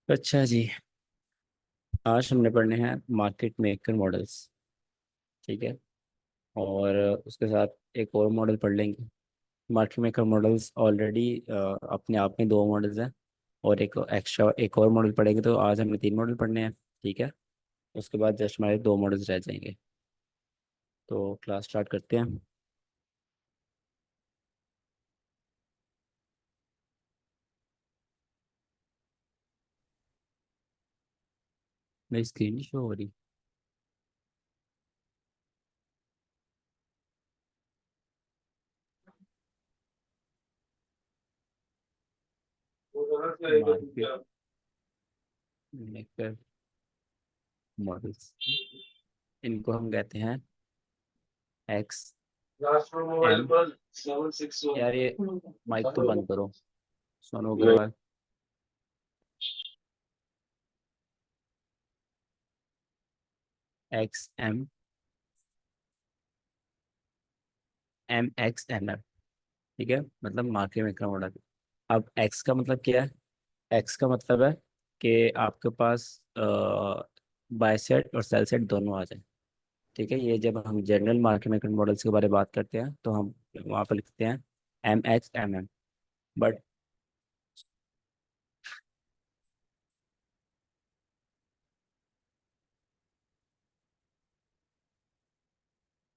अच्छा जी। आज हमने पढ़ने हैं मार्केट मेकर मॉडल्स। ठीक है। और उसके साथ एक और मॉडल पढ़ लेंगे। मार्केट मेकर मॉडल्स ऑलरेडी अपने आप में दो मॉडल्स हैं। और एक एक्स्ट्रा एक और मॉडल पढ़ेंगे, तो आज हमने तीन मॉडल पढ़ने हैं। ठीक है। उसके बाद जस्ट हमारे दो मॉडल्स रह जाएंगे। तो क्लास स्टार्ट करते हैं। मेरी स्क्रीन नहीं शो हो रही। मार्केट मेकर मॉडल्स, इनको हम कहते हैं एक्स एम। यार ये माइक तो बंद करो, Sonu Agrawal. X M, M X M F. ठीक है, मतलब मार्केट मेकर मॉडल। अब एक्स का मतलब क्या है? एक्स का मतलब है कि आपके पास बाय सेट और सेल सेट दोनों आ जाए। ठीक है, ये जब हम जनरल मार्केट मेकर मॉडल्स के बारे में बात करते हैं तो हम वहाँ पर लिखते हैं M X M M. But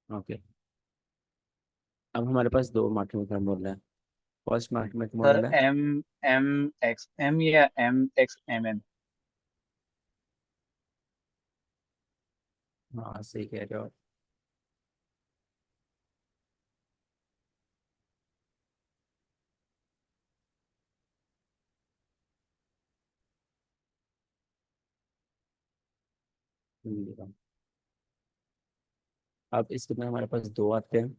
okay, अब हमारे पास दो मार्केट मेकर मॉडल है। First market maker sir model है। एम एम एक्स एम या एम एक्स एम एन। हाँ सही कह रहे हो। अब इसके अंदर हमारे पास दो आते हैं।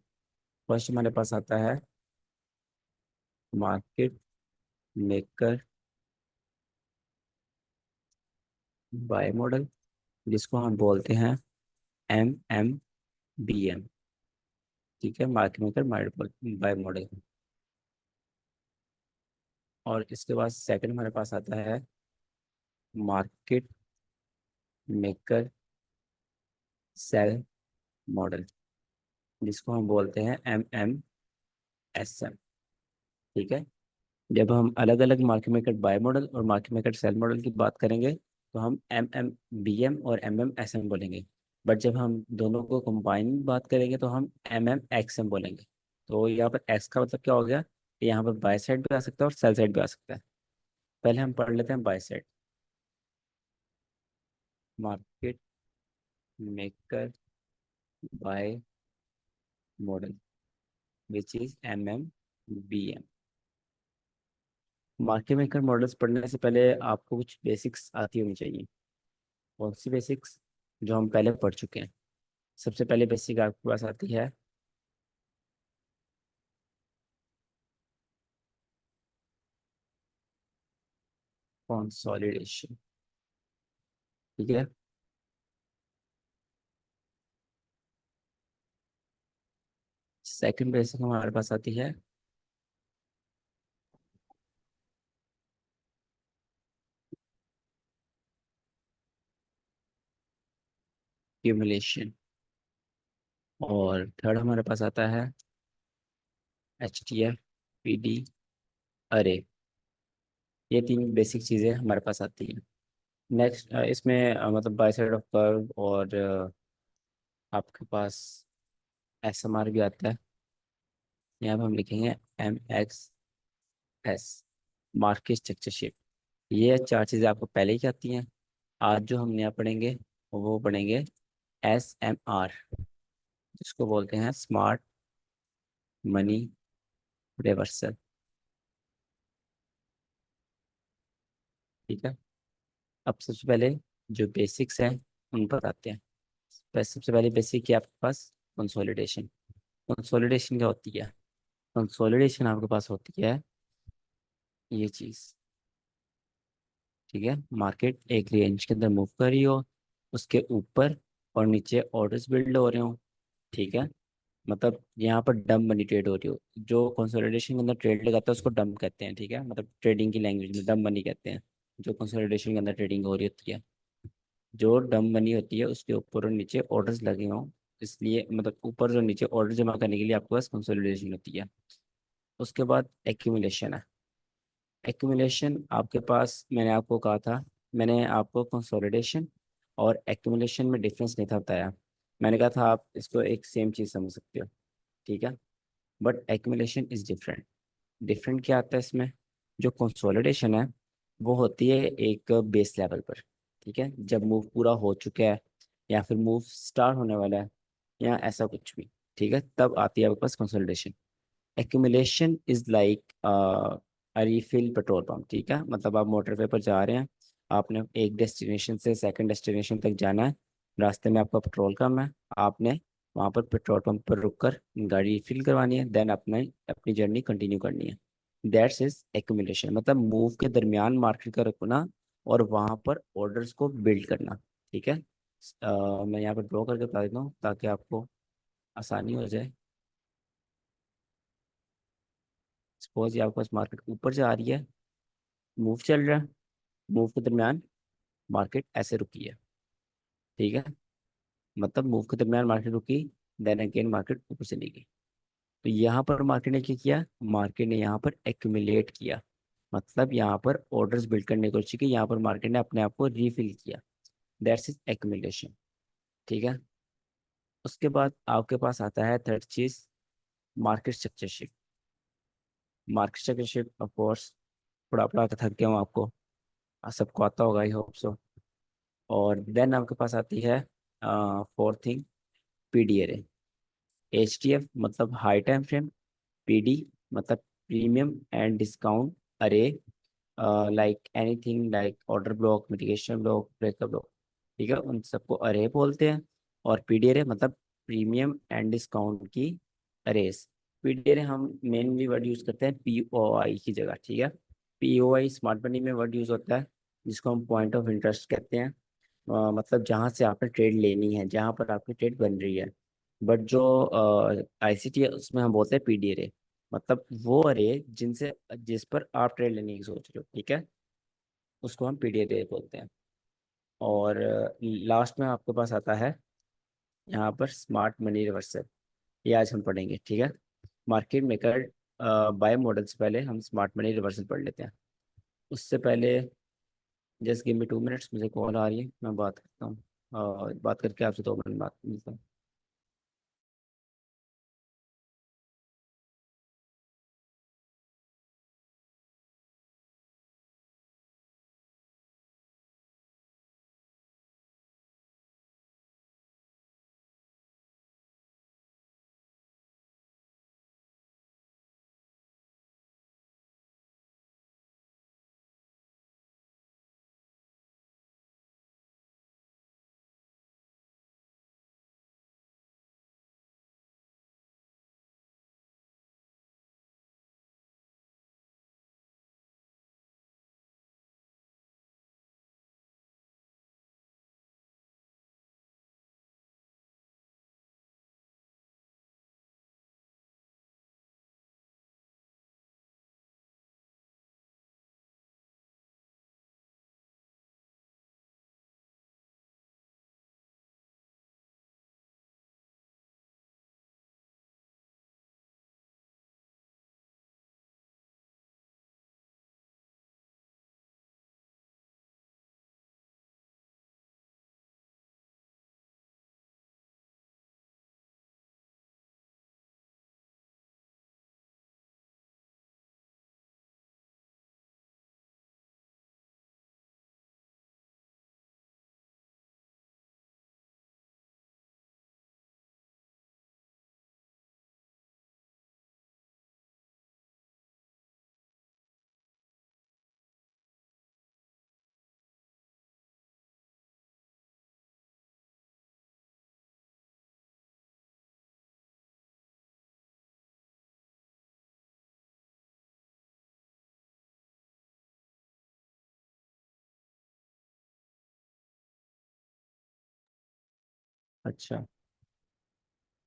फर्स्ट हमारे पास आता है मार्केट मेकर बाय मॉडल, जिसको हम बोलते हैं एम एम बी एम। ठीक है, मार्केट मेकर बाय मॉडल। और इसके बाद सेकंड हमारे पास आता है मार्केट मेकर सेल मॉडल, जिसको हम बोलते हैं एम एम एस एम। ठीक है, जब हम अलग अलग मार्केट मेकर बाय मॉडल और मार्केट मेकर सेल मॉडल की बात करेंगे तो हम एम एम बी एम और एम एम एस एम बोलेंगे। बट जब हम दोनों को कंबाइन बात करेंगे तो हम एम एम एक्स एम बोलेंगे। तो यहाँ पर एक्स का मतलब क्या हो गया कि यहाँ पर बाय साइड भी आ सकता है और सेल साइड भी आ सकता है। पहले हम पढ़ लेते हैं by side. Market maker buy model which is M M B M. Market maker models पढ़ने से पहले आपको कुछ बेसिक्स आती होनी चाहिए। कौन सी बेसिक्स? जो हम पहले पढ़ चुके हैं। सबसे पहले बेसिक आपके पास आती है कंसोलिडेशन। ठीक है। सेकंड बेसिक हमारे पास आती है क्यूमुलेशन। और थर्ड हमारे पास आता है H T F P D अरे। ये तीन बेसिक चीज़ें हमारे पास आती हैं। नेक्स्ट इसमें मतलब बाय साइड ऑफ कर्व और आपके पास एस एम आर भी आता है। यहाँ पे हम लिखेंगे M X S, market structure shape. ये चार चीज़ें आपको पहले ही आती हैं। आज जो हम नया पढ़ेंगे वो पढ़ेंगे एस एम आर, जिसको बोलते हैं स्मार्ट मनी रिवर्सल। ठीक है। अब सबसे पहले जो बेसिक्स हैं उन पर आते हैं। सबसे पहले बेसिक है आपके पास कंसोलिडेशन। कंसोलिडेशन क्या होती है? कंसोलिडेशन आपके पास होती है ये चीज़। ठीक है, मार्केट एक रेंज के अंदर मूव कर रही हो, उसके ऊपर और नीचे ऑर्डर्स बिल्ड हो रहे हो। ठीक है, मतलब यहाँ पर डम मनी ट्रेड हो रही हो। जो कंसोलिडेशन के अंदर ट्रेड लगाता है उसको डम कहते हैं। ठीक है, मतलब ट्रेडिंग की लैंग्वेज में डम मनी कहते हैं। जो कंसोलिडेशन के अंदर ट्रेडिंग हो रही होती है, जो डम बनी होती है उसके ऊपर और नीचे ऑर्डर्स लगे हों, इसलिए मतलब ऊपर और नीचे ऑर्डर जमा करने के लिए आपके पास कंसोलिडेशन होती है। उसके बाद एक्यूमुलेशन है। एक्यूमुलेशन आपके पास, मैंने आपको कहा था, मैंने आपको कंसोलिडेशन और एक्यूमुलेशन में डिफरेंस नहीं था बताया। मैंने कहा था आप इसको एक सेम चीज़ समझ सकते हो, ठीक है। But accumulation is different. Different क्या आता है इसमें? जो कंसोलिडेशन है वो होती है एक बेस लेवल पर, ठीक है, जब मूव पूरा हो चुका है या फिर मूव स्टार्ट होने वाला है या ऐसा कुछ भी, ठीक है, तब आती है आपके पास consolidation. Accumulation is like refill petrol pump, ठीक है, मतलब आप मोटरवे पर जा रहे हैं, आपने एक डेस्टिनेशन से सेकंड डेस्टिनेशन तक जाना है, रास्ते में आपका पेट्रोल कम है, आपने वहाँ पर पेट्रोल पंप पर रुककर गाड़ी रिफिल करवानी है, देन अपने अपनी जर्नी कंटिन्यू करनी है। दैट्स इज एक्यूमुलेशन, मतलब मूव के दरमियान मार्केट का रुकना और वहाँ पर ऑर्डर्स को बिल्ड करना, ठीक है। मैं यहाँ पर ड्रॉ करके बता देता हूँ ताकि आपको आसानी हो जाए। सपोज ये आपके पास मार्केट ऊपर जा रही है, मूव चल रहा है, मूव के दरमियान मार्केट ऐसे रुकी है, ठीक है, मतलब मूव के दरमियान मार्केट रुकी, देन अगेन मार्केट ऊपर चली गई। तो यहाँ पर मार्केट ने क्या किया? मार्केट ने यहाँ पर एक्यूमुलेट किया, मतलब यहाँ पर ऑर्डर्स बिल्ड करने की कोशिश की, यहाँ पर मार्केट ने अपने आप को रीफिल किया। दैट्स इज एक्यूमुलेशन, ठीक है। उसके बाद आपके पास आता है थर्ड चीज, market structure shift. Market structure shift of course थोड़ा पढ़ा के थक गया हूँ आपको, सबको आता होगा, आई होप सो। और देन आपके पास आती है fourth thing, PD array. H T F मतलब हाई टाइम फ्रेम, पीडी मतलब प्रीमियम एंड डिस्काउंट अरे, like anything like order block, mitigation block, breakup block, ठीक है, उन सबको अरे बोलते हैं। और पीडी अरे मतलब प्रीमियम एंड डिस्काउंट की अरेज। पीडी अरे हम मेनली वर्ड यूज करते हैं पीओआई की जगह, ठीक है। पीओआई स्मार्ट मनी में वर्ड यूज होता है, जिसको हम पॉइंट ऑफ इंटरेस्ट कहते हैं। मतलब जहाँ से आपने ट्रेड लेनी है, जहाँ पर आपकी ट्रेड बन रही है। बट जो आईसीटी है उसमें हम बोलते हैं पीडी अरे, मतलब वो अरे जिनसे जिस पर आप ट्रेड लेने की सोच रहे हो, ठीक है, उसको हम पीडी अरे बोलते हैं। और लास्ट में आपके पास आता है यहाँ पर स्मार्ट मनी रिवर्सल। ये आज हम पढ़ेंगे, ठीक है। मार्केट मेकर बाय मॉडल से पहले हम स्मार्ट मनी रिवर्सल पढ़ लेते हैं। उससे पहले जस्ट गिव मी 2 मिनट्स, मुझे कॉल आ रही है, मैं बात करता हूँ, बात करके आपसे 2 मिनट बात मिलता हूँ। अच्छा,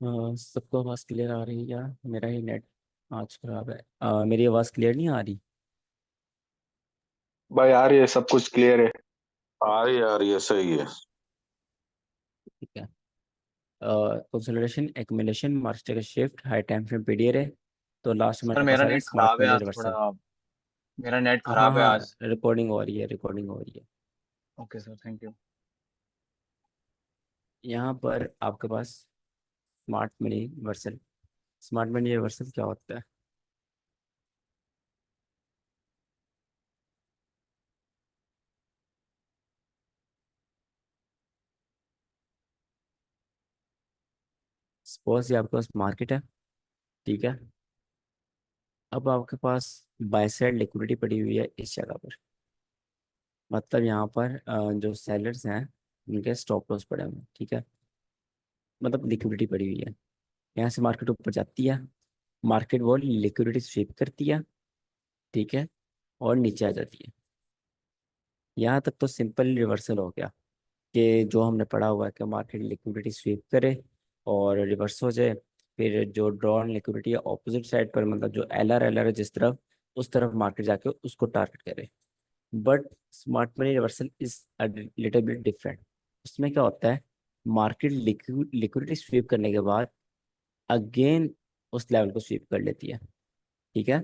सबको आवाज़ क्लियर आ रही है या मेरा ही नेट आज खराब है? मेरी आवाज़ क्लियर नहीं आ रही? भाई यार ये सब कुछ क्लियर है। हाँ यार ये सही है। ठीक है। कंसोलिडेशन, एक्यूमुलेशन, मार्केट का shift, high time frame, PDR है। तो लास्ट सर हमारे पास मेरा आ गया नेट स्मार्ट खराब है मनी आज रिवर्सल। थोड़ा। मेरा नेट हाँ खराब है हाँ, आज। रिकॉर्डिंग हो रही है, रिकॉर्डिंग हो रही है। Okay sir, thank you. यहाँ पर आपके पास smart money reversal. Smart money reversal क्या होता है? सपोज ये आपके पास मार्केट है, ठीक है। अब आपके पास बाय साइड लिक्विडिटी पड़ी हुई है इस जगह पर। मतलब यहाँ पर जो सेलर्स हैं उनके स्टॉप लॉस पड़े हुए हैं, ठीक है। मतलब लिक्विडिटी पड़ी हुई है। यहाँ से मार्केट ऊपर जाती है, मार्केट वो लिक्विडिटी स्वीप करती है, ठीक है, और नीचे आ जाती है। यहाँ तक तो सिंपल रिवर्सल हो गया कि जो हमने पढ़ा हुआ है कि मार्केट लिक्विडिटी स्वीप करे और रिवर्स हो जाए। फिर जो ड्रॉन लिक्विडिटी है ऑपोजिट साइड पर, मतलब जो एल आर है जिस तरफ, उस तरफ मार्केट जाके उसको टारगेट करे। But smart money reversal is little bit different. उसमें क्या होता है, मार्केट लिक्विडिटी स्वीप करने के बाद अगेन उस लेवल को स्वीप कर लेती है, ठीक है।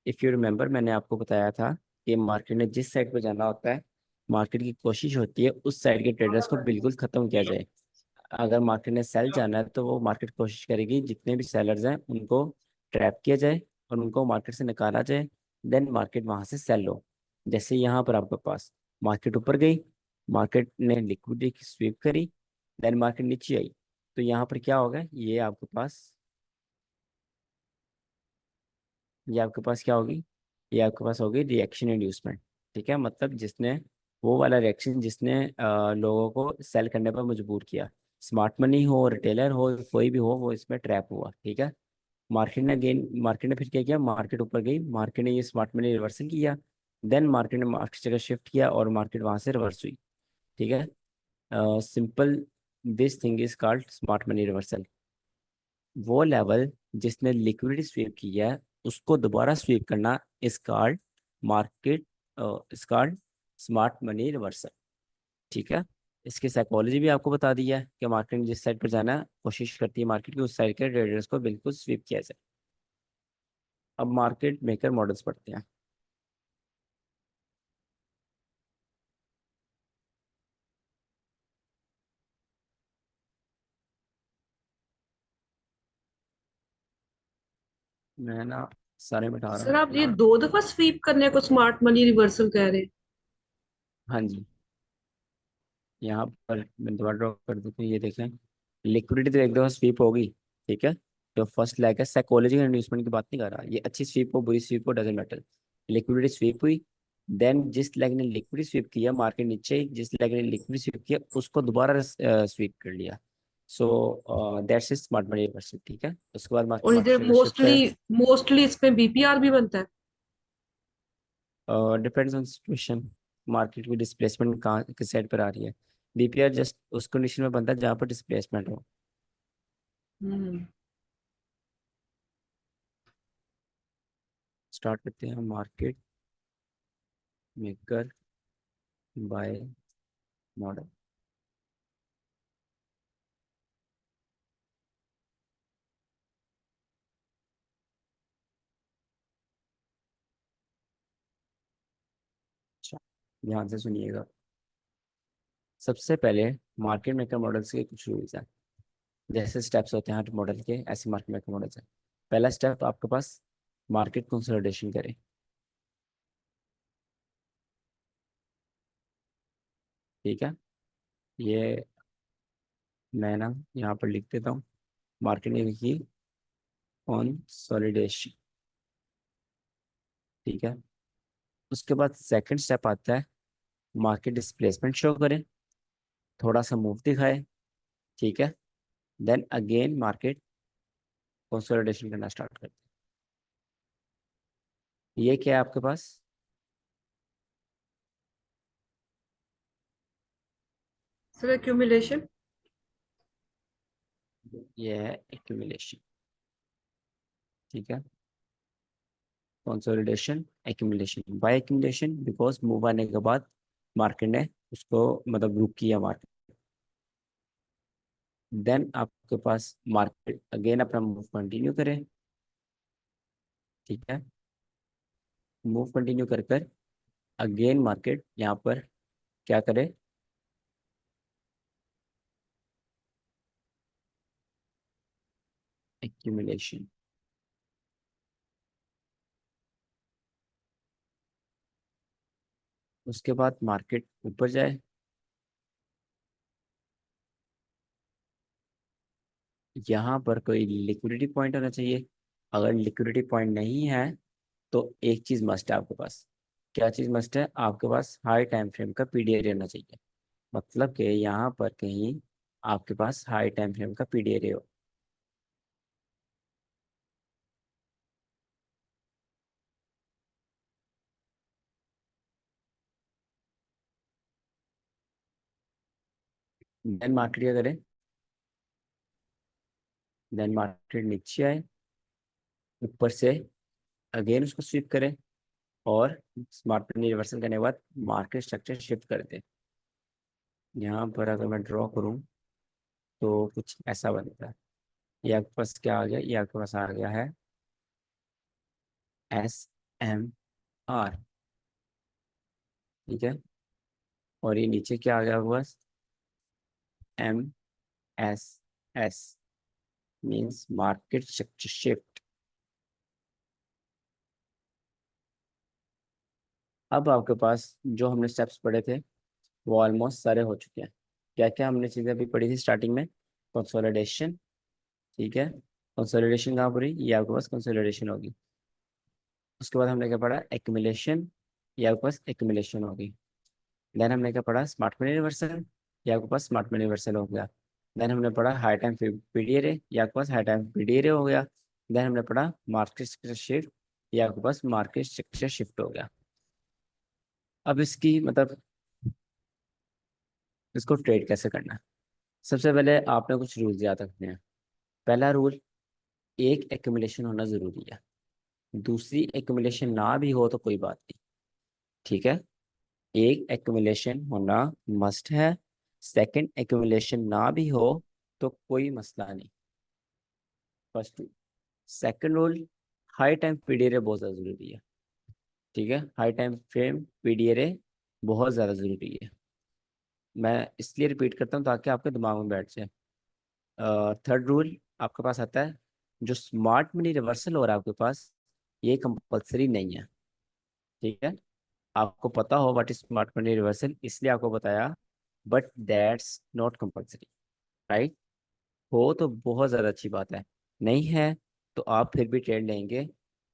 इफ़ यू रिमेंबर, मैंने आपको बताया था कि मार्केट ने जिस साइड पर जाना होता है, मार्केट की कोशिश होती है उस साइड के ट्रेडर्स को बिल्कुल ख़त्म किया जाए। अगर मार्केट ने सेल जाना है तो वो मार्केट कोशिश करेगी जितने भी सेलर्स हैं उनको ट्रैप किया जाए और उनको मार्केट से निकाला जाए। देन मार्केट वहाँ से सेल लो। जैसे यहाँ पर आपके पास मार्केट ऊपर गई, मार्केट ने लिक्विडिटी स्वीप करी, देन मार्केट नीचे आई। तो यहाँ पर क्या होगा, ये आपके पास क्या होगी, ये आपके पास होगी रिएक्शन इंड्यूसमेंट। ठीक है, मतलब जिसने वो वाला रिएक्शन जिसने लोगों को सेल करने पर मजबूर किया। स्मार्ट मनी हो, रिटेलर हो, कोई भी हो, वो इसमें ट्रैप हुआ, ठीक है। मार्केट ने फिर क्या किया, मार्केट ऊपर गई, मार्केट ने ये स्मार्ट मनी रिवर्सल किया। देन मार्केट ने मार्केट जगह शिफ्ट किया और मार्केट वहां से रिवर्स हुई, ठीक है। Simple, this thing is called smart money reversal. वो लेवल जिसने लिक्विडिटी स्वीप किया है उसको दोबारा स्वीप करना इस कॉल्ड मार्केट, इस कॉल्ड स्मार्ट मनी रिवर्सल, ठीक है। इसकी साइकोलॉजी भी आपको बता दी है कि मार्केट जिस साइड पर जाना है कोशिश करती है मार्केट की उस साइड के ट्रेडर्स को बिल्कुल स्वीप किया जाए। अब मार्केट मेकर मॉडल्स पढ़ते हैं। मैं ना सारे मिटा रहा सर हूँ। आप ये 2 दफा स्वीप करने को स्मार्ट मनी रिवर्सल कह रहे हैं? हाँ जी, यहाँ पर मैं दोबारा ड्रॉ कर दूँ तो ये देखें, लिक्विडिटी तो एक दफा स्वीप होगी, ठीक है। जो फर्स्ट लैग है, साइकोलॉजिकल इन्वेस्टमेंट की बात नहीं कर रहा, ये अच्छी स्वीप हो बुरी स्वीप हो डजेंट मैटर। लिक्विडिटी स्वीप हुई, देन जिस लैग ने लिक्विडिटी स्वीप किया मार्केट नीचे, जिस लैग ने लिक्विडिटी स्वीप किया उसको दोबारा स्वीप कर लिया। So that's is smart money reversal, ठीक है। उसके बाद और इधर मार्केट शिफ्ट मोस्टली है। मोस्टली इसमें बीपीआर भी बनता है? डिपेंड्स ऑन सिचुएशन, मार्केट की डिस्प्लेसमेंट कहाँ किस साइड पर आ रही है। बीपीआर जस्ट उस कंडीशन में बनता है जहाँ पर डिस्प्लेसमेंट हो। हम्म। स्टार्ट करते हैं मार्केट मेकर बाय मॉडल। अच्छा, ध्यान से सुनिएगा। सबसे पहले मार्केट मेकर मॉडल्स के कुछ रूल्स हैं। जैसे स्टेप्स होते हैं हर मॉडल के, ऐसे मार्केट मेकर मॉडल्स हैं। पहला स्टेप आपके पास मार्केट कंसोलिडेशन करें, ठीक है। ये मैं ना यहाँ पर लिख देता हूँ, मार्केट ने की कंसोलिडेशन, ठीक है। उसके बाद सेकंड स्टेप आता है मार्केट डिस्प्लेसमेंट शो करें, थोड़ा सा मूव दिखाए, ठीक है। देन अगेन मार्केट कंसोलिडेशन करना स्टार्ट करते हैं। ये क्या है आपके पास, सर एक्यूमुलेशन। ये है एक्यूमुलेशन, ठीक है। Consolidation, accumulation. Buy accumulation because move आने के बाद मार्केट ने उसको मतलब रुक किया मार्केट। देन आपके पास मार्केट अगेन अपना मूव कंटिन्यू करे, ठीक है। मूव कंटिन्यू कर कर अगेन मार्केट यहाँ पर क्या करे, एक्यूमुलेशन। उसके बाद मार्केट ऊपर जाए, यहाँ पर कोई लिक्विडिटी पॉइंट होना चाहिए। अगर लिक्विडिटी पॉइंट नहीं है तो एक चीज मस्ट है आपके पास। क्या चीज मस्ट है? आपके पास हाई टाइम फ्रेम का पीडीआई रहना चाहिए। मतलब कि यहाँ पर कहीं आपके पास हाई टाइम फ्रेम का पीडीआई हो। देन मार्केट क्या करे, देन मार्केट नीचे आए, ऊपर से अगेन उसको स्वीप करे और स्मार्ट मनी रिवर्सल करने के बाद मार्केट स्ट्रक्चर शिफ्ट कर दे। यहाँ पर अगर मैं ड्रॉ करूँ तो कुछ ऐसा बनता है। ये आपके पास क्या आ गया, ये आपके पास आ गया है SMR, ठीक है। और ये नीचे क्या आ गया आपके पास, MSS, means market structure shift. अब आपके पास जो हमने स्टेप्स पढ़े थे वो ऑलमोस्ट सारे हो चुके हैं। क्या क्या हमने चीज़ें अभी पढ़ी थी स्टार्टिंग में? कंसोलिडेशन, ठीक है। कंसोलिडेशन कहाँ पर हुई? ये आपके पास कंसोलिडेशन होगी। उसके बाद हमने क्या पढ़ा? एक्यूमुलेशन, ये आपके पास एक्यूमुलेशन होगी। देन हमने क्या पढ़ा? स्मार्ट मनी रिवर्सल, ये आपके पास स्मार्ट मनी रिवर्सल हो गया। देन हमने पढ़ा हाई टाइम पीडीआर, ये आपके पास हाई टाइम पीडीआर हो गया। देन हमने पढ़ा मार्केट स्ट्रक्चर शिफ्ट, ये आपके पास मार्केट स्ट्रक्चर शिफ्ट हो गया। अब इसकी मतलब इसको ट्रेड कैसे करना है? सबसे पहले आपने कुछ रूल्स याद रखने हैं। पहला रूल, एक एक्यूमुलेशन होना जरूरी है। दूसरी एक्यूमुलेशन ना भी हो तो कोई बात नहीं, ठीक है। एक एक्यूमुलेशन होना मस्ट है। सेकंड एक्यूमुलेशन ना भी हो तो कोई मसला नहीं, first rule. Second rule, high time PDR बहुत ज़्यादा ज़रूरी है, ठीक है। हाई टाइम फ्रेम पीडीआर बहुत ज़्यादा ज़रूरी है। मैं इसलिए रिपीट करता हूँ ताकि आपके दिमाग में बैठ जाए। थर्ड रूल आपके पास आता है, जो स्मार्ट मनी रिवर्सल हो रहा है आपके पास, ये कंपलसरी नहीं है, ठीक है। आपको पता हो what is smart money reversal, इसलिए आपको बताया, but that's not compulsory, right. हो तो बहुत ज़्यादा अच्छी बात है, नहीं है तो आप फिर भी ट्रेड लेंगे।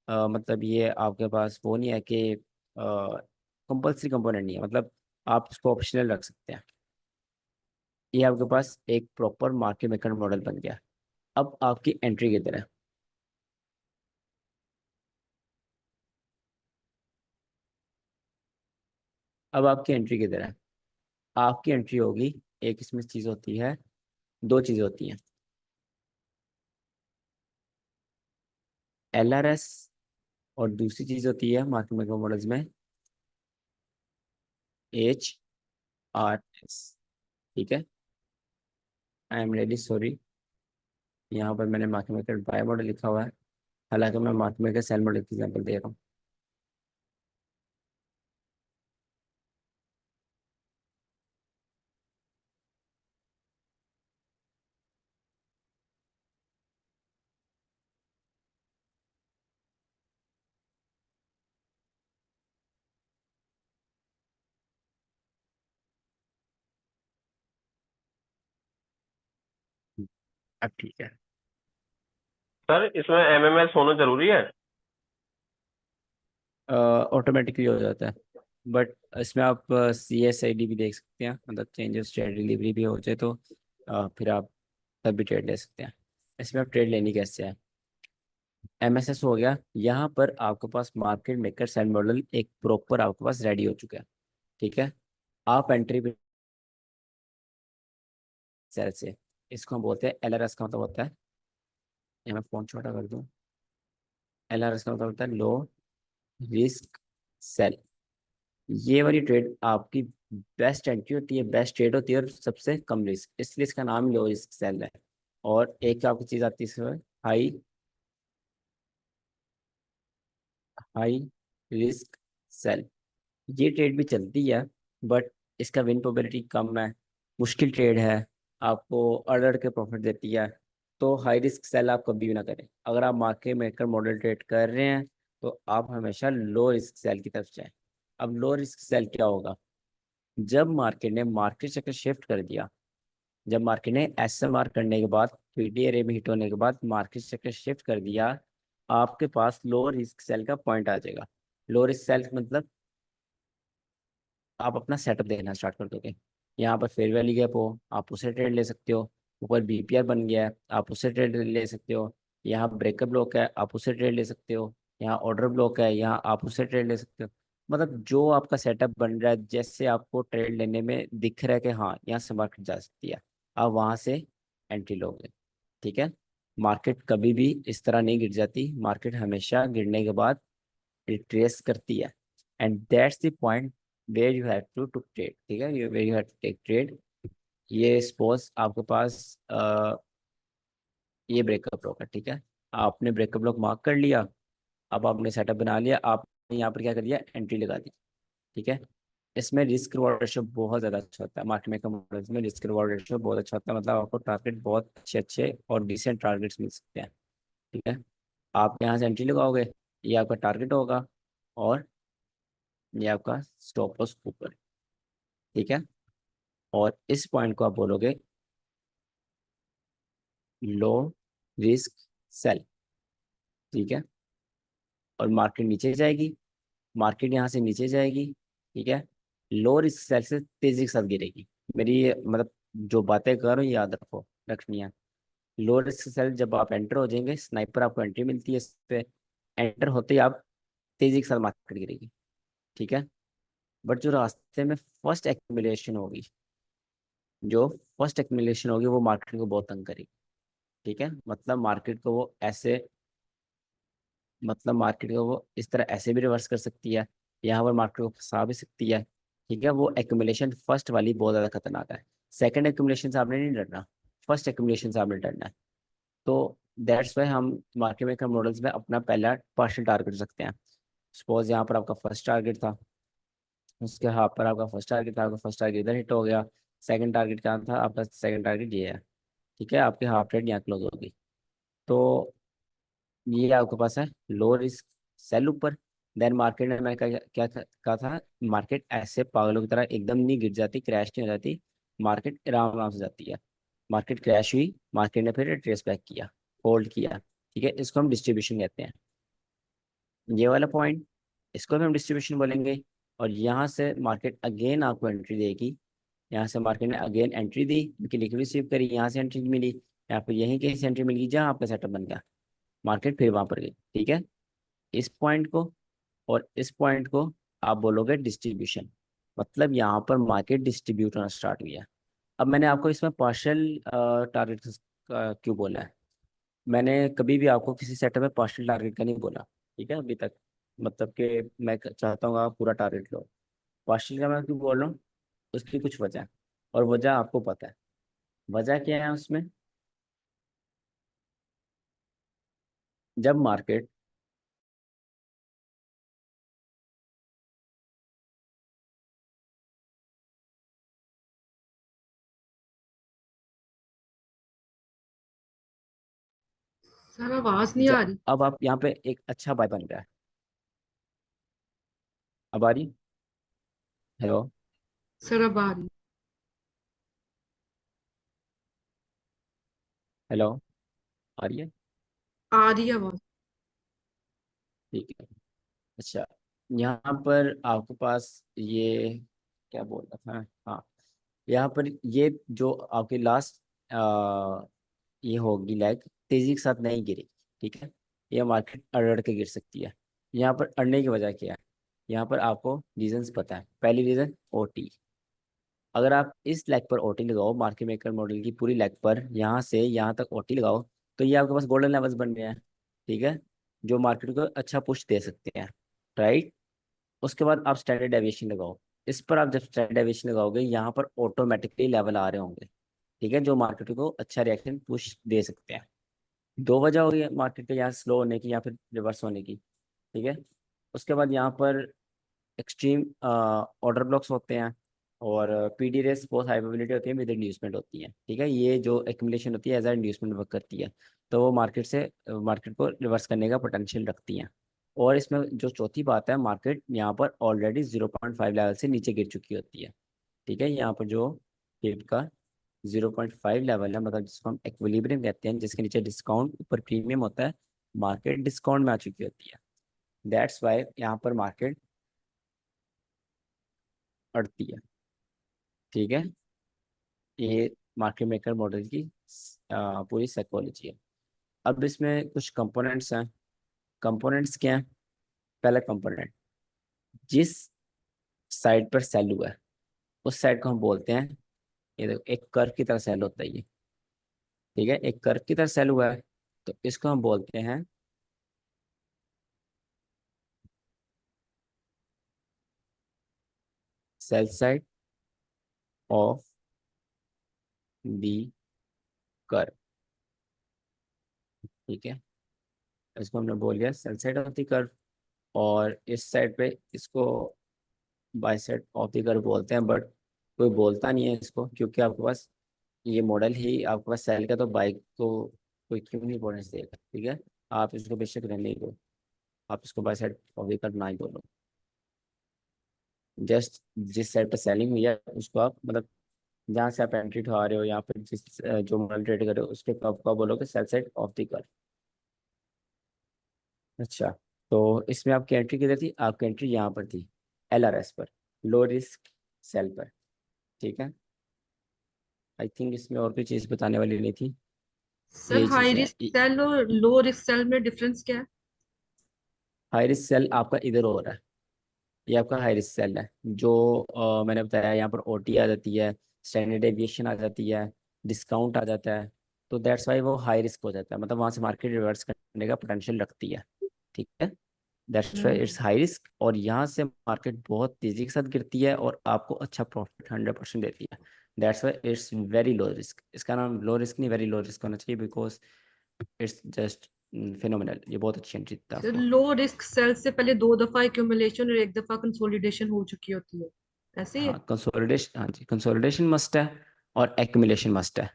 मतलब ये आपके पास वो नहीं है कि कंपलसरी कंपोनेंट नहीं है, मतलब आप इसको ऑप्शनल रख सकते हैं। ये आपके पास एक प्रॉपर मार्केट मेकर मॉडल बन गया। अब आपकी एंट्री किधर है? अब आपकी एंट्री किधर है? आपकी एंट्री होगी, एक इसमें चीज़ होती है, दो चीज़ें होती हैं, LRS, और दूसरी चीज़ होती है मार्केट मेकर मॉडल्स में HRS, ठीक है। आई एम रेडी, सॉरी, यहाँ पर मैंने मार्केट मेकर बाय मॉडल लिखा हुआ है, हालांकि मैं मार्केट मेकर सेल मॉडल की एग्जाम्पल दे रहा हूँ। अब ठीक है। सर इसमें एमएमएस होना जरूरी है? ऑटोमेटिकली हो जाता है, बट इसमें आप CSID भी देख सकते हैं, मतलब चेंजेस ट्रेड डिलीवरी भी हो जाए तो फिर आप तब भी ट्रेड ले सकते हैं। इसमें आप ट्रेड लेनी कैसे है? MSS हो गया, यहाँ पर आपके पास मार्केट मेकर सेल मॉडल एक प्रॉपर आपके पास रेडी हो चुका है, ठीक है। आप एंट्री पे सेल से, इसको हम बोलते हैं LRS, का मतलब होता है, ये मैं फोन छोटा कर दूं, LRS का मतलब होता है लो रिस्क सेल, ये वाली ट्रेड आपकी बेस्ट एंट्री होती है, बेस्ट ट्रेड होती है और सबसे कम रिस्क, इसलिए इसका नाम लो रिस्क सेल है। और एक आपकी चीज़ आती है इसमें, हाई हाई रिस्क सेल। ये ट्रेड भी चलती है बट इसका विन प्रोबेबिलिटी कम है, मुश्किल ट्रेड है, आपको अड़ अड़ के प्रॉफिट देती है। तो हाई रिस्क सेल आप कभी भी ना करें। अगर आप मार्केट मेकर मॉडल ट्रेड कर रहे हैं तो आप हमेशा लो रिस्क सेल की तरफ जाएं। अब लो रिस्क सेल क्या होगा? जब मार्केट ने मार्केट चक्कर शिफ्ट कर दिया, जब मार्केट ने एसएमआर करने के बाद, पीटी एरिया में हिट होने के बाद मार्केट सेक्टर शिफ्ट कर दिया, आपके पास लो रिस्क सेल का पॉइंट आ जाएगा। लो रिस्क सेल मतलब आप अपना सेटअप देखना स्टार्ट कर दोगे। यहाँ पर फेयर वैल्यू गैप हो, आप उसे ट्रेड ले सकते हो। ऊपर बीपीआर बन गया है, आप उसे ट्रेड ले सकते हो। यहाँ ब्रेकअप ब्लॉक है, आप उसे ट्रेड ले सकते हो। यहाँ ऑर्डर ब्लॉक है, यहाँ आप उसे ट्रेड ले सकते हो। मतलब जो आपका सेटअप बन रहा है, जैसे आपको ट्रेड लेने में दिख रहा है कि हाँ यहाँ से मार्केट जा सकती है, आप वहाँ से एंट्री लोगे। ठीक है। मार्केट कभी भी इस तरह नहीं गिर जाती, मार्केट हमेशा गिरने के बाद रिट्रेस करती है। And that's the point where you have to trade. ठीक है, where you have to take trade. ये सपोज आपके पास ये ब्रेकअप ब्लॉक है। ठीक है, आपने ब्रेकअप ब्लॉक मार्क कर लिया, अब आपने सेटअप बना लिया, आपने यहाँ पर क्या कर दिया, एंट्री लगा दी। ठीक है, इसमें रिस्क रिवॉर्ड रेशियो बहुत ज़्यादा अच्छा होता है। मार्केट मेकर मॉडल्स में रिस्क रिवॉर्ड रेशियो बहुत अच्छा होता है, मतलब आपको टारगेट बहुत अच्छे अच्छे और डिसेंट टारगेट्स मिल सकते हैं। ठीक है, आप यहाँ से एंट्री लगाओगे, ये आपका टारगेट होगा और ये आपका स्टॉप लॉस ऊपर। ठीक है, और इस पॉइंट को आप बोलोगे लो रिस्क सेल। ठीक है, और मार्केट नीचे जाएगी, मार्केट यहाँ से नीचे जाएगी। ठीक है, लो रिस्क सेल से तेजी के साथ गिरेगी। मेरी मतलब जो बातें कर रहा हूँ याद रखो, रखनी है। लो रिस्क सेल जब आप एंटर हो जाएंगे, स्नाइपर आपको एंट्री मिलती है इस पे, एंटर होते ही आप तेजी के साथ मार्केट गिरेगी। ठीक है, बट जो रास्ते में फर्स्ट एक्यूमुलेशन होगी, जो फर्स्ट एक्यूमुलेशन होगी वो मार्केट को बहुत तंग करेगी। ठीक है, मतलब मार्केट को वो ऐसे, मतलब मार्केट को वो इस तरह ऐसे भी रिवर्स कर सकती है, यहाँ पर मार्केट को फंसा भी सकती है। ठीक है, वो एक्यूमुलेशन फर्स्ट वाली बहुत ज़्यादा खतरनाक है। सेकंड एक्यूमुलेशन से आपने नहीं डरना, फर्स्ट एक्यूमुलेशन से आपने डरना है। तो दैट्स वाई हम मार्केट मेकर मॉडल्स में अपना पहला पार्शियल टारगेट रखते हैं। सपोज यहाँ पर आपका फर्स्ट टारगेट था, उसके हाथ पर आपका फर्स्ट टारगेट था, आपका फर्स्ट टारगेट इधर हिट हो गया। सेकंड टारगेट क्या था आपका? सेकंड टारगेट ये है। ठीक है, आपकी हाफ रेट यहाँ क्लोज होगी। तो ये आपके पास है लो रिस्क सेल ऊपर। देन मार्केट में मैं क्या कहा था, मार्केट ऐसे पागलों की तरह एकदम नहीं गिर जाती, क्रैश नहीं हो जाती, मार्केट आराम आराम से जाती है। मार्केट क्रैश हुई, मार्केट ने फिर ट्रेस बैक किया, होल्ड किया। ठीक है, इसको हम डिस्ट्रीब्यूशन कहते हैं। ये वाला पॉइंट, इसको भी हम डिस्ट्रीब्यूशन बोलेंगे। और यहाँ से मार्केट अगेन आपको एंट्री देगी, यहाँ से मार्केट ने अगेन एंट्री दी, उनकी लिक्विडिटी रिसीव करी, यहाँ से एंट्री मिली, यहाँ पर यहीं कहीं से एंट्री मिल गई जहाँ आपका सेटअप बन गया, मार्केट फिर वहां पर गई। ठीक है, इस पॉइंट को और इस पॉइंट को आप बोलोगे डिस्ट्रीब्यूशन, मतलब यहाँ पर मार्केट डिस्ट्रीब्यूट होना स्टार्ट हुई है। अब मैंने आपको इसमें पार्शियल टारगेट क्यों बोला है? मैंने कभी भी आपको किसी सेटअप में पार्शियल टारगेट का नहीं बोला। ठीक है, अभी तक, मतलब कि मैं चाहता हूँ आप पूरा टारगेट लो। पार्शियल का मैं क्यों बोल रहा हूँ, उसकी कुछ वजह है, और वजह आपको पता है। वजह क्या है उसमें? जब मार्केट सर आवाज नहीं आ रही। अब आप यहाँ पे एक अच्छा बाय बन रहा है। अब आ रही? हेलो? सर अब आ रही। हेलो? आ रही है? आ रही है आवाज। ठीक है। अच्छा, यहाँ पर आपके पास ये क्या बोल रहा था, हाँ, यहाँ पर ये जो आपकी लास्ट ये होगी लैग, तेजी के साथ नहीं गिरी। ठीक है, ये मार्केट अड़ के गिर सकती है। यहाँ पर अड़ने की वजह क्या है? यहाँ पर आपको रीजंस पता है। पहली रीजन ओटी, अगर आप इस लेग पर ओटी लगाओ, मार्केट मेकर मॉडल की पूरी लेग पर यहाँ से यहाँ तक ओटी लगाओ, तो ये आपके पास गोल्डन लेवल्स बन गए हैं। ठीक है, जो मार्केट को अच्छा पुश दे सकते हैं। राइट। उसके बाद आप स्टैंडर्ड डेविएशन लगाओ। इस पर आप जब स्टैंडर्ड डेविएशन लगाओगे यहाँ पर ऑटोमेटिकली लेवल आ रहे होंगे, ठीक है, जो मार्केट को अच्छा रिएक्शन पुश दे सकते हैं। दो वजह होगी मार्केट के यहाँ स्लो होने की या फिर रिवर्स होने की, ठीक है। उसके बाद यहाँ पर एक्सट्रीम ऑर्डर ब्लॉक्स होते हैं, और पीडी रेस बहुत हाई प्रोबेबिलिटी होती है, विद इंड्यूसमेंट होती है, ठीक है। ये जो एक्यूमुलेशन होती है एज अ इंड्यूसमेंट वर्क करती है, तो वो मार्केट को रिवर्स करने का पोटेंशियल रखती हैं। और इसमें जो चौथी बात है, मार्केट यहाँ पर ऑलरेडी 0.5 लेवल से नीचे गिर चुकी होती है, ठीक है। यहाँ पर जो फिफ्थ का 0.5 लेवल है, मतलब जिसको हम एक्विलिब्रियम कहते हैं, जिसके नीचे डिस्काउंट ऊपर प्रीमियम होता है, मार्केट डिस्काउंट में आ चुकी होती है। दैट्स वाई यहाँ पर मार्केट अड़ती है, ठीक है। ये मार्केट मेकर मॉडल की पूरी साइकोलॉजी है। अब इसमें कुछ कंपोनेंट्स हैं। कंपोनेंट्स क्या हैं? पहला कंपोनेंट, जिस साइड पर सेल हुआ है उस साइड को हम बोलते हैं, ये देखो एक कर्व की तरह सेल होता है ये, ठीक है, एक कर्व की तरह सेल हुआ है, तो इसको हम बोलते हैं sell side of the curve, ठीक है। इसको हमने बोल दिया sell side of the curve. और इस साइड पे इसको by side of the curve बोलते हैं, बट कोई बोलता नहीं है इसको, क्योंकि आपके पास ये मॉडल ही आपके पास सेल का, तो बाइक को कोई क्यों नहीं इंपॉर्टेंस देगा, ठीक है। आप इसको बेशक रहने ही दो, आप इसको by side of the curve ना ही बोलो। जस्ट जिस साइड पर सेलिंग हुई है उसको आप, मतलब जहाँ से आप एंट्री उठा रहे हो या फिर जिस जो मॉडल ट्रेड कर रहे हो उसके कब का बोलोगे sell side of the curve. अच्छा, तो इसमें आपकी एंट्री किधर थी? आपकी एंट्री यहाँ पर थी, LRS पर, लो रिस्क सेल पर, ठीक है। आई थिंक इसमें और कोई चीज़ बताने वाली नहीं थी, सर यही हाई चीज़ है। रिस्क सेल और लो रिस्क सेल में डिफरेंस क्या है? हाई रिस्क सेल आपका इधर हो रहा है, ये आपका हाई रिस्क सेल है, जो मैंने बताया यहाँ पर OT आ जाती है, स्टैंडर्ड एविएशन आ जाती है, डिस्काउंट आ जाता है, तो दैट्स वाई वो हाई रिस्क हो जाता है, मतलब वहाँ से मार्केट रिवर्स करने का पोटेंशियल रखती है, ठीक है। That's Y hmm. It's high risk, और यहाँ से मार्केट बहुत तेजी के साथ गिरती है और आपको अच्छा प्रॉफिट 100% देती है। That's why it's very low risk. इसका नाम लो रिस्क नहीं, वेरी लो रिस्क होना चाहिए, बिकॉज इट्स जस्ट फिनोमिनल। ये बहुत अच्छी एंट्री देता है सर आपको। लो रिस्क सेल से पहले दो दफा एक्यूमुलेशन और एक दफा कंसोलिडेशन हो चुकी होती है, ऐसे ही है? हाँ कंसोलिडेशन, हाँ जी, कंसोलिडेशन मस्ट है और एक्यूमुलेशन मस्ट है।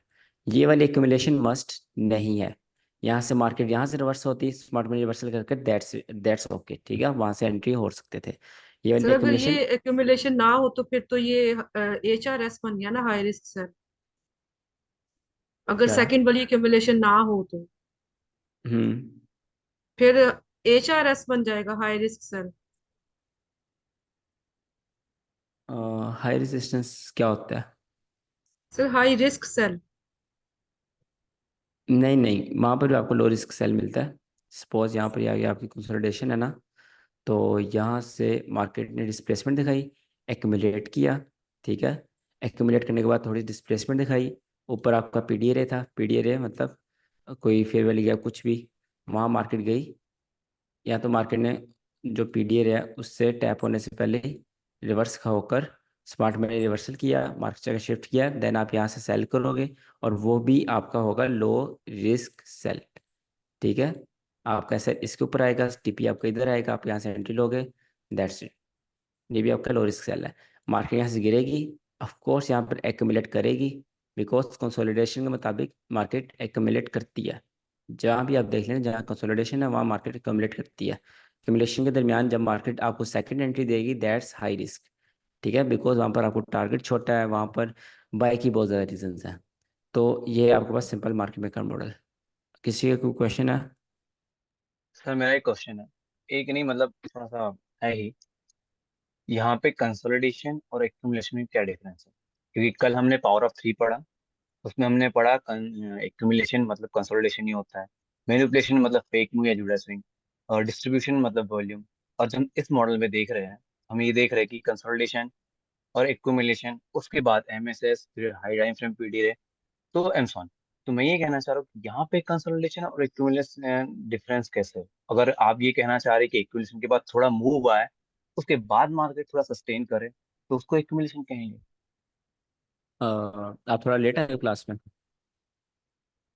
ये वाली एक्यूमुलेशन मस्ट नहीं है। यहाँ से मार्केट यहाँ से रिवर्स होती है, स्मार्ट मनी रिवर्सल करके, दैट्स ओके, ठीक है, वहाँ से एंट्री हो सकते थे। ये वाली सर अगर ये एक्यूमुलेशन, एक्यूमुलेशन ना हो तो फिर तो ये HRS बन गया ना, हाई रिस्क सेल। अगर क्या? सेकंड वाली एक्यूमुलेशन ना हो तो हम्म, फिर HRS बन जाएगा, high risk sell. High resistance क्या होता है? Sir high risk sell. नहीं नहीं, वहाँ पर भी आपको लो रिस्क सेल मिलता है। सपोज यहाँ पर ये आ गया आपकी कंसोलिडेशन है ना, तो यहाँ से मार्केट ने डिस्प्लेसमेंट दिखाई, एक्यूमुलेट किया, ठीक है। एक्यूमुलेट करने के बाद थोड़ी डिस्प्लेसमेंट दिखाई, ऊपर आपका PDA था, PDA मतलब कोई फेयर वैल्यू गैप कुछ भी, वहाँ मार्केट गई, या तो मार्केट ने जो PDA है उससे टैप होने से पहले ही रिवर्स होकर स्मार्ट मनी रिवर्सल किया, मार्केट जगह शिफ्ट किया, देन आप यहाँ से सेल करोगे, और वो भी आपका होगा लो रिस्क सेल, ठीक है। आपका सेल इसके ऊपर आएगा, TP आपका इधर आएगा, आप यहाँ से एंट्री लोगे, दैट्स इट। ये भी आपका लो रिस्क सेल है। मार्केट यहाँ से गिरेगी, ऑफ कोर्स यहाँ पर एक्यूमुलेट करेगी, बिकॉज कंसोलिडेशन के मुताबिक मार्केट एक्यूमुलेट करती है। जहाँ भी आप देख लें जहाँ कंसोलिडेशन है वहाँ मार्केट एक्यूमुलेट करती है। एक्यूमुलेशन के दरमियान जब मार्केट आपको सेकंड एंट्री देगी, दैट्स हाई रिस्क, ठीक है, बिकॉज वहाँ पर आपको टारगेट छोटा है, वहाँ पर बाय की बहुत ज़्यादा रीजंस हैं। तो ये आपके पास सिंपल मार्केट मेकर मॉडल। किसी का कोई क्वेश्चन है? सर मेरा एक क्वेश्चन है, एक नहीं मतलब थोड़ा सा है ही। यहाँ पे कंसोलिडेशन और एक्यूमुलेशन में क्या डिफरेंस है? क्योंकि कल हमने पावर ऑफ थ्री पढ़ा, उसमें हमने पढ़ा एक्यूमुलेशन मतलब कंसोलिडेशन ही होता है, मैनिपुलेशन मतलब फेक मूव या जुड़ा स्विंग, और डिस्ट्रीब्यूशन मतलब वॉल्यूम। और जो हम इस मॉडल में देख रहे हैं, हम ये देख रहे हैं कि कंसोलिडेशन और एक्यूमुलेशन, उसके बाद MSS, फिर हाई टाइम फ्रेम PDA, तो एंड सो ऑन। तो मैं ये कहना चाह रहा हूँ कि यहाँ पे कंसोलिडेशन और एक्यूमुलेशन डिफरेंस कैसे है? अगर आप ये कहना चाह रहे हैं कि एक्यूमुलेशन के बाद थोड़ा मूव आए, उसके बाद मार्केट थोड़ा सस्टेन करे, तो उसको एक्यूमुलेशन कहेंगे। आप थोड़ा लेट आए क्लास में।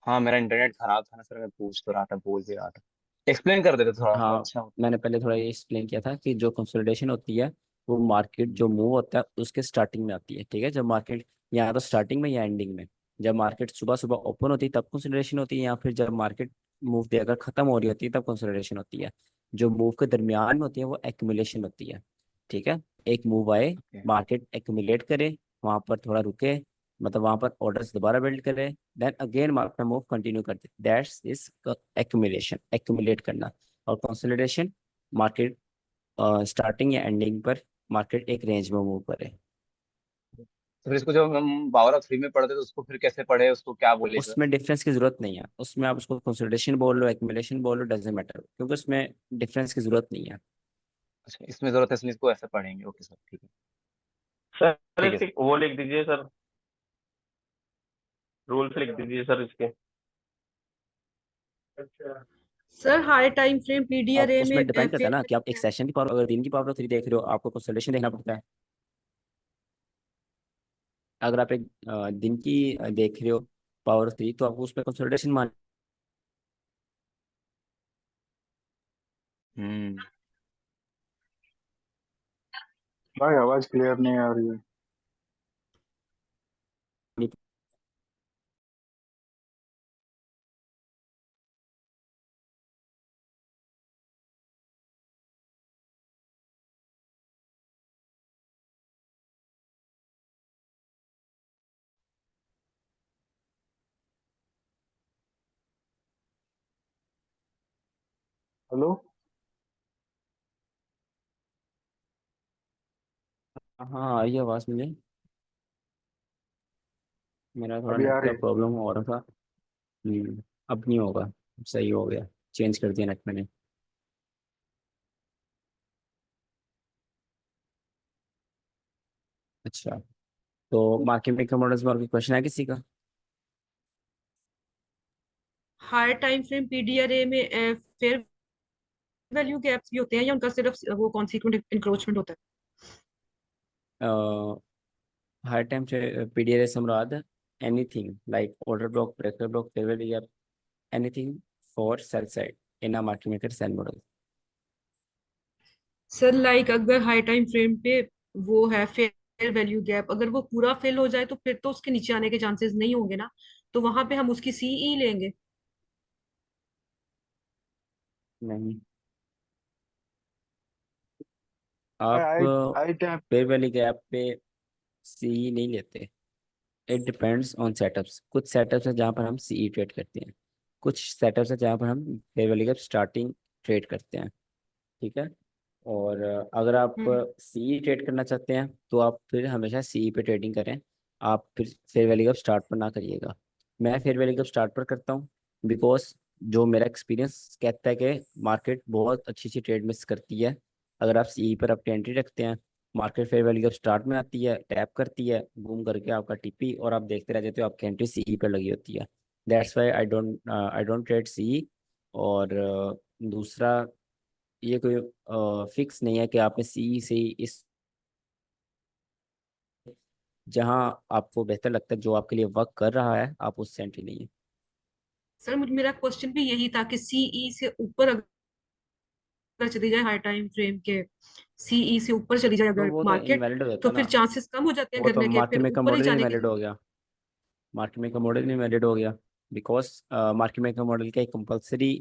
हाँ, मेरा इंटरनेट खराब था ना सर, मैं पूछ तो रहा था, बोल भी रहा था। एक्सप्लेन कर देते थोड़ा तो हाँ, अच्छा होता। मैंने पहले थोड़ा ये एक्सप्लेन किया था कि जो कंसोलिडेशन होती है वो मार्केट जो मूव होता है उसके स्टार्टिंग में आती है। ठीक है, जब मार्केट या तो स्टार्टिंग में या एंडिंग में, जब मार्केट सुबह सुबह ओपन होती है तब कंसोलिडेशन होती है, या फिर जब मार्केट मूव देकर खत्म हो रही होती है तब कंसोलिडेशन होती है। जो मूव के दरमियान में होती है वो एक्यूमुलेशन होती है। ठीक है, एक मूव आए, ओके। मार्केट एक्यूमुलेट करे, वहां पर थोड़ा रुके, मतलब वहां पर ऑर्डर्स दोबारा बिल्ड करे, then again market move continue करते, दैट्स इज एक्यूमुलेशन, एक्यूमुलेट करना। और कंसोलिडेशन, मार्केट स्टार्टिंग या एंडिंग पर मार्केट एक रेंज में मूव करे। तो फिर इसको जब हम पावर ऑफ थ्री में पढ़ते तो उसको फिर कैसे पढ़े, उसको क्या बोले सर? उसमें डिफरेंस की जरूरत नहीं है, उसमें आप उसको कंसोलिडेशन बोल लो, एक्यूमुलेशन बोल लो, डजेंट मैटर, क्योंकि उसमें डिफरेंस की जरूरत नहीं है। अच्छा, इसमें जरूरत है इसलिए इसको ऐसे पढ़ेंगे। ओके सर, ठीक है। सर ठीक है इसके सर। वो लिख दीजिए सर, रूल्स लिख दीजिए सर इसके। सर हाई टाइम फ्रेम अब पीडीआरए में उसमें डिपेंड करता है फेयर ना कि आप वैल्यू एक गैप। सेशन की पावर, अगर दिन की पावर 3 देख रहे हो आपको कंसोलिडेशन देखना पड़ता है। अगर आप एक दिन की देख रहे हो पावर 3, तो आपको उसमें कंसोलिडेशन मान। हम्म। भाई आवाज क्लियर नहीं आ रही है। हेलो। हाँ, आई आवाज मुझे। मेरा थोड़ा अभी आ नेट रही का है। प्रॉब्लम हो रहा था। अब नहीं होगा, अब सही हो गया, चेंज कर दिया नेट मैंने। अच्छा, तो मार्केट मेकर मॉडल्स में और कोई क्वेश्चन है किसी का? हाई टाइम फ्रेम पीडीआरए में फेयर वैल्यू गैप्स भी होते हैं या उनका सिर्फ वो कॉन्सिक्वेंट इंक्रोचमेंट होता हाई टाइम पीडीआर समराद, anything like order block, breaker block, favour gap, anything for sell side in a market maker sell model. है? सर लाइक अगर हाई टाइम फ्रेम पे वो है फेयर वैल्यू गैप, अगर वो पूरा फिल हो जाए तो फिर तो उसके नीचे आने के चांसेस नहीं होंगे ना, तो वहां पे हम उसकी सीई लेंगे। नहीं, भाई आप आई आई टाइम। फेयर वैल्यू गैप पे सी नहीं लेते। It depends on setups. कुछ सेटअप्स है जहाँ पर हम सी ट्रेड करते हैं, कुछ सेटअप्स है जहाँ पर हम fair value gap starting trade करते हैं। ठीक है, और अगर आप हम्म। सी ट्रेड करना चाहते हैं तो आप फिर हमेशा सी पे ट्रेडिंग करें। आप फिर फेयर वैल्यू गैप स्टार्ट पर ना करिएगा। मैं फेयर वैल्यू गैप स्टार्ट पर करता हूँ, बिकॉज जो मेरा एक्सपीरियंस कहता है कि मार्केट बहुत अच्छी अच्छी ट्रेड मिस करती है। अगर आप सी पर अपनी एंट्री रखते हैं, market fair value gap start में आती है, टैप करती है, बूम करके आपका टीपी, और आप देखते रह जाते हो, आपकी एंट्री सी पर लगी होती है। That's why I don't trade सी। और दूसरा, ये कोई फिक्स नहीं है कि आपने सी से इस, जहां आपको बेहतर लगता है, जो आपके लिए वर्क कर रहा है, आप उससे एंट्री नहीं है। सर मुझे मेरा क्वेश्चन भी यही था कि सीई से ऊपर अगर चली जाए हाई टाइम फ्रेम के, सीई से ऊपर चली जाए तो अगर वो तो मार्केट, इनवैलिड हो जाता तो है फिर ना। चांसेस कम हो जाते हैं वो तो गिरने के, फिर मार्केट मेकर ऊपर ही मॉडल ही जाने के। इनवैलिड हो गया। मार्केट मेकर मॉडल ही इनवैलिड हो गया, बिकॉज मार्केट मेकर मॉडल का एक कंपलसरी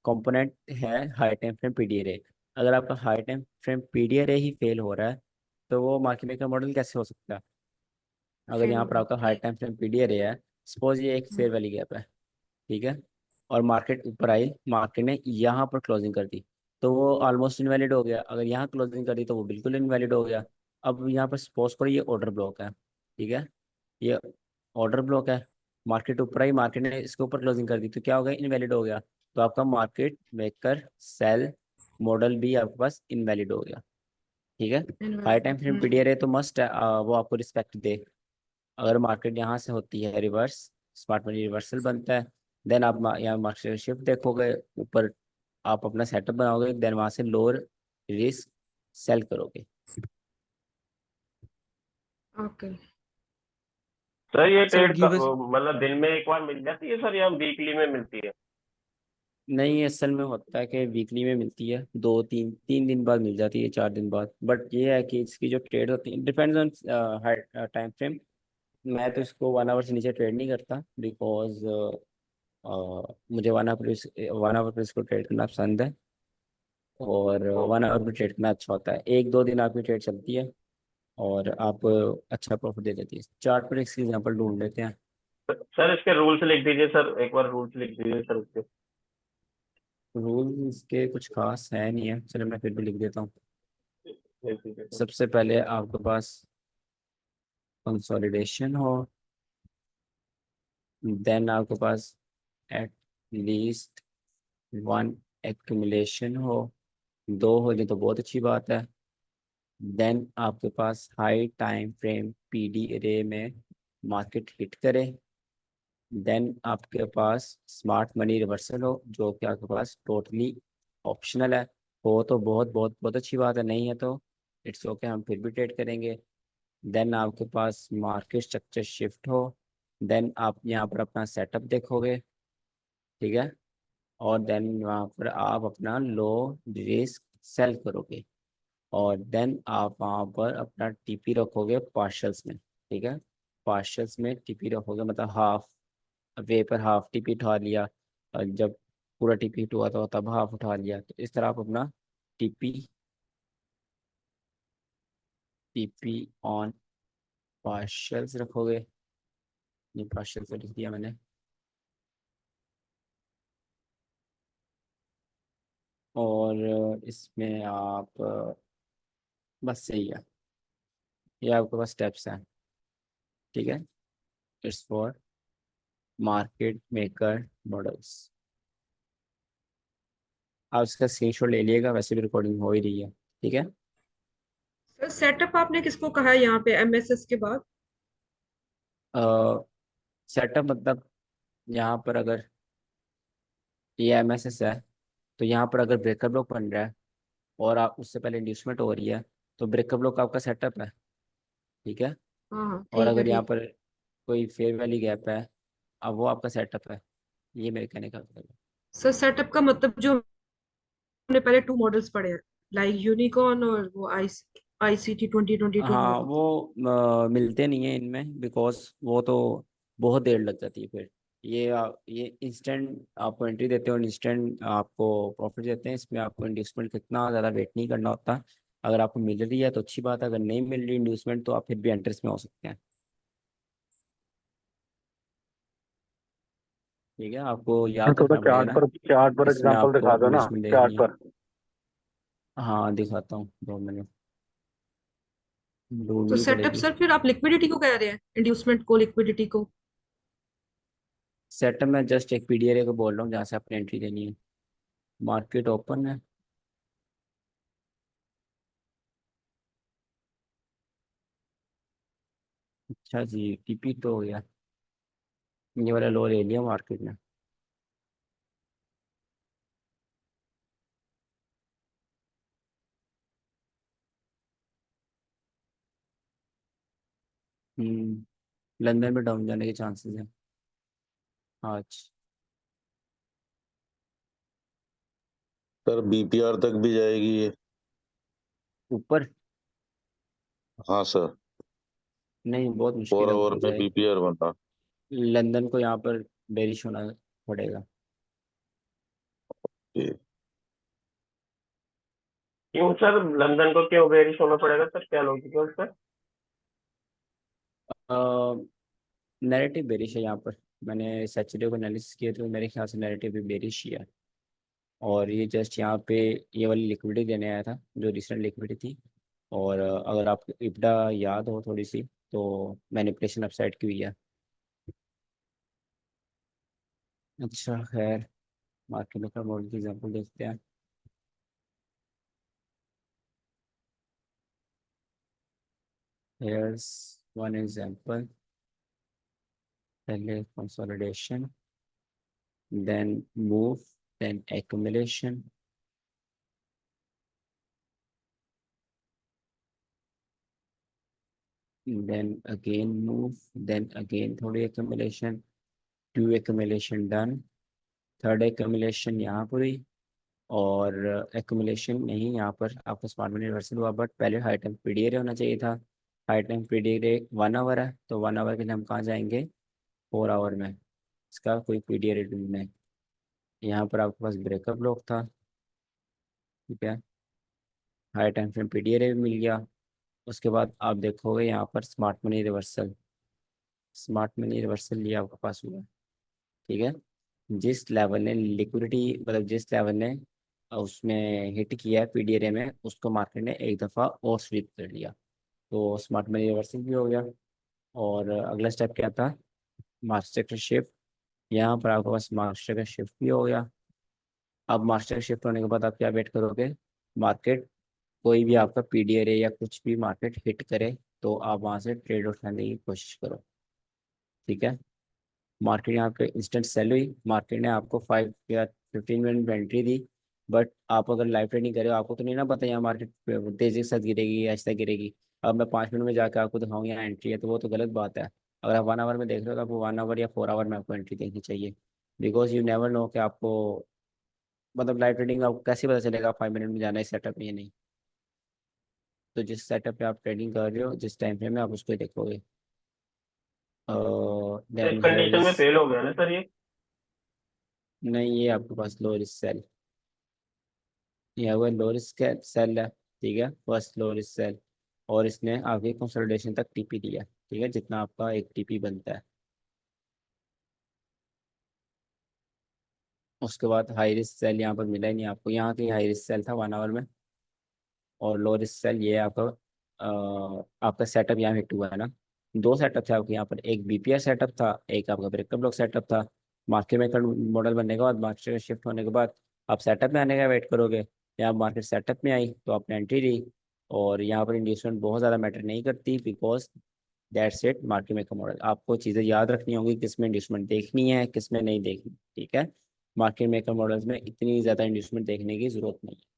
कंपोनेंट है हाई टाइम फ्रेम पीडीआरए। अगर आपका हाई टाइम फ्रेम पीडीआरए ही फेल हो रहा है तो वो मार्केट मेकर मॉडल कैसे हो सकता है? अगर फिर यहाँ पर आपका हाई टाइम फ्रेम पीडीआरए है, सपोज ये एक फेयर वैल्यू गैप है, ठीक है, और मार्केट ऊपर आई, मार्केट ने यहाँ पर क्लोजिंग कर दी, तो वो ऑलमोस्ट इनवैलिड हो गया। अगर यहाँ क्लोजिंग कर दी तो वो बिल्कुल इनवैलिड हो गया। अब यहाँ पर सपोज करो ये ऑर्डर ब्लॉक है, ठीक है, ये ऑर्डर ब्लॉक है, मार्केट ऊपर आई, मार्केट ने इसके ऊपर क्लोजिंग कर दी, तो क्या हो गया? इनवैलिड हो गया। तो आपका मार्केट मेकर सेल मॉडल भी आपके पास इनवैलिड हो गया। ठीक है, हाई टाइम फ्रेम हम्म। पीडीआरए तो मस्ट है, वो आपको रिस्पेक्ट दे। अगर मार्केट यहाँ से होती है रिवर्स, स्मार्ट मनी रिवर्सल बनता है। देन आप यहाँ मार्केट शिफ्ट देखोगे ऊपर, आप अपना सेटअप बनाओगे, देन वहाँ से लोअर रिस्क सेल करोगे। ओके। सर ये सर ट्रेड गिव। मतलब दिन में एक बार मिल जाती है सर, या वीकली में मिलती है? नहीं, असल में होता है कि वीकली में मिलती है, 2 3 3 दिन बाद मिल जाती है, 4 दिन बाद। बट ये है कि इसकी जो ट्रेड होती है डिपेंड्स ऑन टाइम फ्रेम। मैं तो इसको 1 आवर से नीचे ट्रेड नहीं करता, बिकॉज मुझे 1 आवर पर इसको ट्रेड करना पसंद है। और ओ, 1 आवर में ट्रेड करना अच्छा होता है, 1 2 दिन आपकी ट्रेड चलती है और आप अच्छा प्रॉफिट दे देती है। चार्ट पर एक एग्जांपल ढूंढ लेते हैं। सर इसके रूल्स लिख दीजिए सर, एक बार रूल्स लिख दीजिए सर इसके। रूल इसके कुछ खास है नहीं है, चलो मैं फिर भी लिख देता हूँ। ठीक है सर। सबसे पहले आपके पास कंसोलिडेशन हो, देन आपके पास एट लीस्ट वन एक्यूमुलेशन हो, 2 हो जाए तो बहुत अच्छी बात है। देन आपके पास हाई टाइम फ्रेम पीडी रे में मार्केट हिट करे। देन आपके पास स्मार्ट मनी रिवर्सल हो, जो कि आपके पास टोटली ऑप्शनल है। हो तो बहुत बहुत बहुत अच्छी बात है, नहीं है तो इट्स ओके, हम फिर भी ट्रेड करेंगे। देन आपके पास मार्केट स्ट्रक्चर शिफ्ट हो, देन आप यहाँ पर अपना सेटअप देखोगे, ठीक है। और देन वहाँ पर आप अपना लो रिस्क सेल करोगे। और देन आप वहाँ पर अपना टीपी रखोगे पार्शल्स में, ठीक है। पार्शल्स में टीपी रखोगे, मतलब हाफ वे पर हाफ टीपी उठा लिया, और जब पूरा टीपी हुआ तो तब हाफ उठा लिया। तो इस तरह आप अपना टीपी टीपी ऑन पार्शल्स रखोगे। ये पार्शल तो लिख दिया मैंने। और इसमें आप बस सही है, ये आपके पास स्टेप्स हैं, ठीक है। It's for market maker models. आप इसका स्क्रीनशॉट ले लिएगा, वैसे भी रिकॉर्डिंग हो ही रही है, ठीक है। सर सेटअप आपने किसको कहा है यहाँ पे एमएसएस के बाद? सेटअप मतलब यहाँ पर अगर ये एमएसएस है, तो यहाँ पर अगर ब्रेकर ब्लॉक बन रहा है और आप उससे पहले इंड्यूसमेंट हो रही है, तो ब्रेकर ब्लॉक आपका सेटअप है, ठीक है। हाँ हाँ, और ठीक है अगर यहाँ ठीक। पर कोई फेयर वैली गैप है, अब वो आपका सेटअप है। ये मेरे कहने का मतलब है। सर सेटअप का मतलब जो हमने पहले 2 मॉडल्स पढ़े हैं, लाइक यूनिकॉर्न और वो आईसीटी 2022 हाँ, मॉडल। वो मिलते नहीं है इनमें, बिकॉज वो तो बहुत देर लग जाती है फिर। ये इंस्टेंट आपको एंट्री देते हैं और इंस्टेंट आपको प्रॉफिट देते हैं, इसमें आपको इंड्यूसमेंट कितना ज़्यादा वेट नहीं करना होता। अगर आपको मिल रही है तो अच्छी बात है, अगर नहीं मिल रही इंड्यूसमेंट तो आप फिर भी एंट्रेंस में हो सकते हैं, ठीक है। आपको याद थोड़ा रखना पड़ेगा ना, चार्ट पर इसमें एग्जांपल आपको दिखा दो ना, इंड्यूसमेंट देखनी चार्ट है। पर। हाँ, दिखाता हूँ, 2 मिनट तो ढूंढनी सेटअप पड़ेगी। सर फिर आप लिक्विडिटी को कह रहे हैं, इंड्यूसमेंट को लिक्विडिटी को? सेटअप में जस्ट एक पीडीआर को बोल रहा हूँ जहाँ से आपने एंट्री देनी है। मार्केट ओपन है, अच्छा जी, टीपी तो हो गया, ये वाला लो ले लिया मार्केट ने। लंदन में डाउन जाने के चांसेस हैं आज। सर बीपीआर तक भी जाएगी ये? ऊपर? हाँ सर। नहीं, बहुत मुश्किल 4 है आवर ऊपर पे जाए। बीपीआर बना। लंदन को यहाँ पर बेरिश होना पड़ेगा। जी। क्यों सर, लंदन को क्यों बेरिश होना पड़ेगा सर, क्या लॉजिक है उसका? नैरेटिव बेरिश है यहाँ पर। मैंने सैचरडे को एनालिसिस किया तो मेरे ख्याल से नैरेटिव भी बेरिश ही है। और ये जस्ट यहाँ पे ये वाली लिक्विडिटी देने आया था, जो रिसेंट लिक्विडिटी थी। और अगर आपको इब्डा याद हो थोड़ी सी, तो मैनिपुलेशन अपसाइड की हुई है। अच्छा, खैर, मार्केट मेकर मॉडल की एग्जांपल देखते हैं। Here's one example. पहले consolidation, then move, then accumulation, then again move, then again थोड़ी accumulation, 2 accumulation done, third accumulation यहाँ पर हुई, और एक्यूमुलेशन नहीं, यहाँ पर आपका स्मार्ट मनी रिवर्सल हुआ, बट पहले हाई टाइम पीडीआर होना चाहिए था। हाई टाइम पीडीआर 1 आवर है, तो 1 आवर के लिए हम कहाँ जाएंगे, 4 आवर में। इसका कोई पीडीआर ढूंढना है। यहाँ पर आपके पास ब्रेकअप ब्लॉक था, ठीक है, हाई टाइम फ्रेम पीडीआर भी मिल गया। उसके बाद आप देखोगे यहाँ पर smart money reversal, smart money reversal ये आपके पास हुआ, ठीक है। जिस लेवल ने लिक्विडिटी, मतलब जिस लेवल ने उसमें हिट किया है पीडीआर में, उसको मार्केट ने एक दफ़ा और स्वीप कर लिया, तो स्मार्ट मनी रिवर्सल भी हो गया। और अगला स्टेप क्या था, मास्टर का शिफ्ट। यहाँ पर आपके पास मास्टर का शिफ्ट भी हो गया। अब मास्टर का शिफ्ट होने के बाद आप क्या वेट करोगे, मार्केट कोई भी आपका पीडीआर या कुछ भी मार्केट हिट करे, तो आप वहाँ से ट्रेड उठाने की कोशिश करो, ठीक है। मार्केट यहाँ पे इंस्टेंट सेल हुई, मार्केट ने आपको 5 या 15 मिनट एंट्री दी, बट आप अगर लाइव ट्रेडिंग करे हो, आपको तो नहीं ना पता यहाँ मार्केट तेजी के साथ गिरेगी या ऐसा गिरेगी। अब मैं 5 मिनट में जाकर आपको दिखाऊँ यहाँ एंट्री है, तो वो तो गलत बात है। अगर आप 1 आवर में देख रहे हो तो आपको 1 आवर या 4 आवर में आपको एंट्री देखनी चाहिए, बिकॉज यू नेवर नो कि आपको, मतलब लाइव ट्रेडिंग आपको कैसे पता चलेगा 5 मिनट में जाना है सेटअप में या नहीं। तो जिस सेटअप पे आप ट्रेडिंग कर रहे हो, जिस टाइम फ्रेम में, आप उसको ही देखोगे। इस देन हेयर कंडीशन इज, में फेल हो गया ना सर ये? नहीं ये आपके पास लो रिस्क सेल, यह हुआ लो रिस्क सेल है, ठीक है, फर्स्ट लो रिस्क सेल। और इसने आगे कंसोलिडेशन तक टीपी दिया, ठीक है, जितना आपका एक टीपी बनता है। उसके बाद हाई रिस्क सेल यहाँ पर मिला ही नहीं आपको, यहाँ की हाई रिस्क सेल था 1 आवर में। और लो रिस्क सेल ये आपका आपका सेटअप यहाँ हिट हुआ है ना। 2 सेटअप थे आपके यहाँ पर, एक बीपीआर सेटअप था, एक आपका ब्रेकअप ब्लॉक सेटअप था। मार्केट मेकर मॉडल बनने के बाद, मार्केट शिफ्ट होने के बाद आप सेटअप में आने का वेट करोगे। यहाँ मार्केट सेटअप में आई तो आपने एंट्री ली। और यहाँ पर इंड्यूसमेंट बहुत ज़्यादा मैटर नहीं करती, because that's it market maker model. आपको चीज़ें याद रखनी होंगी, किस में इंड्यूसमेंट देखनी है, किस में नहीं देखनी, ठीक है। मार्केट मेकर मॉडल्स में इतनी ज़्यादा इंड्यूसमेंट देखने की ज़रूरत नहीं है।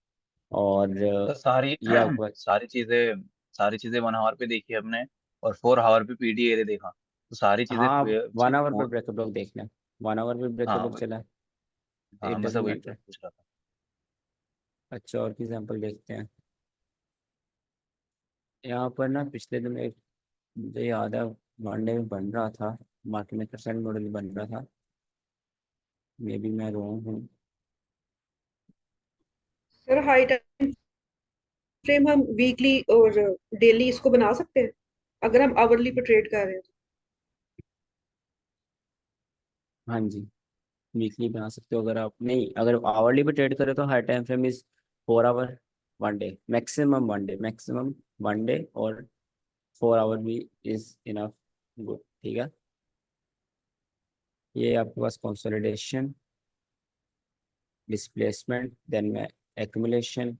और तो सारी ये आपको, सारी चीजें 1 आवर पे देखी हमने, और 4 आवर पे पीडीए देखा, तो सारी चीजें हाँ, 1 आवर पर फोर। ब्रेकअप लॉक देखना है, 1 आवर पर ब्रेकअप हाँ लॉक चला है, हाँ, इट मैं सब डजेंट वही मैटर। पूछ रहा था। अच्छा, और की एग्जाम्पल देखते हैं। यहाँ पर ना पिछले दिन एक, मुझे याद है, वनडे में बन रहा था, मार्केट में परसेंट मॉडल बन रहा था, मे बी मैं रॉन्ग हूँ। सर हाई टाइम फ्रेम हम वीकली और डेली इसको बना सकते हैं, अगर हम आवरली पे ट्रेड कर रहे हैं हाँ जी, वीकली बना सकते हो। अगर आप नहीं, अगर आवरली पे ट्रेड करें तो high time frame is 4 hour, 1 day maximum, 1 day maximum, 1 day, और 4 आवर भी इज इनफ, गुड, ठीक है। ये आपके पास कंसोलिडेशन, डिस्प्लेसमेंट, देन में एक्यूमुलेशन।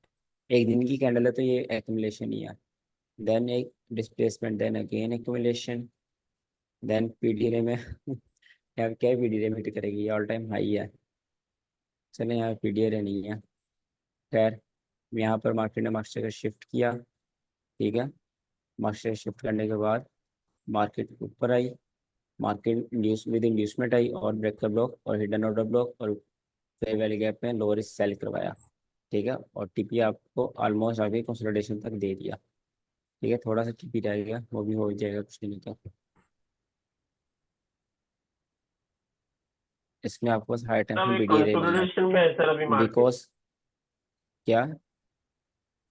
एक दिन की कैंडल है तो ये एक्यूमुलेशन ही है। देन एक displacement, then again accumulation, then PDR में यार क्या पीडीआर में हिट करेगी, ये ऑल टाइम हाई है। चले यहाँ पीडीआर नहीं है, खैर। यहाँ पर मार्केट ने मास्टर का शिफ्ट किया, ठीक है। मास्टर शिफ्ट करने के बाद मार्केट ऊपर आई, मार्केट इंड्यूस विद इंड्यूसमेंट आई, और ब्रेकर ब्लॉक और हिडन ऑर्डर ब्लॉक और फेयर वैल्यू गैप में लोअर सेल करवाया, ठीक है। और टीपी आपको ऑलमोस्ट आगे कंसोलिडेशन तक दे दिया, ठीक है। थोड़ा सा टीपी रह गया, वो भी हो जाएगा कुछ दिनों तक। इसमें आपको बस हाई टाइम सर में अभी बीडीए नहीं है, कंसोलिडेशन में है सर अभी मार्केट? बिकॉज क्या,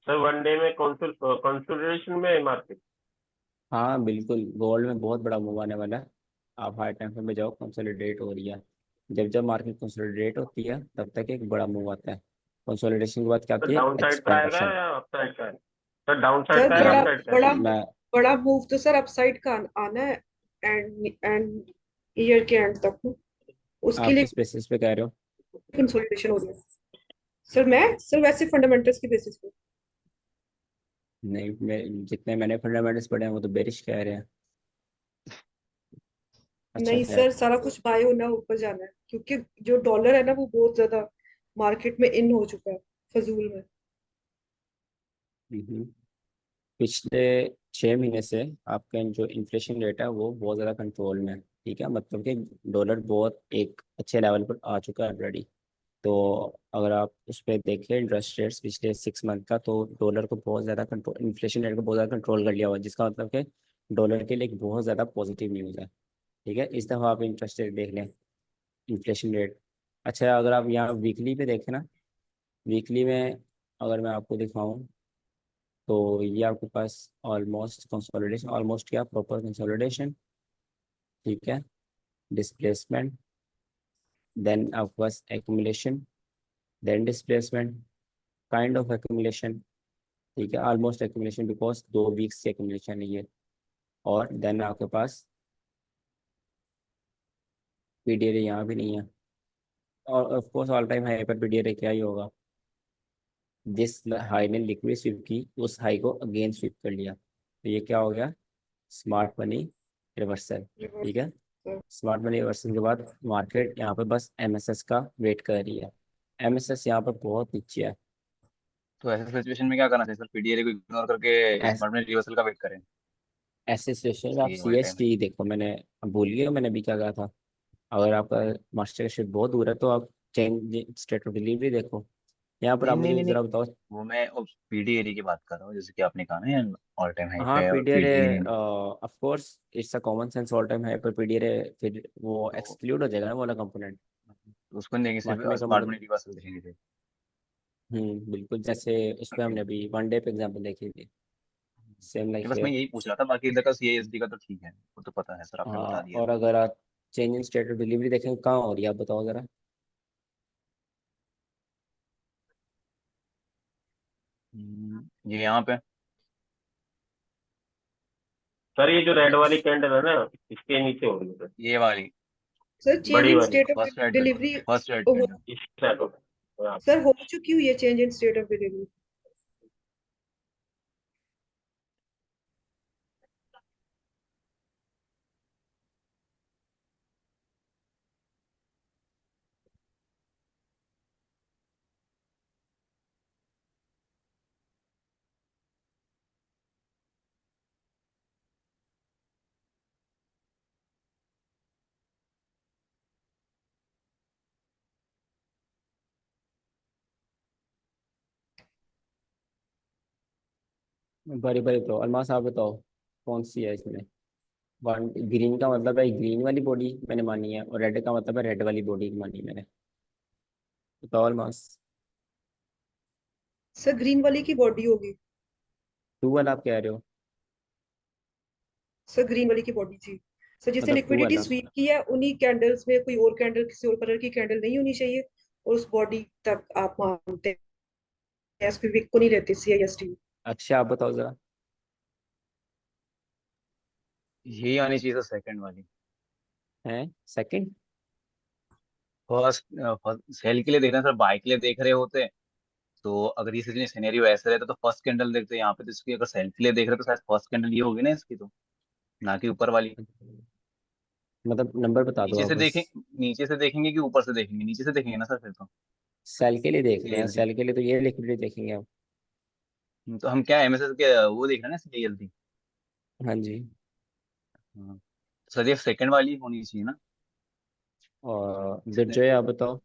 सर वनडे में कंसोलिडेशन में है मार्केट? हाँ बिल्कुल, गोल्ड में बहुत बड़ा मूव आने वाला है। आप हाई टाइम फ्रेम में जाओ, कंसोलिडेट हो रही है। जब जब मार्केट कंसोलिडेट होती है तब तक एक बड़ा मूव आता है। कंसोलिडेशन के बाद क्या सर आती है, डाउन साइड का आएगा एक्सपेंशन। या अप साइड का है? सर डाउन साइड सर का है या बड़ा अप मैं साइड का है? बड़ा मैं बड़ा मूव तो सर अपसाइड का आना है, एंड एंड ईयर के एंड तक ना, उसके आप लिए किस बेसिस पे कह रहे हो? कंसोलिडेशन हो रही है। सर वैसे फंडामेंटल्स की बेसिस पे। नहीं, मैं जितने मैंने फंडामेंटल्स पढ़े हैं वो तो बेरिश कह रहे हैं। अच्छा नहीं क्या? सर, सारा कुछ बाय होना ऊपर जाना है, क्योंकि जो डॉलर है ना वो बहुत ज्यादा मार्केट में इन हो चुका है, फजूल में। हम्म। पिछले 6 महीने से आपका जो इन्फ्लेशन रेट है वो बहुत ज़्यादा कंट्रोल में है। ठीक है, मतलब कि डॉलर बहुत एक अच्छे लेवल पर आ चुका है ऑलरेडी। तो अगर आप उस पर देखें इंटरेस्ट रेट्स पिछले 6 मंथ का, तो डॉलर को बहुत ज़्यादा कंट्रोल, इन्फ्लेशन रेट को बहुत ज़्यादा कंट्रोल कर लिया हुआ है, जिसका मतलब कि डॉलर के लिए एक बहुत ज़्यादा पॉजिटिव न्यूज़ है। ठीक है, इस दफ़ा आप इंटरेस्ट रेट देख लें, इन्फ्लेशन रेट। अच्छा, अगर आप यहाँ वीकली पे देखें ना, वीकली में अगर मैं आपको दिखाऊं, तो ये आपके पास ऑलमोस्ट कंसोलिडेशन, ऑलमोस्ट क्या प्रॉपर कंसोलिडेशन। ठीक है, डिस्प्लेसमेंट, देन आपके पास accumulation, then displacement, kind of accumulation. ठीक है, ऑलमोस्ट एक्यूमुलेशन बिकॉज 2 वीक्स की एक्यूमुलेशन है ये। और देन आपके पास पीडीआर यहाँ भी नहीं है। और of course all time high पर पीडीआर क्या ही होगा, जिस हाई ने लिक्विड स्विप की उस हाई को अगेन स्विप कर लिया, तो ये क्या हो गया, स्मार्ट मनी रिवर्सल। ठीक है, स्मार्ट मनी रिवर्सल के बाद मार्केट यहाँ पे बस एमएसएस का वेट कर रही है। एमएसएस यहाँ पर बहुत नीचे है। तो ऐसे सिचुएशन में क्या करना चाहिए सर? पीडीआर को इग्नोर करके ऐस, स्मार्ट मनी रिवर्सल का वेट करें? ऐसे सिचुएशन में आप इसलिए सी ऑल एस टाइम है। टी देखो, मैंने भूल गया मैंने भी क्या कहा था। अगर आपका मास्टर शिप बहुत दूर है तो आप चेंज स्टेट ऑफ डिलीवरी देखो। यहाँ पर नहीं आप नहीं मुझे नहीं नहीं, जरा बताओ। वो मैं पीडीआर की बात कर रहा हूँ, जैसे कि आपने कहा ना ऑल टाइम हाई हाँ पे और पीडीआर पीडीआर नहीं। Of course it's a common sense all time है, पर पीडीआर फिर वो तो एक्सक्लूड हो जाएगा ना वो वाला कंपोनेंट। तो उसको नहीं देंगे, मार्केट सिर्फ मेकर स्मार्ट मतलब, मनी रिवर्सल देखेंगे फिर। बिल्कुल, जैसे उस पर हमने अभी 1 डे पे एग्जांपल देखी थी, सेम कि लाइक बस मैं हियर। यही पूछ रहा था, बाकी इधर का सीएसडी का तो ठीक है, वो तो पता है सर, आपने हाँ, बता दिया। और अगर आप change in state of delivery देखें कहाँ हो रही है, आप बताओ जरा। ये यहाँ पे। सर ये जो रेड वाली कैंडल है ना, इसके नीचे होगी सर, ये वाली सर चेंज बड़ी इन वाली। State of first red candle, delivery first red हो, कैंडल। इस साइड होगा। हाँ। सर हो चुकी हुई है change in state of delivery. बड़ी बड़ी बताओ, अलमास आप बताओ कौन सी है इसमें। वन ग्रीन का मतलब है ग्रीन वाली बॉडी मैंने मानी है, और रेड का मतलब है रेड वाली बॉडी मानी मैंने। बताओ अलमास। सर ग्रीन वाली की बॉडी होगी। टू वाला आप कह रहे हो? सर ग्रीन वाली की बॉडी थी। सर जिसने मतलब टू लिक्विडिटी वाला। स्वीप की है उन्हीं कैंडल्स में कोई और कैंडल, किसी और कलर की कैंडल नहीं होनी चाहिए, और उस बॉडी तक आप मानते हैं, एसपीवी को नहीं लेते सीआईएसटी। अच्छा आप बताओ जरा। यही आनी चाहिए था सेकंड वाली। है सेकंड? फर्स्ट, फर्स्ट सेल के लिए देख रहे हैं सर, बाय के लिए देख रहे होते। तो अगर ये सिनेरियो ऐसा रहता तो फर्स्ट कैंडल देखते यहाँ पे, तो इसकी अगर सेल के लिए देख रहे तो शायद फर्स्ट कैंडल ये होगी ना इसकी, तो ना कि ऊपर वाली। मतलब नंबर बता दो नीचे आप से बस। देखें, नीचे से देखेंगे कि ऊपर से देखेंगे? नीचे से देखेंगे ना सर फिर तो। सेल के लिए देख रहे हैं, सीएसडी। सेल के लिए तो ये लिक्विडिटी देखेंगे आप। तो हम क्या एमएसएस के वो देख रहे हैं ना, सीएसडी। हाँ जी। हाँ। सर ये सेकंड वाली होनी चाहिए ना। और इसमें दुर्जय आप बताओ।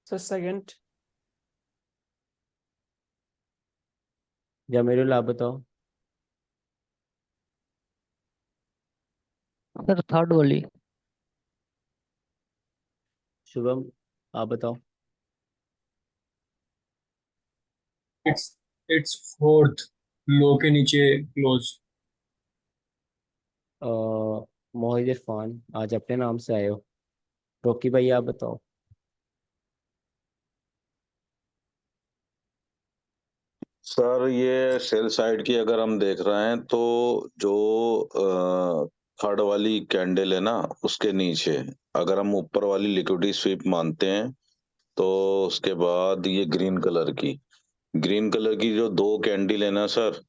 Sir second. जमीरुल आप बताओ। सर थर्ड वाली। शुभम आप बताओ। इट्स इट्स फोर्थ लो के नीचे क्लोज। मोहित इरफान आज अपने नाम से आए हो। रोकी भाई आप बताओ। सर ये सेल साइड की अगर हम देख रहे हैं तो जो थर्ड वाली कैंडल है ना, उसके नीचे अगर हम ऊपर वाली लिक्विडिटी स्वीप मानते हैं, तो उसके बाद ये ग्रीन कलर की जो दो कैंडल है ना सर,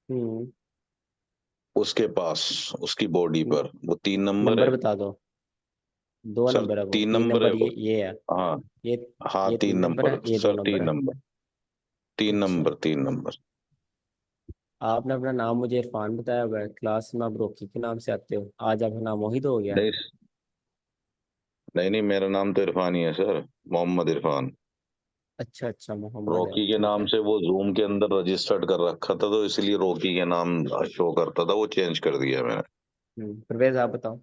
हम्म। उसके पास, उसकी बॉडी पर वो 3 नंबर नंबर है। बता दो। 2 सर नंबर है, वो 3 तीन नंबर है नंबर वो। ये है। हाँ ये हाँ, ये 3 3 नंबर नंबर है, ये 2 सर, नंबर 3 है। नंबर, 3 अच्छा, नंबर, 3 नंबर। आपने अपना नाम मुझे इरफान बताया हुआ है, क्लास में आप रॉकी के नाम से आते हो, आज आपका नाम मोहित हो गया। नहीं नहीं नहीं, मेरा नाम तो इरफान ही है सर, मोहम्मद इरफान। अच्छा अच्छा, मोहम्मद है, रॉकी के ठीक नाम है। से वो जूम के अंदर रजिस्टर्ड कर रखा था, तो इसलिए रॉकी के नाम शो करता था, वो चेंज कर दिया मैंने। परवेज आप बताओ।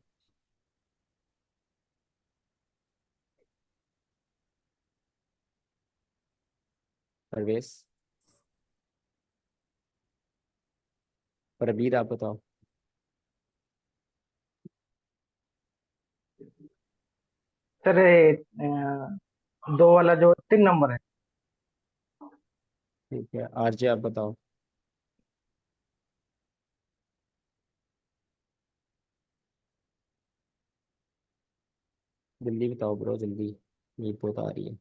परवेज, परवीर आप बताओ। सर ये 2 वाला जो 3 नंबर है। ठीक है, आरजे आप बताओ। जल्दी बताओ ब्रो, जल्दी, नींद बहुत आ रही है।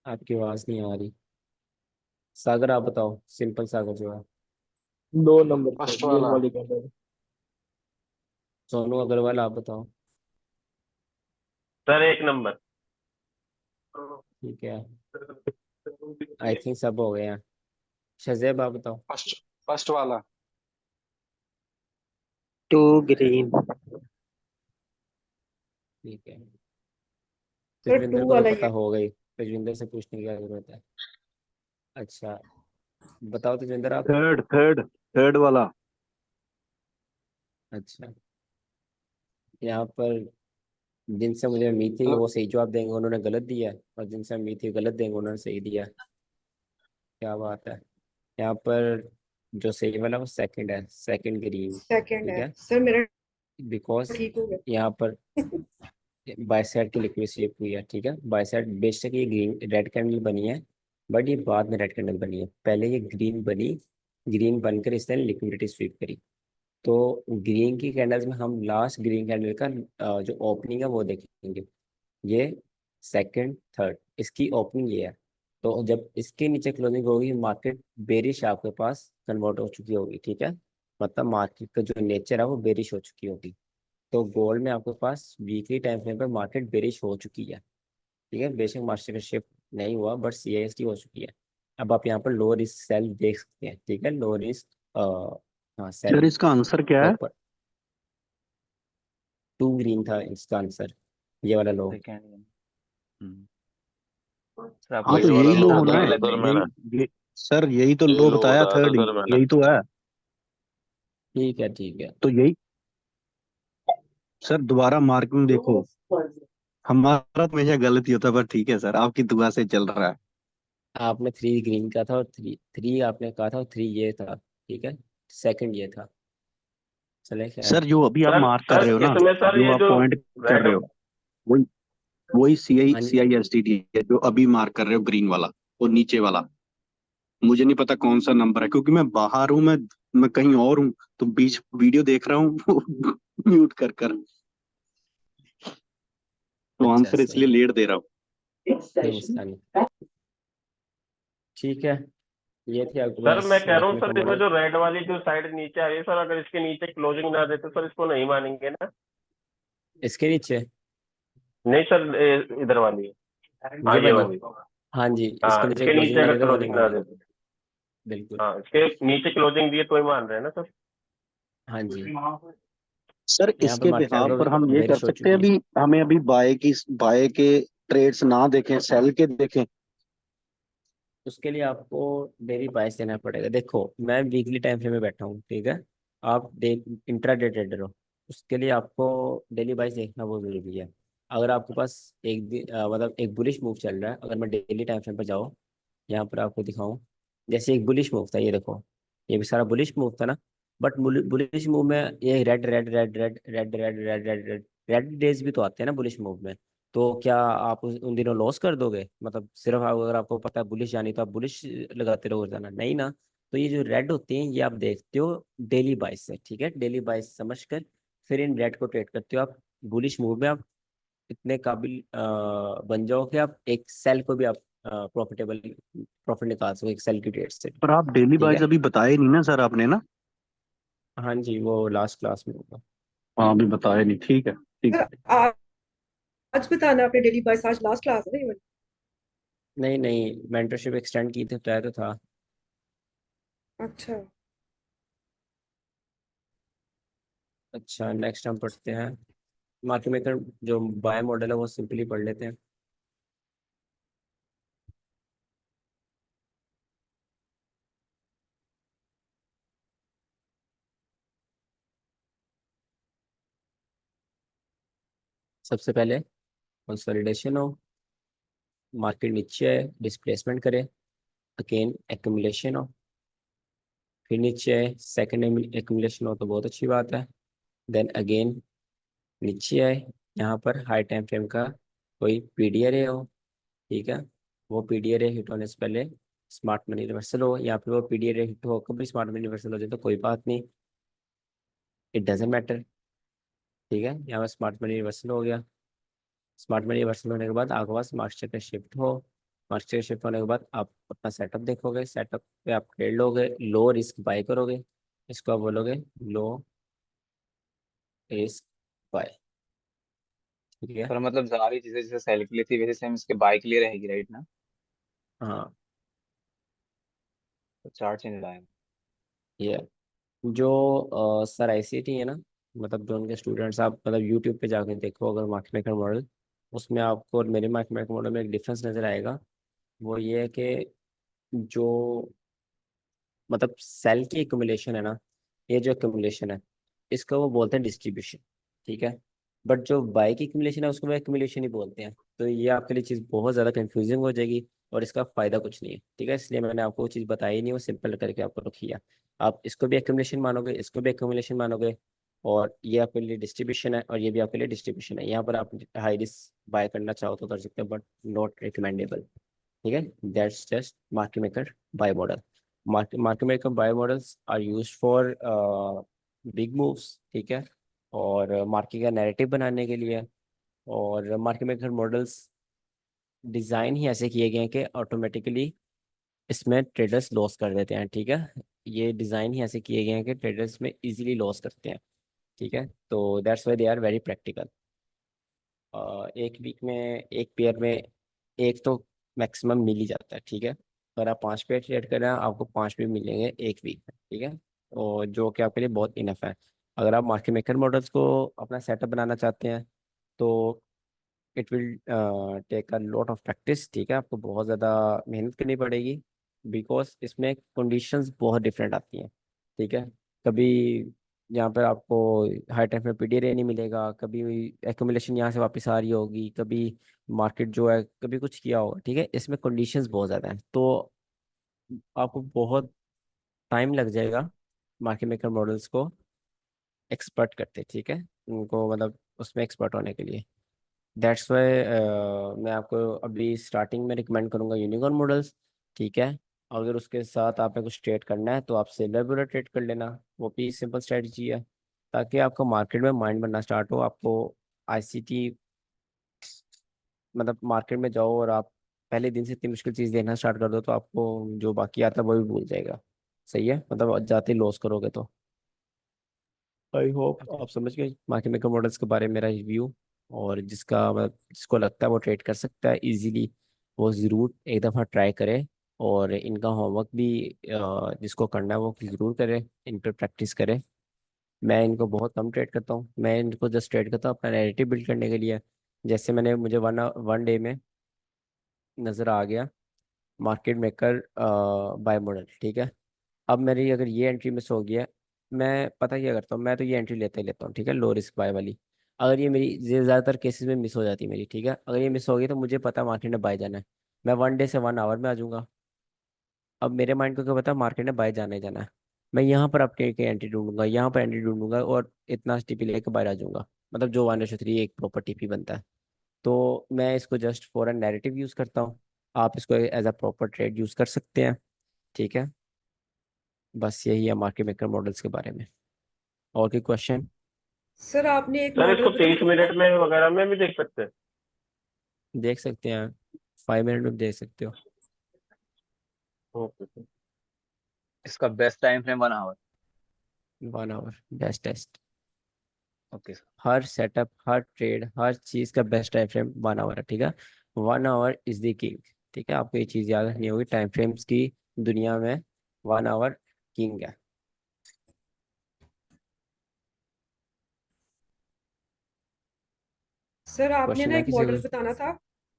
आपकी आवाज़ नहीं आ रही। सागर आप बताओ, सिंपल सागर जो है। 2 नंबर फर्स्ट सर, ये वाला। वाली कैंडल। सोनू अग्रवाल आप बताओ। Sir 1 number. ठीक है, आई थिंक सब हो गए हैं। शजेब आप बताओ। फर्स्ट वाला। 2 ग्रीन। ठीक है, सर तेजविंदर 2 को तो वाला ही पता है। हो गई, तेजविंदर से पूछने की क्या जरूरत है। अच्छा, बताओ तेजविंदर आप। थर्ड थर्ड थर्ड वाला। अच्छा, यहाँ पर जिनसे मुझे उम्मीद थी कि वो सही जवाब देंगे उन्होंने गलत दिया है, और जिनसे उम्मीद थी गलत देंगे उन्होंने सही दिया है। क्या बात है। यहाँ पर जो सही वाला वो सेकंड है, सेकंड ग्रीन। सेकंड ठीक है है, सर, मेरा बिकॉज ठीक हो यहाँ पर बाइसेट की लिक्विड शेप हुई है। ठीक है, बाइसेट बेशक ये ग्रीन रेड कैंडल बनी है, बट ये बाद में रेड कैंडल बनी है, पहले ये ग्रीन बनी, ग्रीन बनकर इसने लिक्विडिटी स्वीप करी। तो ग्रीन की कैंडल्स में हम लास्ट ग्रीन कैंडल का जो ओपनिंग है वो देखेंगे। ये सेकंड थर्ड, इसकी ओपनिंग ये है। तो जब इसके नीचे क्लोजिंग होगी, मार्केट बेरिश आपके पास कन्वर्ट हो चुकी होगी। ठीक है, मतलब मार्केट का जो नेचर है वो बेरिश हो चुकी होगी। तो गोल्ड में आपके पास वीकली टाइम फ्रेम पर मार्केट बेरिश हो चुकी है। ठीक है, बेशक मार्केट का शिफ्ट नहीं हुआ, बट CAST हो चुकी है। अब आप यहाँ पर लो रिस्क सेल देख सकते हैं। ठीक है, लो रिस्क, हाँ सर सेल इसका आंसर क्या है? प्रॉपर। 2 ग्रीन था इसका आंसर, ये वाला लो। सेकेंड। सर आपको हाँ वही तो वाला यही लो लो होना आपकी है, बताया था गलत सर नहीं। मैंने, सर यही तो यही लो लो बताया, बताया था थर्ड ही सर मैंने। यही तो है। ठीक है, ठीक है। तो यही सर, दोबारा मार्किंग देखो, हमारा तो हमेशा गलत ही होता है, पर ठीक है सर, आपकी दुआ से चल रहा है। आपने 3 ग्रीन का था, और 3 आपने कहा था, और 3 ये था। ठीक है, सेकंड ये था। चले खैर। सर जो अभी आप सर मार्क कर सर रहे हो ना, इसमें सर जो ये आप जो पॉइंट कर रेड। रहे हो, वही वही हाँ जी, CISTT है जो अभी मार्क कर रहे हो, ग्रीन वाला। और नीचे वाला मुझे नहीं पता कौन सा नंबर है, क्योंकि मैं बाहर हूँ, मैं कहीं और हूँ, तो बीच वीडियो देख रहा हूँ म्यूट कर कर, तो अच्छा आंसर सही इसलिए है, लेट दे रहा हूँ। कोई मसला नहीं। ठीक है, ये थी आपके सर पास मैं कह रहा हूँ मैथमेटिकल सर, देखो मॉडल। जो रेड वाली जो साइड नीचे आ रही है सर, अगर इसके नीचे क्लोजिंग ना देते सर इसको नहीं मानेंगे ना। इसके नीचे नहीं सर, इधर वाली। हाँ ये ये वाली, वाली। हाँ जी, इसके हाँ नीचे इसके नीचे क्लोजिंग ना अगर देते वो नहीं क्लोजिंग ना मानेंगे। देते। बिल्कुल। हाँ इसके नीचे क्लोजिंग दिए तो ही मान रहे हैं ना सर। हाँ जी, सर यहाँ पर इसके मार्केट बिहाफ पर आपको हम ये कर बेरिश हो सकते हैं, चुकी है। अभी हमें अभी बाय के ट्रेड्स ना देखें, सेल के देखें। उसके लिए आपको डेली बाइस देना पड़ेगा। देखो मैं वीकली टाइम फ्रेम में बैठा हूँ, ठीक है, आप डे इंट्राडे ट्रेडर हो, उसके लिए आपको डेली बाइस देखना बहुत जरूरी है। अगर आपके पास एक दिन मतलब एक बुलिश मूव चल रहा है, अगर मैं डेली टाइम फ्रेम पर जाऊँ, यहाँ पर आपको दिखाऊं, जैसे एक बुलिश मूव था, ये देखो, ये भी सारा बुलिश मूव था ना, बट बुलिश मूव में ये red red red red red red red red red red days भी तो आते हैं ना बुलिश मूव में। तो क्या आप उन दिनों लॉस कर दोगे? मतलब सिर्फ अगर आपको पता है बुलिश जानी तो आप बुलिश लगाते रहो रोजाना, नहीं ना। तो ये जो रेड होते हैं ये आप देखते हो डेली बाइस से। ठीक है, डेली बाइस समझ कर फिर इन रेड को ट्रेड करते हो आप। बुलिश मूव में आप इतने काबिल बन जाओ कि आप एक सेल को भी आप प्रॉफिटेबल प्रॉफिट निकाल सको एक सेल की डेट से। पर आप डेली ठीक बाइज है, अभी बताए नहीं ना सर आपने ना। हाँ जी, वो लास्ट क्लास में होगा। हाँ अभी बताए नहीं, ठीक है ठीक सर है। आज बताना आपने डेली बाइस, आज लास्ट क्लास है ना ये वाली? नहीं नहीं, मेंटरशिप एक्सटेंड की थी तो था। अच्छा। अच्छा, नेक्स्ट हम पढ़ते हैं मार्केट मेकर। जो बाय मॉडल है वो सिंपली पढ़ लेते हैं। सबसे पहले कंसोलिडेशन हो, मार्केट नीचे है, डिस्प्लेसमेंट करे, अगेन एक्यूमुलेशन हो, फिर नीचे है, सेकंड एक्यूमुलेशन हो तो बहुत अच्छी बात है। देन अगेन नीचे है, यहाँ पर हाई टाइम फ्रेम का कोई पीडीआरए हो, ठीक है, वो पीडीआरए हिट होने से पहले स्मार्ट मनी रिवर्सल हो, या फिर वो पीडीआरए हिट हो कभी स्मार्ट मनी रिवर्सल हो जाए तो कोई बात नहीं, इट डजेंट मैटर। ठीक है, यहाँ पर स्मार्ट मनी रिवर्सल हो गया। स्मार्ट मनी रिवर्सल होने के बाद आपके पास मार्केट पे शिफ्ट हो, मार्केट शिफ्ट होने के बाद आप अपना सेटअप देखोगे, सेटअप पे आप ट्रेड लोगे, लो रिस्क बाय करोगे, इसको आप बोलोगे लो रिस्क बाय। ठीक है, सर मतलब सारी चीजें जैसे सेल के लिए थी वैसे सेम इसके बाय के लिए रहेगी, राइट ना? हाँ तो चार्ट चेंज आएगा। ये जो सर आईसीटी है ना, मतलब जो उनके स्टूडेंट्स, आप मतलब यूट्यूब पे जाके देखो अगर मार्केट मेकर मॉडल, उसमें आपको और मेरे मार्केट मेकर मॉडल में एक डिफरेंस नजर आएगा। वो ये है कि जो मतलब सेल की एक्यूमुलेशन है ना, ये जो एक्यूमुलेशन है इसको वो बोलते हैं डिस्ट्रीब्यूशन। ठीक है, बट जो बाई की एक्यूमुलेशन है उसको वो एक्यूमुलेशन ही बोलते हैं। तो ये आपके लिए चीज़ बहुत ज़्यादा कंफ्यूजिंग हो जाएगी और इसका फ़ायदा कुछ नहीं है। ठीक है, इसलिए मैंने आपको वो चीज़ बताई नहीं, वो सिंपल करके आपको रखी है। आप इसको भी एक्यूमुलेशन मानोगे, इसको भी एक्यूमुलेशन मानोगे, और ये आपके लिए डिस्ट्रीब्यूशन है और ये भी आपके लिए डिस्ट्रीब्यूशन है। यहाँ पर आप हाई रिस्क बाय करना चाहो तो कर सकते हो, बट नॉट रिकमेंडेबल। ठीक है, that's just market maker buy model. Market maker buy models are used for big moves. ठीक है, और मार्केट का नैरेटिव बनाने के लिए। और मार्केट मेकर मॉडल्स डिज़ाइन ही ऐसे किए गए हैं कि ऑटोमेटिकली इसमें ट्रेडर्स लॉस कर देते हैं। ठीक है, ये डिज़ाइन ही ऐसे किए गए हैं कि ट्रेडर्स में इजीली लॉस करते हैं। ठीक है, तो that's why they are very practical. एक वीक में एक पेयर में एक तो मैक्सिमम मिल ही जाता है। ठीक है, अगर आप 5 पेयर ट्रेड कर रहे हैं आपको 5 भी मिलेंगे एक वीक में। ठीक है, और जो कि आपके लिए बहुत इनफ है। अगर आप मार्केट मेकर मॉडल्स को अपना सेटअप बनाना चाहते हैं तो it will take a lot of practice. ठीक है, आपको बहुत ज़्यादा मेहनत करनी पड़ेगी, बिकॉज इसमें कंडीशंस बहुत डिफरेंट आती हैं। ठीक है, कभी यहाँ पर आपको हाई टाइम में पीडीआरए नहीं मिलेगा, कभी एक्यूमुलेशन यहाँ से वापस आ रही होगी, कभी मार्केट जो है कभी कुछ किया होगा। ठीक है, इसमें कंडीशंस बहुत ज़्यादा हैं, तो आपको बहुत टाइम लग जाएगा मार्केट मेकर मॉडल्स को एक्सपर्ट करते। ठीक है, उनको मतलब उसमें एक्सपर्ट होने के लिए। दैट्स वाई मैं आपको अभी स्टार्टिंग में रिकमेंड करूंगा यूनिकॉर्न मॉडल्स। ठीक है, अगर उसके साथ आपने कुछ ट्रेड करना है तो आप सिल्वर बुला ट्रेड कर लेना, वो भी सिंपल स्ट्रेटजी है, ताकि आपका मार्केट में माइंड बनना स्टार्ट हो। आपको आईसीटी मतलब मार्केट में जाओ और आप पहले दिन से इतनी मुश्किल चीज़ देखना स्टार्ट कर दो तो आपको जो बाकी आता है वो भी भूल जाएगा। सही है, मतलब जाते लॉस करोगे तो। आई होप अच्छा। आप समझ गए मार्केट मेकर मॉडल्स के बारे में मेरा रिव्यू। और जिसका मतलब जिसको लगता है वो ट्रेड कर सकता है इजीली, वो ज़रूर एक दफ़ा ट्राई करे। और इनका होमवर्क भी जिसको करना है वो ज़रूर करे, इन पर प्रैक्टिस करे। मैं इनको बहुत कम ट्रेड करता हूँ, मैं इनको जस्ट ट्रेड करता हूँ अपना नैरेटिव बिल्ड करने के लिए। जैसे मैंने मुझे वन डे में नज़र आ गया मार्केट मेकर बाय मॉडल। ठीक है, अब मेरी अगर ये एंट्री मिस हो गया, मैं पता क्या करता हूँ, मैं तो ये एंट्री लेते ही लेता हूँ। ठीक है, लो रिस्क बाय वाली। अगर ये मेरी ये ज़्यादातर केसेस में मिस हो जाती है मेरी। ठीक है, अगर ये मिस हो गई तो मुझे पता है मार्केट ने बाय जाना है, मैं वन डे से 1 आवर में आ जाऊंगा। अब मेरे माइंड को क्या पता है मार्केट ने बाय जाना ही जाना है, मैं यहाँ पर अपने के एंट्री ढूंढूंगा, यहाँ पर एंट्री ढूंढूंगा और इतना टीपी लेके बाहर आ जाऊंगा। मतलब जो 1:3 एक प्रॉपर टीपी बनता है। तो मैं इसको just for an narrative use करता हूँ, आप इसको as a proper trade use कर सकते हैं। ठीक है, बस यही है मार्केट मेकर मॉडल्स के बारे में। और कोई क्वेश्चन? सर आपने एक सर मॉडल इसको 30 बताया था। मिनट में वगैरह में भी देख सकते हैं। देख सकते हैं, 5 मिनट में देख सकते हो। Okay sir. इसका best time frame 1 hour. 1 hour best test. Okay sir. हर सेटअप, हर ट्रेड, हर चीज का बेस्ट टाइम फ्रेम 1 आवर है, ठीक है। 1 आवर इज द किंग, ठीक है। आपको ये चीज याद रखनी होगी, टाइम फ्रेम्स की दुनिया में 1 आवर किंग है। सर आपने क्वेश्चन ना है एक किसी मॉडल को? बताना था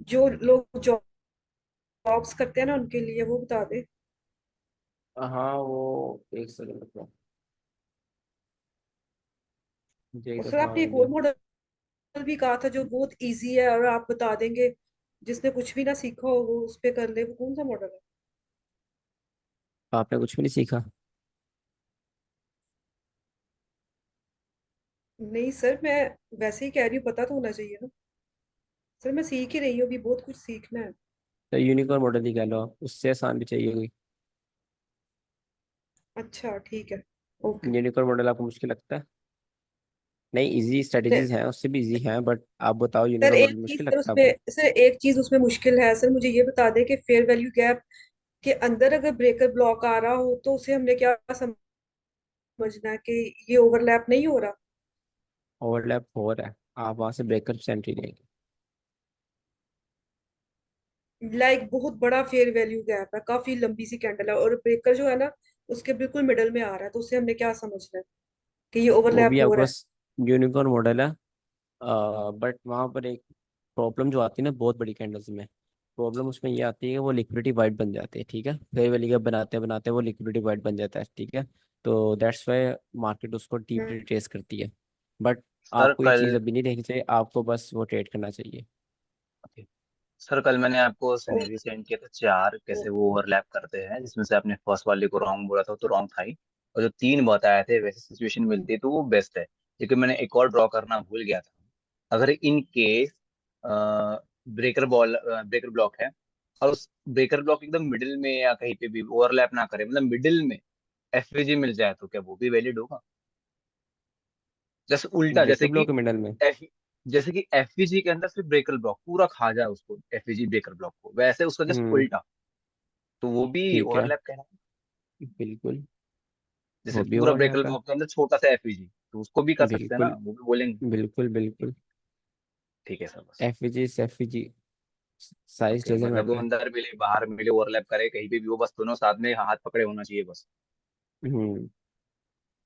जो लोग जॉब्स करते हैं ना उनके लिए, वो बता दे। हाँ वो एक सेकंड रुको, मुझे एक और सर दफा आपने एक और मॉडल भी कहा था जो बहुत इजी है और आप बता देंगे, जिसने कुछ भी ना सीखा हो वो उस पे कर ले, वो कौन सा मॉडल है? आपने कुछ भी नहीं सीखा? नहीं सर, मैं वैसे ही कह रही हूँ, पता तो होना चाहिए ना। सर मैं सीख ही रही हूँ, अभी बहुत कुछ सीखना है। तो यूनिकॉर्न मॉडल ही कह लो आप, उससे आसान भी चाहिए होगी। अच्छा ठीक है, ओके। यूनिकॉर्न मॉडल आपको मुश्किल लगता है? नहीं, इजी नहीं, स्ट्रेटेजीज हैं, उससे भी इजी हैं, बट आप बताओ सर यूनिकॉर्न एक मॉडल चीज मुश्किल सर लगता है आपको? उसमें, सर एक चीज उसमें मुश्किल है सर, मुझे ये बता दें कि फेयर वैल्यू गैप के अंदर अगर ब्रेकर ब्लॉक आ रहा हो तो उसे हमने क्या समझना है कि ये ओवरलैप नहीं हो रहा? ओवरलैप हो रहा है, आप वहां से ब्रेकअप सेंट्री लेंगे। लाइक बहुत बड़ा फेयर वैल्यू गैप है, काफी लंबी सी कैंडल है और ब्रेकर जो है ना उसके बिल्कुल मिडल में आ रहा है, तो उसे हमने क्या समझना है कि ये वो ओवरलैप भी हो आपके रहा है? पास यूनिकॉर्न मॉडल है, बट वहाँ पर एक प्रॉब्लम जो आती है ना बहुत बड़ी कैंडल्स में, प्रॉब्लम उसमें ये आती है कि वो लिक्विडिटी वाइट बन जाते हैं, ठीक है। फेयर वैल्यू गैप बनाते बनाते वो लिक्विडिटी वाइट बन जाता है, ठीक है। तो दैट्स वाई मार्केट उसको डीपली हम्म। ट्रेस करती है। बट सर आपको ये कल चीज़ अभी नहीं देखनी चाहिए, आपको बस वो ट्रेड करना चाहिए। ओके सर, कल मैंने आपको ओ, सिनेरियो सेंड किया था चार, कैसे वो ओवरलैप करते हैं, जिसमें से आपने फर्स्ट वाले को रॉन्ग बोला था, तो रॉन्ग था ही। और जो तीन बताए थे वैसे सिचुएशन मिलती है तो वो बेस्ट है, लेकिन मैंने एक और ड्रॉ करना भूल गया था। अगर इन केस ब्रेकर ब्लॉक है और उस ब्रेकर ब्लॉक एकदम मिडिल में या कहीं पे भी ओवरलैप ना करे, मतलब मिडिल में एफवीजी मिल जाए, तो क्या वो भी वैलिड होगा? जैसे उल्टा, ब्रेकर ब्लॉक के मिडल में? एफ जैसे कि एफवीजी के अंदर सिर्फ ब्रेकर ब्लॉक पूरा खा जाए उसको, एफवीजी ब्रेकर ब्लॉक को, वैसे उसका जस्ट हम्म। उल्टा, तो वो भी ठीक है, ओवरलैप कहलाएगा। बिल्कुल। जैसे वो भी पूरा ब्रेकर ओवरलैप है। ब्लॉक के अंदर छोटा सा एफवीजी, तो उसको भी कर सकते हैं ना, बिल्कुल वो भी बोलेंगे। बिल्कुल बिल्कुल। ठीक है सर, बस। F is F G, size okay, doesn't मतलब वो मैटर। अंदर मिले बाहर मिले ओवरलैप करे कहीं पे भी, वो बस दोनों साथ में हाथ पकड़े होना चाहिए बस। हम्म।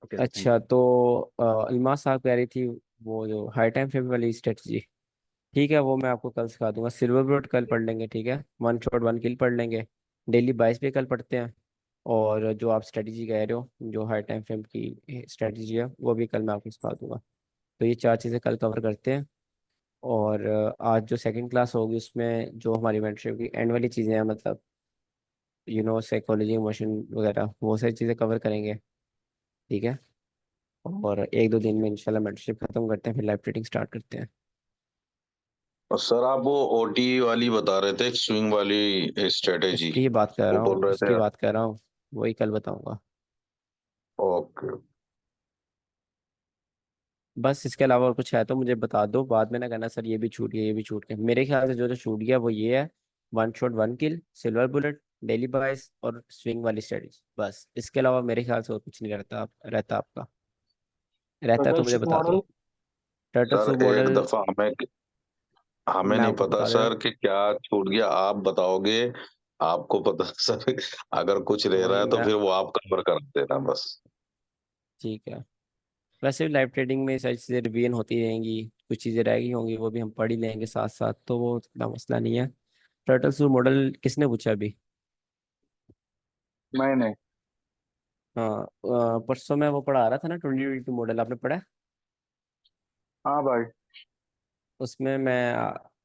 ओके सर, थैंक अच्छा यू। तो अलमा साहब कह रही थी वो जो हाई टाइम फ्रेम वाली स्ट्रेटजी, ठीक है, वो मैं आपको कल सिखा दूंगा। सिल्वर बुलेट कल पढ़ लेंगे, ठीक है। 1 शॉट 1 किल पढ़ लेंगे। डेली बाइस पे कल पढ़ते हैं। और जो आप स्ट्रेटजी कह रहे हो, जो हाई टाइम फ्रेम की स्ट्रेटजी है, वो भी कल मैं आपको सिखा दूंगा। तो ये चार चीज़ें कल कवर करते हैं। और आज जो सेकंड क्लास होगी उसमें जो हमारी मेंटरशिप की एंड वाली चीज़ें हैं, मतलब साइकोलॉजी, इमोशन वगैरह, वो सारी चीज़ें कवर करेंगे, ठीक है। और 1-2 दिन में इंशाल्लाह मेंटरशिप खत्म करते हैं, फिर लाइव ट्रेडिंग स्टार्ट करते हैं। और सर आप वो ओटी वाली बता रहे थे, स्विंग वाली स्ट्रेटेजी, उसकी ही बात कर वो रहा हूँ, बोल रहे उसकी थे। बात कर रहा हूँ, वही कल बताऊंगा। ओके। बस इसके अलावा और कुछ है तो मुझे बता दो, बाद में ना कहना सर ये भी छूट गया, ये भी छूट गया। मेरे ख्याल से जो जो छूट गया वो ये है: 1 शॉट 1 किल, सिल्वर बुलेट, डेली बाइस और स्विंग वाली स्ट्रेटजी। बस इसके अलावा मेरे ख्याल से और कुछ नहीं रहता आपका। रहता है तो टर्टल मुझे सूप बता दो। मॉडल। टर्टल सर सूप एक मॉडल दफा हमें हमें मैं नहीं आपको पता बता देता सर हूँ। कि क्या छूट गया, आप बताओगे। आपको पता सर, अगर कुछ रह रहा वही है तो मैं, फिर वो आप कवर कर देना बस। ठीक है। वैसे भी लाइव ट्रेडिंग में सारी चीज़ें रिवीजन होती रहेंगी, कुछ चीज़ें रह गई होंगी वो भी हम पढ़ ही लेंगे साथ साथ, तो वो इतना मसला नहीं है। टर्टल सूप मॉडल किसने पूछा अभी? मैंने। हाँ, परसों मैं वो पढ़ा रहा था ना 2022 मॉडल, आपने पढ़ा है? हाँ भाई। उसमें मैं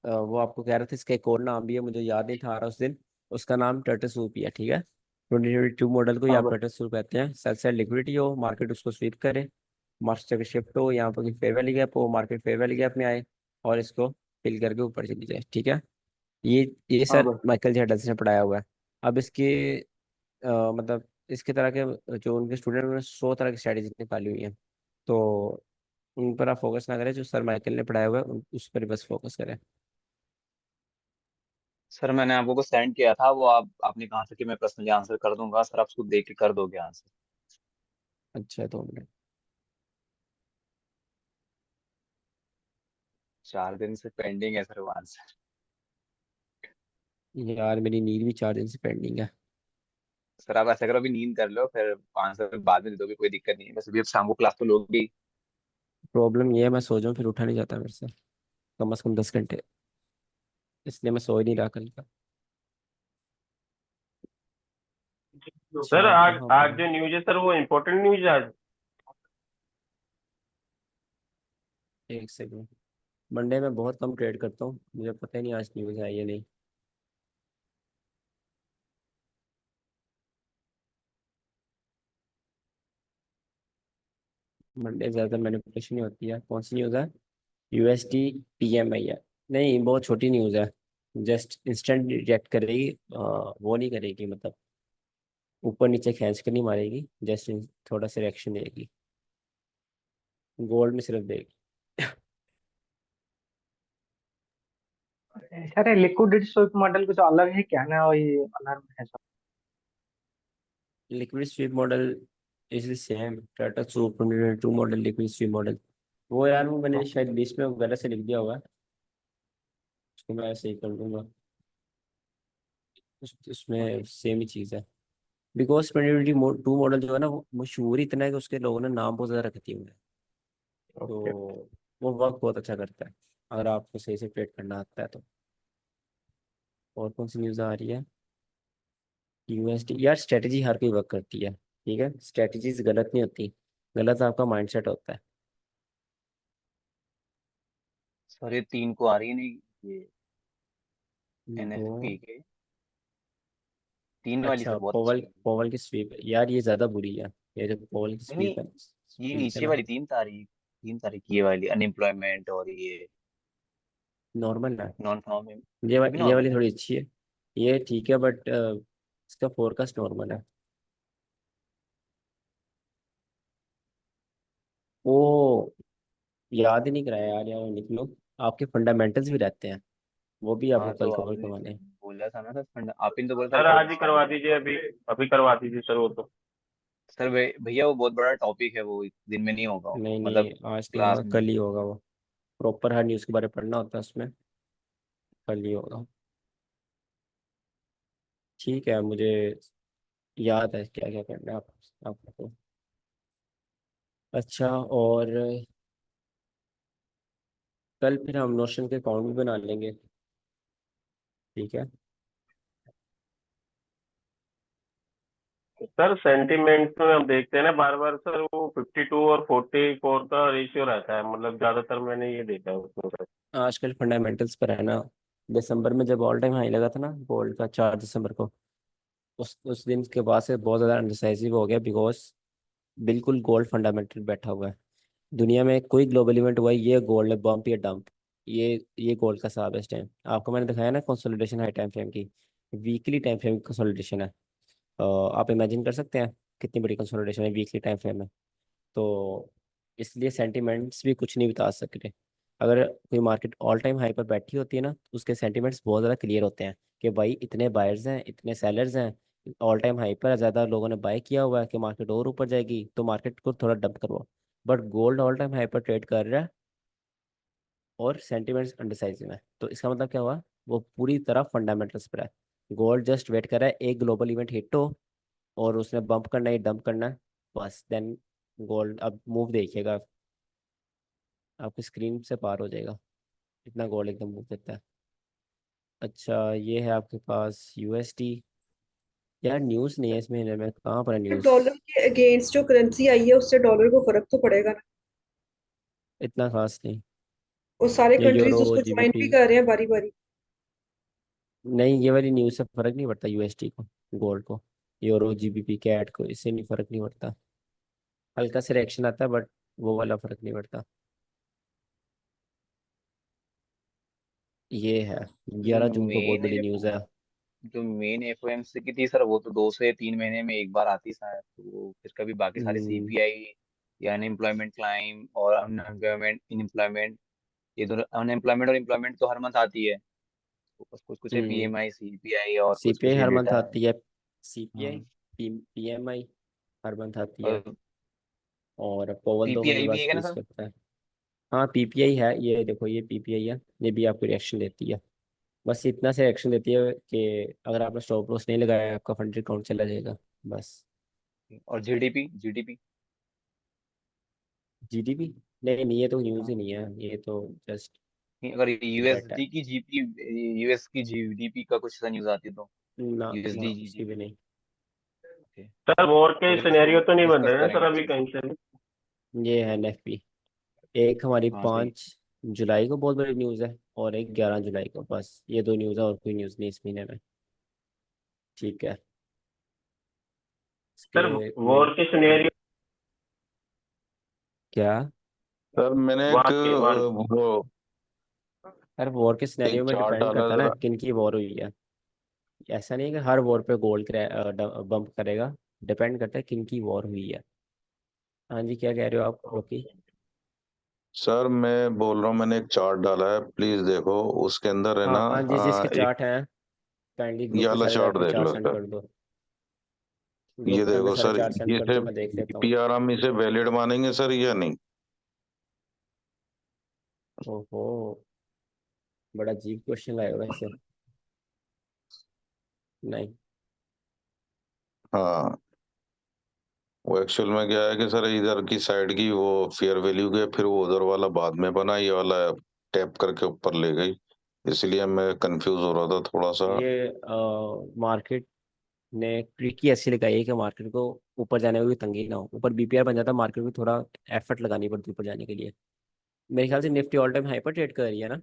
वो आपको कह रहा था, इसका एक और नाम भी है, मुझे याद नहीं था आ रहा उस दिन। उसका नाम टर्टल सूप ही है, ठीक है। 2022 मॉडल को ही हाँ आप भाई। टर्टल सूप कहते हैं। सेल साइड लिक्विडिटी हो, मार्केट उसको स्वीप करे, मार्केट का शिफ्ट हो, यहाँ पर फेयर वैल्यू गैप हो, मार्केट फेयर वैल्यू गैप में आए और इसको फिल करके ऊपर चली जाए, ठीक है। ये हाँ सर भाई। माइकल जेडल्स ने पढ़ाया हुआ है। अब इसके मतलब इसके तरह के जो उनके स्टूडेंट, उन्होंने 100 तरह की स्ट्रैटेजी निकाली हुई है। तो उन पर आप फोकस ना करें, जो सर माइकल ने पढ़ाया हुआ है उस पर ही बस फोकस करें। सर मैंने आपको को सेंड किया था, वो आपने कहा था कि मैं पर्सनली आंसर कर दूंगा। सर आप उसको देख के कर दोगे आंसर? अच्छा 2 मिनट। 4 दिन से पेंडिंग है सर वो आंसर। यार मेरी नींद भी 4 दिन से पेंडिंग है। सर आप ऐसा करो, अभी नींद कर लो, फिर आंसर बाद में दे दोगे, कोई दिक्कत नहीं है। वैसे भी अब शाम को क्लास तो लोगे। प्रॉब्लम ये है मैं सो जाऊँ फिर उठा नहीं जाता मेरे से, कम से कम 10 घंटे, इसलिए मैं सो ही नहीं रहा कल का। सर अच्छा आज कहाँ पर आज है? जो न्यूज है सर वो इम्पोर्टेंट न्यूज है आज। एक सेकंड। मंडे में बहुत कम ट्रेड करता हूँ, मुझे पता ही नहीं आज न्यूज़ है या नहीं। मंडे ज़्यादा मैनिपुलेशन नहीं होती है। कौन सी न्यूज़ है? यूएसडी पीएमआई है। नहीं बहुत छोटी न्यूज़ है, जस्ट इंस्टेंट रिएक्ट करेगी, वो नहीं करेगी, मतलब ऊपर नीचे खींच कर नहीं मारेगी, जस्ट थोड़ा सा रिएक्शन देगी, गोल्ड में सिर्फ देगी। सर लिक्विड स्विप मॉडल कुछ अलग है क्या ना, वही अलग है सब? Liquid sweep model is the same, टाटा soup 2022 model liquid sweep model. वो यार वो मैंने शायद लिस्ट में गलत से लिख दिया होगा, उसको मैं ऐसे ही कर दूंगा। उसमें सेम ही चीज़ है। बिकॉज 2022 मॉडल जो है ना वो मशहूर ही इतना है कि उसके लोगों ने नाम बहुत ज़्यादा रख दिए हुए हैं। ओके। तो वो वर्क बहुत अच्छा करता है अगर आपको सही से ट्रेड करना आता है तो। और कौन सी न्यूज़ आ रही है? यूएसडी यार, स्ट्रेटजी हर कोई वर्क करती है, ठीक है, स्ट्रेटजीज गलत नहीं होती, गलत आपका माइंडसेट होता है। सर ये 3 को आ रही है नहीं, ये तो एनएफपी के 3 वाली अच्छा सर बहुत पोवल अच्छी है। पोवल की स्वीप यार ये ज़्यादा बुरी है। ये जो पोवल की नहीं नहीं, स्वीप है, ये नीचे नीचे ना, वाली 3 तारीख, 3 तारीख ये वाली अनएम्प्लॉयमेंट और ये नॉर्मल है। नॉन फार्म, ये भी ये वाली नॉर्मल है। थोड़ी अच्छी है। ये ठीक है बट इसका फोरकास्ट नॉर्मल है। वो याद ही नहीं कराया यार, यार निकलो, आपके फंडामेंटल्स भी रहते हैं, वो भी आपको हाँ कल तो कवर आपने करवाने हैं। बोला था ना सर आप ही ने तो बोला था सर कल आज ही शाम करवा को। दीजिए, अभी अभी करवा दीजिए सर वो तो। सर भैया वो बहुत बड़ा टॉपिक है, वो दिन में नहीं होगा नहीं मतलब नहीं आज नहीं क्लास होगा, में। कल ही होगा वो। प्रॉपर हर न्यूज़ के बारे में पढ़ना होता है उसमें, कल ही होगा। ठीक है, मुझे याद है क्या क्या करना है आपको। अच्छा, और कल फिर हम नोशन के अकाउंट भी बना लेंगे, ठीक है। सर सेंटिमेंट में हम देखते हैं ना बार बार सर, वो 52 और 44 का रेशियो रहता है, मतलब ज्यादातर मैंने ये देखा है उसमें सर। आजकल फंडामेंटल्स पर है ना। दिसंबर में जब ऑल टाइम हाई लगा था ना गोल्ड का, 4 दिसंबर को, उस दिन के बाद से बहुत ज़्यादा अनडिसाइसिव हो गया, बिकॉज बिल्कुल गोल्ड फंडामेंटल बैठा हुआ है। दुनिया में कोई ग्लोबल इवेंट हुआ है, ये गोल्ड है बम्प या डंप, ये गोल्ड का हिसाब है इस टाइम। आपको मैंने दिखाया ना कंसोलिडेशन हाई टाइम फ्रेम की, वीकली टाइम फ्रेम की कंसोलिडेशन है। आप इमेजिन कर सकते हैं कितनी बड़ी कंसोलिडेशन है वीकली टाइम फ्रेम में। तो इसलिए सेंटिमेंट्स भी कुछ नहीं बता सकते। अगर कोई मार्केट ऑल टाइम हाई पर बैठी होती है ना तो उसके सेंटिमेंट्स बहुत ज़्यादा क्लियर होते हैं कि भाई इतने बायर्स हैं इतने सेलर्स हैं, ऑल टाइम हाई पर ज़्यादा लोगों ने बाय किया हुआ है कि मार्केट और ऊपर जाएगी तो मार्केट को थोड़ा डंप करवाओ। But gold all time high पर ट्रेड कर रहा है और सेंटिमेंट्स अनडिसाइजिव है, तो इसका मतलब क्या हुआ? वो पूरी तरह फंडामेंटल्स पर है। गोल्ड जस्ट वेट कर रहा है एक ग्लोबल इवेंट हिट हो और उसने बम्प करना है डंप करना है, बस देन गोल्ड अब मूव देखिएगा, आपकी स्क्रीन से पार हो जाएगा, इतना गोल्ड एकदम मूव देता है। अच्छा ये है आपके पास यूएसडी। यार न्यूज़ नहीं है इस महीने में, कहाँ पर है न्यूज़? डॉलर के अगेंस्ट जो करेंसी आई है उससे डॉलर को फर्क तो पड़ेगा ना। इतना खास नहीं। और सारे ये कंट्रीज यूरो उसको ज्वाइन जीबीपी, भी कर रहे हैं बारी बारी। नहीं ये वाली न्यूज़ से फर्क नहीं पड़ता यूएसडी को, गोल्ड को, यूरो जीबीपी कैट को, इससे नहीं फर्क नहीं पड़ता। हल्का से रिएक्शन आता है बट वो वाला फर्क नहीं पड़ता। ये है जो 11 जून को बहुत मेन बड़ी न्यूज़ है। जो मेन एफओएमसी की थी सर, वो तो 2 से 3 महीने में एक बार आती शायद, तो वो फिर कभी बाकी सारे हम्म, सीपीआई या अनएम्प्लॉयमेंट क्लाइम और अनएम्प्लॉयमेंट इनएम्प्लॉयमेंट, ये दोनों अनएम्प्लॉयमेंट और एम्प्लॉयमेंट तो हर मंथ आती है। कुछ कुछ कुछ है, PMI, CPI और कुछ सीपीआई कुछ ये हर मंथ डेटा है। आती है, सीपीआई, हाँ, पीएमआई हर मंथ आती है, और और पवन 2 महीने PPI बाद भी है ना फ्रीज सर? करता है। हाँ पीपीआई है, ये देखो ये पीपीआई है, ये भी आपको रिएक्शन देती है। बस इतना से रिएक्शन देती है कि अगर आपने स्टॉप लॉस नहीं लगाया है, आपका फंड अकाउंट चला जाएगा बस। और GDP? जीडीपी, नहीं नहीं, ये तो न्यूज़ हाँ, ही नहीं है, ये तो जस्ट नहीं, अगर डेटा है। USD की GP, US की GDP का कुछ सा न्यूज आती तो, ना ना USD किसी भी GDP। नहीं। ओके, सर वॉर तो के फिर इसको सिनेरियो तो नहीं बन डिस्कस रहे ना सर करेंगे अभी अच्छे से। कहीं से भी? ये है एनएफपी, एक हमारी हाँ सही। 5 जुलाई को बहुत बड़ी न्यूज़ है, और एक 11 जुलाई को, बस ये 2 न्यूज़ है, और कोई न्यूज़ नहीं इस महीने में। ठीक है, सर इसके वॉर के सिनेरियो, क्या? सर मैंने एक वार के वार वो हर वॉर के एक सिनेरियो में चार्ट डिपेंड डाला करता है ना जरा। किन की वॉर हुई है। ऐसा नहीं है कि हर वॉर पे गोल्ड बम्प करेगा, डिपेंड करता है किन की वॉर हुई है। हाँ जी, क्या कह रहे हो आप रोकी? सर मैं बोल रहा हूँ, मैंने एक चार्ट डाला है, प्लीज देखो। उसके अंदर है हाँ ना हाँ जी, जिसके एक चार्ट हैं काइंडली ये ग्रुप में वाला सारे चार्ट अपने देख चार्ट लो सेंड सर। कर दो। ये ग्रुप में अपने देखो सारे सर, चार्ट सेंड ये कर दो, से मैं देख लेता हूँ। बीपीआर हम इसे वैलिड मानेंगे सर या नहीं? ओहो, बड़ा अजीब क्वेश्चन लाए हो वैसे। नहीं। हाँ, वो एक्चुअल में क्या है कि सर इधर की साइड की वो फेयर वैल्यू गए, फिर वो उधर वाला बाद में बना, ये वाला टैप करके ऊपर ले गई, इसलिए मैं कंफ्यूज हो रहा था थोड़ा सा। ये मार्केट ने ट्रिक ही ऐसी लगाई है कि मार्केट को ऊपर जाने में भी तंगी ना हो, ऊपर बीपीआर बन जाता है, मार्केट को थोड़ा एफर्ट लगानी पड़ती है ऊपर जाने के लिए। मेरे ख्याल से निफ्टी ऑल टाइम हाई पर ट्रेड कर रही है ना।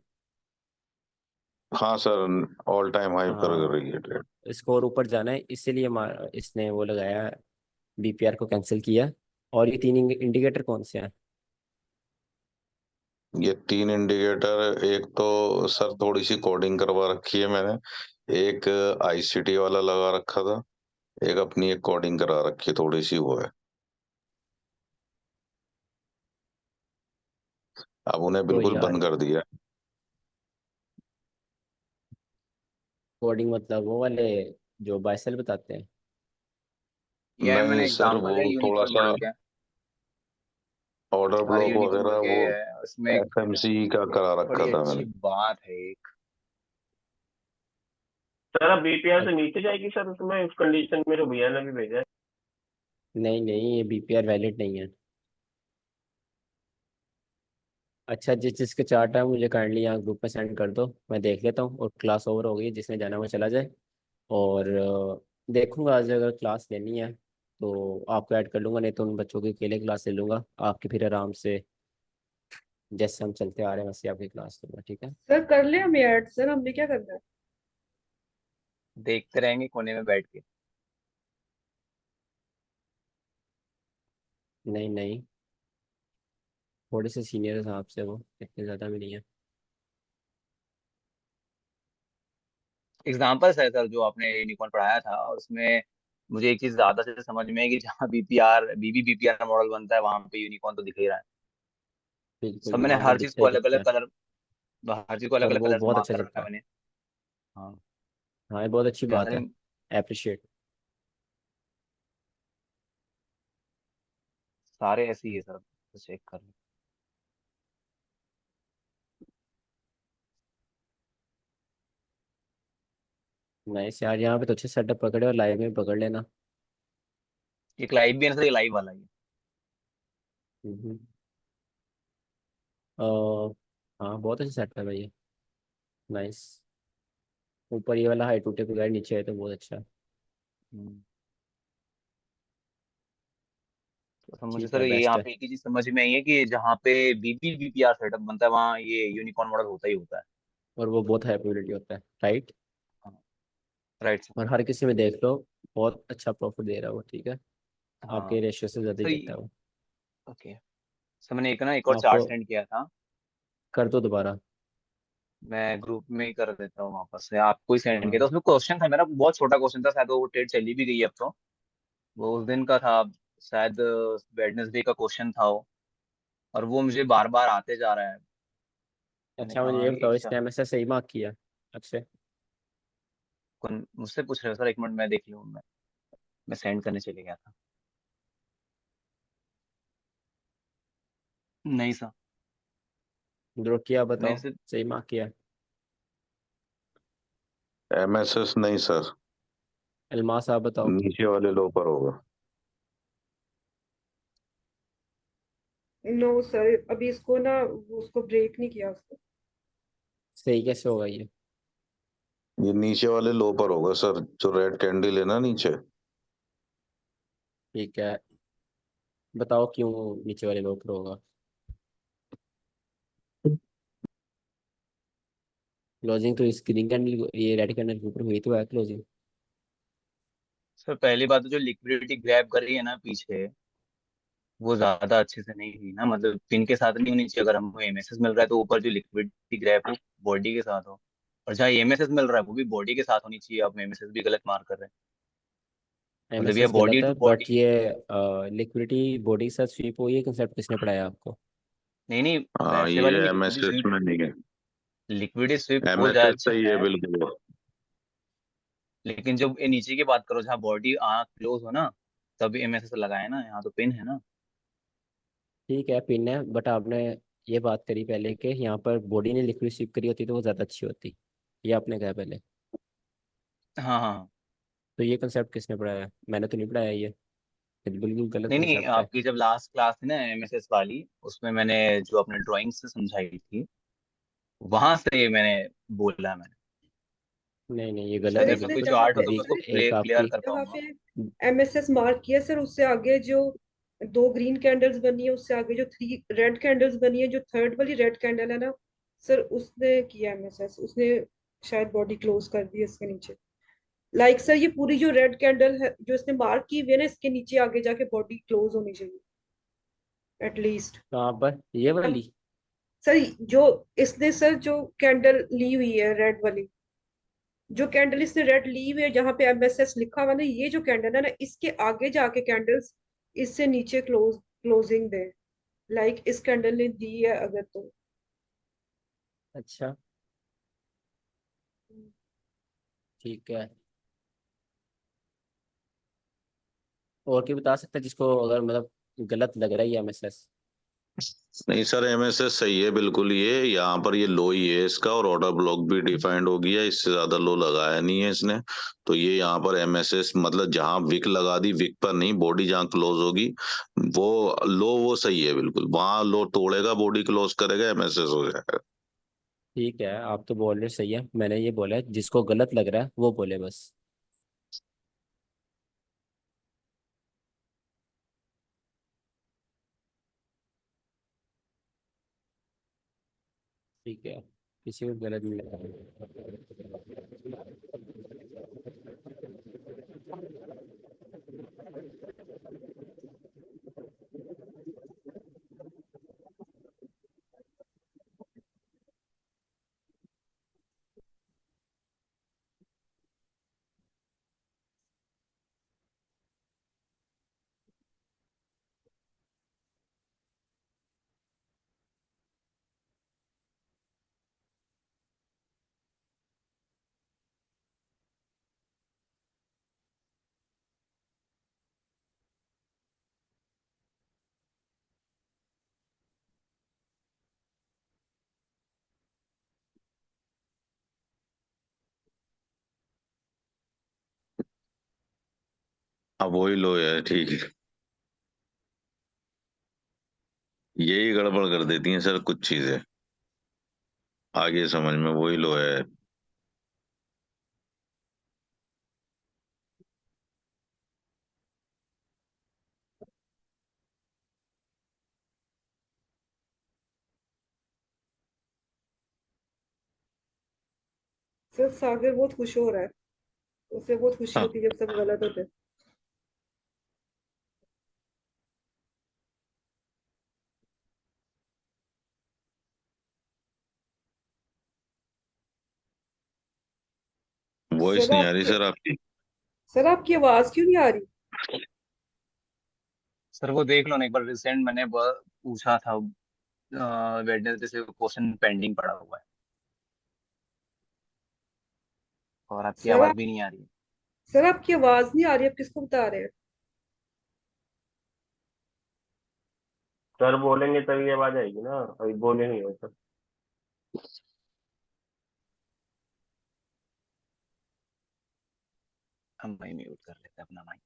हाँ सर, ऑल टाइम हाई पर कर हाँ, रही है ट्रेड। स्कोर ऊपर जाना है, इसीलिए इसने वो लगाया, बीपीआर को कैंसिल किया। और ये 3 इंडिकेटर कौन से हैं? ये 3 इंडिकेटर, एक तो सर थोड़ी सी कोडिंग करवा रखी है मैंने, एक आईसीटी वाला लगा रखा था, एक अपनी एक कोडिंग करा रखी है, थोड़ी सी वो है। अब उन्हें तो बिल्कुल यार बंद कर दिया। कोडिंग मतलब वो वाले जो बाइसेल बताते हैं? ये नहीं मैंने सर, वो एग्जांपल है थोड़ा यूनिकॉर्न सा मॉडल का। ऑर्डर सारे ब्लॉक यूनिकॉर्न वगैरह के वो है उसमें एक एफएमसी का करा रखा बड़ी था अच्छी मैंने। बात है एक। सर अब बीपीआर से अच्छा, नीचे जाएगी सर उसमें, उस कंडीशन में जो भैया ने भी भेजा है? नहीं नहीं, ये बीपीआर वैलिड नहीं है। अच्छा, जिस जिसके चार्ट है मुझे काइंडली यहाँ ग्रुप में सेंड कर दो, मैं देख लेता हूँ, और क्लास ओवर हो गई, जिसने जाना वो चला जाए। और देखूंगा आज अगर क्लास लेनी है तो आपको ऐड कर लूंगा, नहीं तो उन बच्चों की अकेले क्लास ले लूंगा, आपकी फिर आराम से जैसे हम चलते आ रहे हैं वैसे आपकी क्लास लूंगा, ठीक है? सर कर ले हम ऐड, सर हमने क्या करना है? देखते रहेंगे कोने में बैठ के। नहीं नहीं, थोड़े से सीनियर साहब से, वो इतने ज़्यादा भी नहीं है। एग्जाम्पल्स है सर जो आपने यूनिकॉर्न पढ़ाया था उसमें, मुझे एक चीज ज्यादा से समझ में है कि जहाँ बीपीआर मॉडल बनता है वहां पे यूनिकॉर्न तो दिख ही रहा है। बिल्कुल सब मैंने बिल्कुल, वो हर चीज दिखता को ही अलग दिखता अलग है, कलर हर चीज को अलग और अलग वो कलर से बहुत मार्क अच्छा कर रखा दिखता है है। मैंने। हाँ, हाँ, ये बहुत अच्छी यहाँ बात से है, अप्रिशिएट। सारे ऐसे ही है सर, चेक कर लो। नाइस यार, यहाँ पे तो अच्छे सेटअप पकड़े, और लाइव में पकड़ लेना। एक लाइव भी है ना सर, ये लाइव वाला ही है। हम्म। हाँ बहुत अच्छा सेटअप है भाई ये, नाइस। ऊपर ये वाला हाई टूटे बगैर नीचे है तो बहुत अच्छा है। हम्म। तो मुझे ठीक सर है, ये बेस्ट यहाँ है। पे एक ही चीज समझ में आई है कि जहाँ पे बीपीआर सेटअप बनता है वहाँ ये यूनिकॉर्न मॉडल होता ही होता है। और वो बहुत हाई प्रोबेबिलिटी होता है, राइट? हाँ, राइट सर। और हर किसी में देख लो, बहुत अच्छा प्रॉफिट दे रहा है वो, ठीक है? आपके हाँ रेशियो से ज़्यादा ही सर देता है वो। ओके। सर मैंने एक और आपको चार्ट सेंड किया था, कर दो दोबारा। मैं ग्रुप में ही कर देता हूँ वापस से, आपको ही सेंड किया था। हाँ उसमें क्वेश्चन था मेरा, बहुत छोटा क्वेश्चन था, शायद वो ट्रेड चली भी गई अब तो। वो उस दिन का था शायद, वेडनेसडे का क्वेश्चन था वो, और वो मुझे बार बार आते जा रहा है। मैंने अच्छा, मुझे कहा ये कि बताओ, अच्छा, इसने एमएसएस सही मार्क किया अच्छे? कौन मुझसे पूछ रहे हो सर? एक मिनट मैं देख लूँ। मैं सेंड करने चले गया था। नहीं सर। ड्रॉ किया, मैं बताओ। इसे सही मार्क किया? एमएसएस नहीं सर, अल्मास, आप बताओ। नीचे वाले लो पर होगा। नो सर, अभी इसको ना उसको ब्रेक नहीं किया उसको। सही कैसे होगा ये? ये नीचे वाले लो पर होगा सर, जो रेड कैंडल है ना नीचे। ठीक है, बताओ क्यों नीचे वाले लोग पर होगा। क्लोजिंग तो स्क्रीन कैंडल, ये रेड कैंडल के ऊपर हुई तो है क्लोजिंग। सर पहली बात तो जो लिक्विडिटी ग्रैब कर रही है ना पीछे, वो ज्यादा अच्छे से नहीं हुई ना। मतलब पिन के साथ नहीं होनी चाहिए। अगर हमको एमएसएस मिल रहा है तो ऊपर जो लिक्विडिटी ग्रैब हो बॉडी के साथ हो, और जहाँ एमएसएस मिल रहा है वो भी बॉडी के साथ होनी चाहिए। आप एमएसएस भी गलत मार्क कर रहे हैं। मतलब ये एमएसएस बॉडी गलत है, टू बट बॉडी। ये लिक्विडिटी बॉडी के साथ स्वीप हुई, ये कंसेप्ट किसने पढ़ाया आपको? नहीं नहीं, हाँ, वैसे वाली ये लिक्विडिटी एमएसएस स्वीप, में नहीं है। लिक्विडिटी स्वीप हो जाए एमएसएस अच्छा सही है है। बिल्कुल। लेकिन जब ये नीचे की बात करो जहाँ बॉडी क्लोज हो ना, तब एमएसएस लगाए ना। यहाँ तो पिन है ना। ठीक है, पिन है, बट आपने ये बात करी पहले कि यहाँ पर बॉडी ने लिक्विड स्वीप करी होती तो वो ज़्यादा अच्छी होती। ये आपने कहा पहले। हाँ हाँ। तो ये कंसेप्ट किसने पढ़ाया? मैंने तो नहीं पढ़ाया ये बिल्कुल गलत नहीं नहीं, कंसेप्ट है। आपकी जब लास्ट क्लास थी ना एमएसएस वाली, उसमें मैंने जो अपने ड्राइंग से समझाई थी, वहां से मैंने बोला। मैंने नहीं नहीं, ये शायद गलत सर है ऐसा इसने कुछ बिल्कुल। जहाँ आर्ट हो पे तो मैं अभी उसको सर एक क्लियर आपकी, कर जहाँ पाऊंगा। पे एमएसएस मार्क किया सर, उससे आगे जो दो ग्रीन कैंडल्स बनी है, उससे आगे जो थ्री रेड कैंडल्स बनी है, जो थर्ड वाली रेड कैंडल है ना सर, उसने किया एमएसएस, उसने शायद बॉडी क्लोज कर दी है इसके नीचे। लाइक सर ये पूरी जो रेड कैंडल है जो इसने मार्क की हुई है ना, इसके नीचे आगे जाके बॉडी क्लोज होनी चाहिए एटलीस्ट। कहाँ पर ये वाली? सर जो इसने सर जो कैंडल ली हुई है रेड वाली, जो कैंडल इसने रेड ली हुई है जहां पे एमएसएस लिखा हुआ ना, ये जो कैंडल है ना, इसके आगे जाके कैंडल्स इससे नीचे क्लोजिंग दे। लाइक इस कैंडल ने दी है अगर तो। अच्छा, ठीक है। और क्या बता सकते हैं जिसको अगर मतलब गलत लग रहा है ये एमएसएस? नहीं सर, एमएसएस सही है बिल्कुल। ये यहाँ पर ये लो ही है इसका, और ऑर्डर ब्लॉक भी डिफाइंड हो गया, इससे ज्यादा लो लगाया नहीं है इसने। तो ये यहाँ पर एमएसएस मतलब जहाँ विक लगा दी, विक पर नहीं, बॉडी जहाँ क्लोज होगी वो लो, वो सही है बिल्कुल। वहां लो तोड़ेगा, बॉडी क्लोज करेगा, एमएसएस हो जाएगा। ठीक है, आप तो बोल रहे सही है, मैंने ये बोला है जिसको गलत लग रहा है वो बोले बस। ठीक है, किसी को गलत नहीं लग रहा। अब वही लो है, ठीक है। यही गड़बड़ कर देती हैं सर कुछ चीजें, आगे समझ में वही लो है। सर सागर बहुत खुश हो रहा है, उसे बहुत खुशी हाँ, होती है जब सब गलत होते हैं। वॉइस सर नहीं आ रही आपकी सर आपकी। सर आपकी आवाज क्यों नहीं आ रही? सर वो देख लो ना एक बार, रिसेंट मैंने पूछा था वेडनेसडे से क्वेश्चन पेंडिंग पड़ा हुआ है। और आपकी सर आवाज आप भी नहीं आ रही है। सर आपकी आवाज नहीं आ रही, आप किसको बता रहे हैं? सर बोलेंगे तभी आवाज आएगी ना, अभी बोले नहीं हो सर। हम भाई म्यूट कर लेते हैं अपना माइक।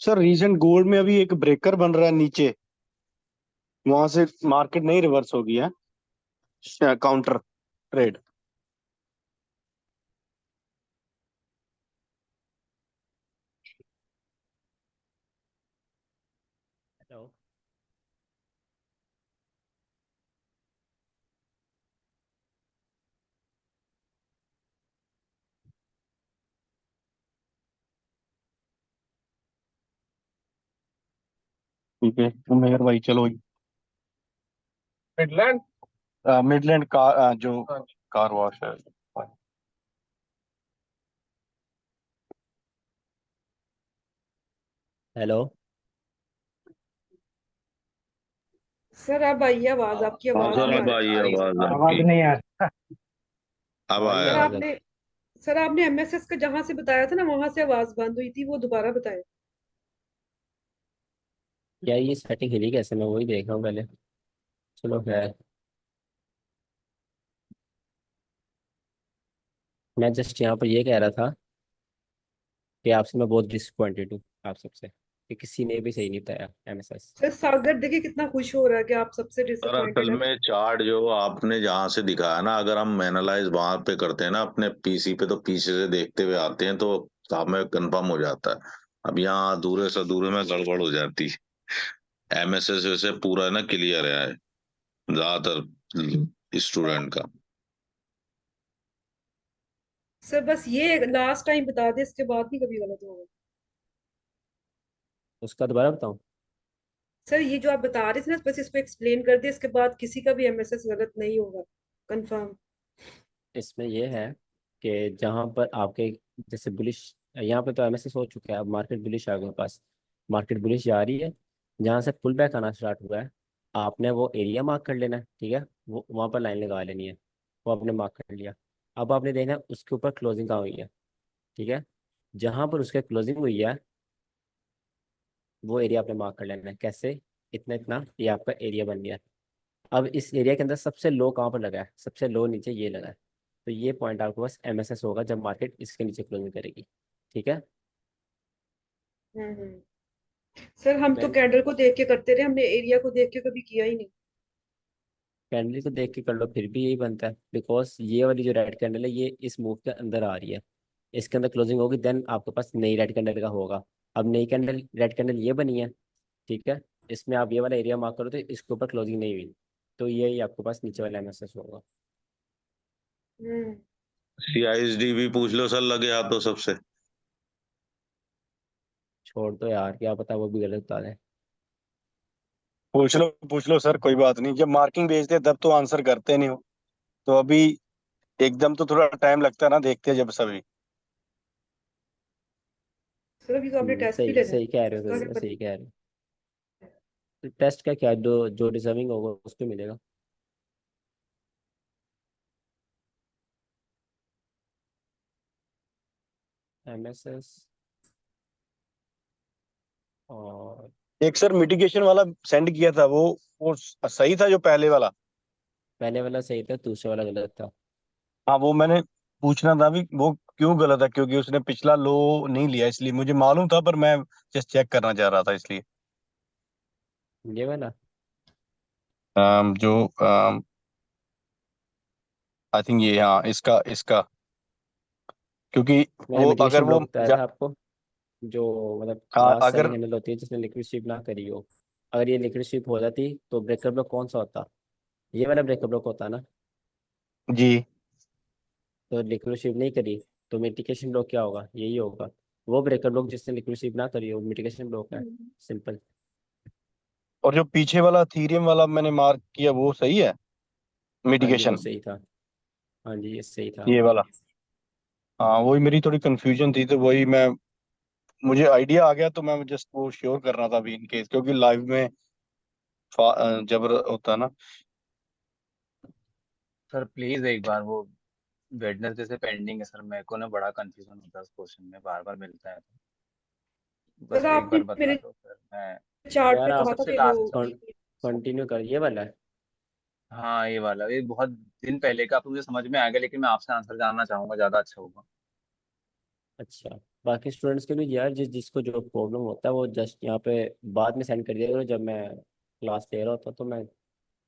सर रीसेंट गोल्ड में अभी एक ब्रेकर बन रहा है नीचे, वहां से मार्केट नहीं रिवर्स होगी है, काउंटर ट्रेड। हेलो। ठीक है तो मेहर भाई चलो। मिडलैंड। मिडलैंड कार जो कार वॉश है। हेलो। सर अब आइए आवाज, आपकी हाँ आवाज सर, नहीं आ अब रही। आई आ रही है सर। आवाज आवाज आपकी। नहीं आ रही। अब अब आई सर आया। आवाज अब। आपने एमएसएस का जहां से बताया था ना, वहां से आवाज बंद हुई थी, वो दोबारा बताएं। यार ये सेटिंग हिली कैसे, मैं वही देख रहा हूँ पहले। चलो खैर, मैं जस्ट यहाँ पर ये कह रहा था कि आपसे मैं बहुत डिसअपॉइंटेड हूँ आप सबसे, कि किसी ने भी सही नहीं बताया एमएसएस। सर सागर देखिए कितना खुश हो रहा है कि आप सबसे सर असल डिसअपॉइंटेड है। में चार्ट जो आपने जहां से दिखाया ना, अगर हम एनालाइज वहां पे करते हैं ना अपने पीसी पे, तो पीछे से देखते हुए आते हैं तो हमें कंफर्म हो जाता है। अब यहाँ अधूरे से अधूरे में गड़बड़ हो जाती है। एमएसएस वैसे पूरा ना क्लियर है ज्यादातर स्टूडेंट का। सर बस ये लास्ट टाइम बता दे, इसके बाद नहीं कभी गलत होगा। उसका दोबारा बताऊँ? सर ये जो आप बता रहे थे ना, बस इसको एक्सप्लेन कर दे, इसके बाद किसी का भी एमएसएस गलत नहीं होगा, कंफर्म। इसमें ये है कि जहाँ पर आपके जैसे बुलिश, यहाँ पे तो एमएसएस हो चुका है, अब मार्केट बुलिश आ गया पास, मार्केट बुलिश जा रही है। जहाँ से पुल बैक आना स्टार्ट हुआ है, आपने वो एरिया मार्क कर लेना है, ठीक है, वो वहाँ पर लाइन लगा लेनी है। वो आपने मार्क कर लिया। अब आपने देखना है उसके ऊपर क्लोजिंग कहाँ हुई है, ठीक है। जहाँ पर उसके क्लोजिंग हुई है, वो एरिया आपने मार्क कर लेना है। कैसे? इतना इतना ये आपका एरिया बन गया। अब इस एरिया के अंदर सबसे लो कहाँ पर लगा है? सबसे लो नीचे ये लगा है। तो ये पॉइंट आपके पास एमएसएस होगा जब मार्केट इसके नीचे क्लोजिंग करेगी, ठीक है। सर हम तो देन कैंडल को देख के करते रहे, हमने एरिया को देख के कभी किया ही नहीं। कैंडल को देख के कर लो, फिर भी यही बनता है, बिकॉज ये वाली जो रेड कैंडल है ये इस मूव के अंदर आ रही है, इसके अंदर क्लोजिंग होगी, देन आपके पास नई रेड कैंडल का होगा। अब नई कैंडल, रेड कैंडल ये बनी है, ठीक है। इसमें आप ये वाला एरिया मार्क करो तो इसके ऊपर क्लोजिंग नहीं हुई, तो यही आपके पास नीचे वाला एमएसएस होगा। हम्म सीआईएसडी भी पूछ लो सर, लगे हाथों सबसे। छोड़ दो यार, क्या पता वो भी गलत बता दें। पूछ लो सर, कोई बात नहीं। जब मार्किंग भेजते हैं तब तो आंसर करते नहीं हो, तो अभी एकदम तो थोड़ा टाइम लगता है ना, देखते हैं जब सभी। सर अभी तो आपने टेस्ट भी सही लेना है, सही कह रहे हो उसका सर, क्या सही कह रहे हो। टेस्ट का क्या, जो जो डिजर्विंग होगा उसको मिलेगा। एमएसएस और एक सर मिटिगेशन वाला सेंड किया था, वो सही था जो पहले वाला? पहले वाला सही था, दूसरे वाला गलत था। हाँ वो मैंने पूछना था भी, वो क्यों गलत है? क्योंकि उसने पिछला लो नहीं लिया, इसलिए मुझे मालूम था, पर मैं जस्ट चेक करना चाह रहा था इसलिए। ये वाला जो आई थिंक ये, हाँ इसका इसका, क्योंकि मैंने वो अगर मिटिगेशन वो ब्लॉक बताया था आपको, जो मतलब लास्ट सेलिंग अगर हैंडल होती है जिसने लिक्विड स्वीप ना करी हो। अगर ये लिक्विड स्वीप हो जाती तो ब्रेकर ब्लॉक कौन सा होता? ये वाला ब्रेकर ब्लॉक होता ना। जी। तो लिक्विड स्वीप नहीं करी तो मिटिगेशन ब्लॉक क्या होगा? यही होगा। वो ब्रेकर ब्लॉक जिसने लिक्विड स्वीप ना करी हो, मिटिगेशन ब्लॉक है, सिंपल। और जो पीछे वाला थीरियम वाला मैंने मार्क किया वो सही है, हाँ जी वो मिटिगेशन, सही था। हाँ जी ये सही था। ये वाला। हाँ वही मेरी थोड़ी कंफ्यूजन थी, तो वही मैं, मुझे आइडिया आ गया तो मैं जस्ट वो श्योर कर रहा था अभी इन केस, क्योंकि लाइव में जबर होता है ना। सर प्लीज एक बार वो वेडनेसडे से पेंडिंग है सर, मेरे को ना बड़ा कंफ्यूजन होता है उस क्वेश्चन में, बार बार मिलता है, तो सर बस एक आपने बार बता मेरे दो सर मैं। चार्ट यार पे आप कहा था सबसे कि वो लास्ट, कंटिन्यू कर, ये वाला है। हाँ ये वाला, ये बहुत दिन पहले का, तो मुझे समझ में आ गया, लेकिन मैं आपसे आंसर जानना चाहूंगा, ज्यादा अच्छा होगा। अच्छा, बाकी स्टूडेंट्स के भी यार जिसको जो प्रॉब्लम होता है वो जस्ट यहाँ पे बाद में सेंड कर दिया करो, जब मैं क्लास ले रहा होता तो मैं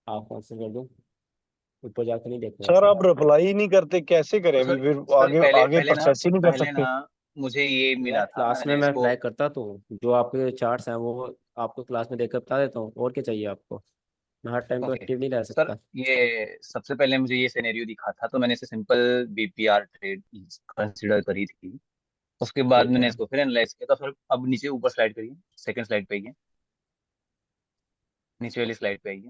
आपको आंसर कर दूँ, ऊपर जाकर नहीं देखना सर होता। आप रिप्लाई ही नहीं करते, कैसे करें तो अभी सर फिर, सर आगे पहले आगे पहले ना प्रोसेस ही नहीं कर पहले ना सकते। मुझे ये यार मिला था, क्लास में मैंने मैं इसको। अप्लाई करता तो जो आपके चार्ट्स हैं वो आपको क्लास में देखकर बता देता हूँ, और क्या चाहिए आपको। मैं हर टाइम तो ओके एक्टिव नहीं रह सर, सकता। ये सबसे पहले मुझे ये सिनेरियो दिखा था, तो मैंने इसे सिंपल बीपीआर ट्रेड कंसिडर करी थी। उसके बाद ठीक मैंने है। इसको फिर एनालाइज किया, तो फिर अब नीचे ऊपर स्लाइड करिए, सेकंड स्लाइड पे आइए, नीचे वाली स्लाइड पे आइए।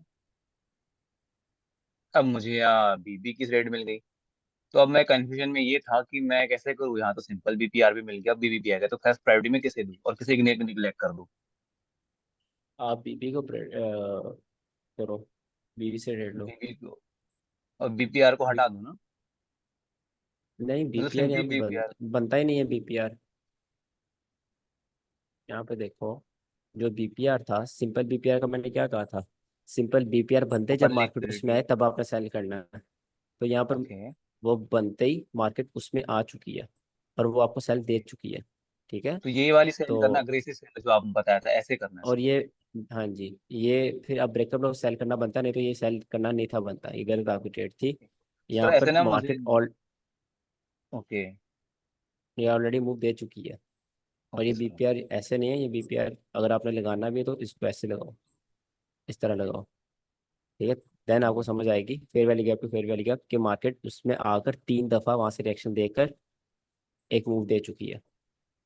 अब मुझे यहाँ बीबी की रेट मिल गई, तो अब मैं कंफ्यूजन में ये था कि मैं कैसे करूँ, यहाँ तो सिंपल बीपीआर भी मिल गया, अब बीबी भी आ गया, तो फर्स्ट प्रायोरिटी में किसे दूँ और किसे निगलेक्ट कर दूँ। आप बीबी को करो, बीबी से रेट लो। बीबी को और बीपीआर को बी, हटा दूँ ना, नहीं मतलब बीपीआर सिंपली यहाँ पे बीपीआर। बनता ही नहीं है बीपीआर। यहाँ पे देखो, जो बीपीआर था, सिंपल बीपीआर का मैंने क्या कहा था, सिंपल बीपीआर बनते जब ओपन मार्केट उसमें लिक्विडिटी। आए तब आपने सेल करना है। तो यहाँ पर ओके, वो बनते ही मार्केट उसमें आ चुकी है और वो आपको सेल दे चुकी है। ठीक है। तो ये वाली सेल करना, तो अग्रेसिव सेल जो आपने बताया था, ऐसे करना है और इसको। ये, हाँ जी, ये फिर अब ब्रेकअप लोग सेल करना बनता, नहीं तो ये सेल करना नहीं था बनता, ये गलत आपकी ट्रेड थी। सर यहाँ ऐसे पर ना मुझे। Market all okay. ये ऑलरेडी मूव दे चुकी है। और ये ओके सर। बीपीआर ऐसे नहीं है, ये बीपीआर अगर आपने लगाना भी है तो इसको ऐसे लगाओ, इस तरह लगाओ। ठीक है। देन आपको समझ आएगी fair value gap to fair value gap कि मार्केट उसमें आकर 3 दफा वहां से रिएक्शन देकर एक मूव दे चुकी है।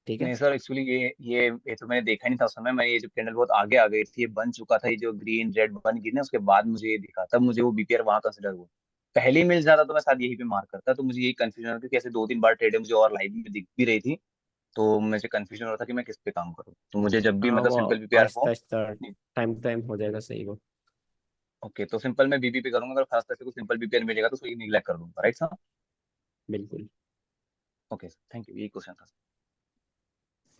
ठीक है। नहीं सर, एक्चुअली ये तो मैंने देखा नहीं था उस समय, मैं ये जो कैंडल बहुत आगे आ गई थी, ये बन चुका था, ये जो ग्रीन रेड बन गई ना, उसके बाद मुझे ये दिखा, तब मुझे वो बीपीआर वहां कंसिडर हुआ। पहले ही मिल जाता तो मैं शायद यही पे मार्क करता, तो मुझे यही कंफ्यूजन हो रहा था कि ऐसे दो तीन बार ट्रेड मुझे और लाइव में दिख भी रही थी, तो मुझे कंफ्यूजन हो रहा था कि मैं किस पे काम करूँ, तो मुझे जब भी हाँ मतलब वो सिंपल बीपीआर आहिस्ता हो। आहिस्ता टाइम टू टाइम हो जाएगा सही वो। ओके, तो सिंपल मैं बीबी पे करूंगा, अगर खास करके को सिंपल बीपीआर मिलेगा तो उसको निगलेक्ट कर दूंगा, राइट सर। बिल्कुल। ओके सर, थैंक यू, यही क्वेश्चन था।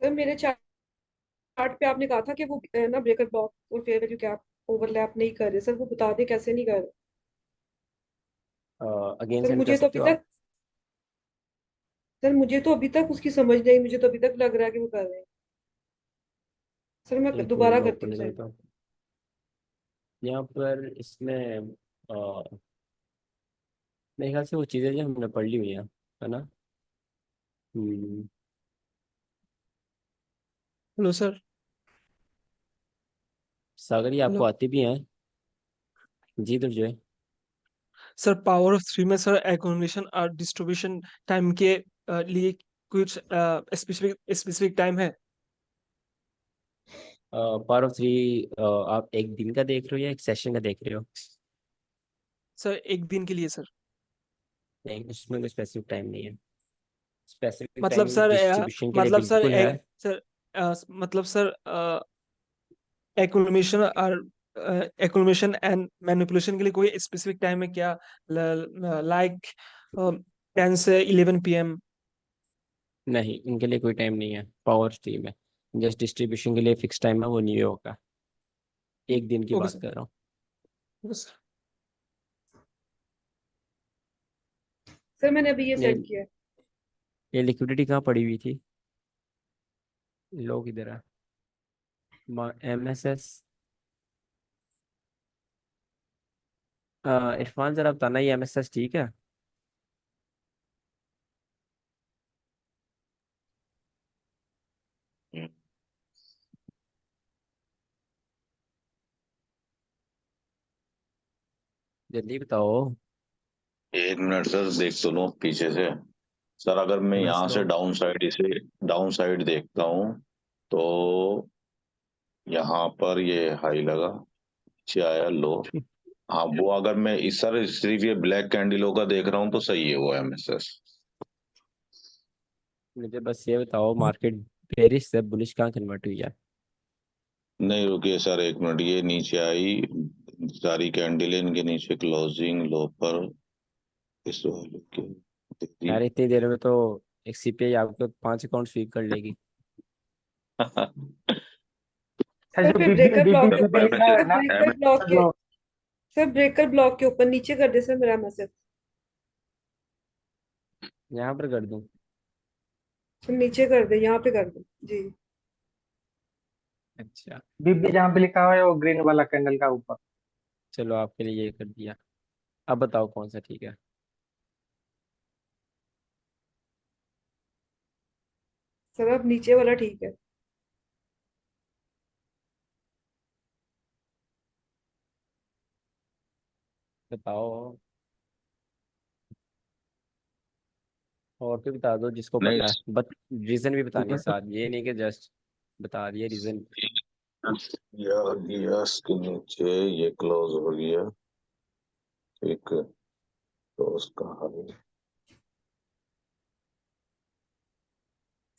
सर मेरे चार्ट पे आपने कहा था कि वो ना ब्रेकर ब्लॉक और फेयर वैल्यू गैप ओवरलैप नहीं कर रहे, सर वो बता दें कैसे नहीं कर रहे। अगेन सर सेंड कर मुझे तो सकते अभी हो आप। तक सर मुझे तो अभी तक उसकी समझ नहीं आई, मुझे तो अभी तक लग रहा है कि वो कर रहे हैं। सर मैं एक मिनट दोबारा मैं करती ऊपर हूँ सर। निकलता हूँ। यहाँ पर इसमें मेरे ख्याल से वो चीज़ें जो हमने पढ़ ली हुई हैं, है ना। हम्म। Hello sir. सागर ये आपको हेलो आती भी हैं। जी दुर्जय। सर, पावर ऑफ थ्री में सर एक्यूमुलेशन और डिस्ट्रीब्यूशन टाइम के लिए कुछ स्पेसिफिक स्पेसिफिक टाइम है? पावर ऑफ थ्री आप एक दिन का देख रहे हो या एक सेशन का देख रहे हो। सर एक दिन के लिए सर। नहीं उसमें कोई स्पेसिफिक टाइम नहीं है। स्पेसिफिक मतलब टाइम सर डिस्ट्रीब्यूशन के लिए मतलब सर बिल्कुल है। सर मतलब सर एक्यूमुलेशन और एक्यूमुलेशन एंड मैनिपुलेशन के लिए कोई स्पेसिफिक टाइम है क्या? लाइक 10 से 11 PM? नहीं इनके लिए कोई टाइम नहीं है पावर थ्री में। जस्ट डिस्ट्रीब्यूशन के लिए फिक्स टाइम है, वो न्यूयॉर्क का, एक दिन की ओके बात सर। कर रहा हूँ। Okay sir. सर मैंने अभी ये ये सेंड किया है। ये लिक्विडिटी कहाँ पड़ी हुई थी, लोग इधर है, MSS। इरफान जरा बताना ये MSS ठीक है। जल्दी बताओ। 1 मिनट सर, देख तो लो पीछे से। सर अगर मैं समझ यहाँ से लो। डाउन साइड देखता हूँ तो यहाँ पर ये हाई लगा, नीचे आया लो। हाँ, वो अगर मैं इस सर सिर्फ ये ब्लैक कैंडलों का देख रहा हूँ तो सही है वो एमएसएस। मुझे बस ये बताओ, मार्केट बेरिश से बुलिश कहाँ कन्वर्ट हुई है? नहीं रुकिए सर, एक मिनट, ये नीचे आई, सारी कैंडल इनके नीचे क्लोजिंग लो पर इस वाले के तेरी। यार इतनी देर में तो एक सीपीआई आपको 5 अकाउंट स्वीप कर लेगी। सर सर जो फिर बीबी ब्रेकर बीबी ब्लॉक के बीबी ऊपर, लिखा है सर ना, ब्रेकर ब्लॉक के, लो। सर ब्रेकर ब्लॉक के ऊपर नीचे कर दे सर मेरा मैसेज। यहाँ पर कर दूं? सर नीचे कर दे, यहाँ पे कर दे जी। अच्छा, बीबी जहाँ पे लिखा हुआ है वो ग्रीन वाला कैंडल का ऊपर। चलो आपके लिए ये कर दिया। अब बताओ कौन सा ठीक है? सर अब नीचे वाला ठीक है। बताओ, और भी बता दो जिसको नहीं, पता है, बट रीजन भी बतानी है साथ, ये नहीं कि जस्ट बता दिया रीजन। या इसके नीचे ये क्लोज हो गया, ठीक है, तो उसका हाई।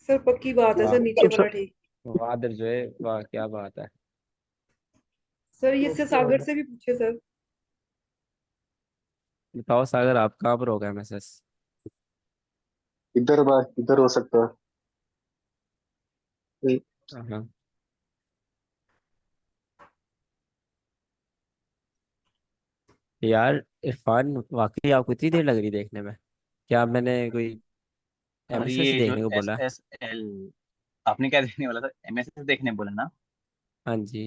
सर पक्की बात है वाह, सर, नीचे वाला ठीक। वाह जो है, वाह क्या बात है। सर ये इससे सागर से भी पूछे सर। बताओ सागर, आप कहाँ पर होगा मैसेज? इधर बात इधर हो सकता है। हाँ, यार इरफान, वाकई आपको इतनी देर लग रही देखने में? क्या मैंने कोई सर एमएसएस ये जो देखने को एस बोला? एस एल आपने क्या देखने वाला था, एमएसएस देखने बोला ना? हाँ जी।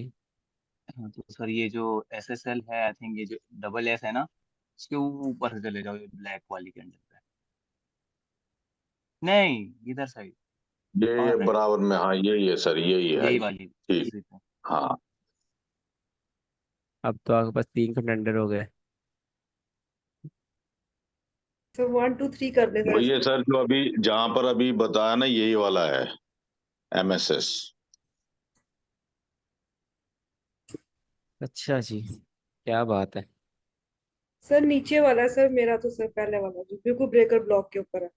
हाँ, तो सर ये जो एस एस एल है, आई थिंक ये जो डबल एस है ना, इसके ऊपर से चले जाओ, ये ब्लैक वाली कैंडल पे। नहीं, इधर साइड, ये और राइट, बराबर में, हाँ यही है सर, यही है यही हाई। वाली ठीक। इसी पे। हाँ, अब तो आपके पास 3 कंटेंडर हो गए। सर 1 2 3 कर दे सर वही है इसको। सर, जो अभी जहां पर अभी बताया ना, यही वाला है एमएसएस। अच्छा जी, क्या बात है। सर नीचे वाला है सर मेरा, तो सर पहले वाला जो बिल्कुल ब्रेकर ब्लॉक के ऊपर है।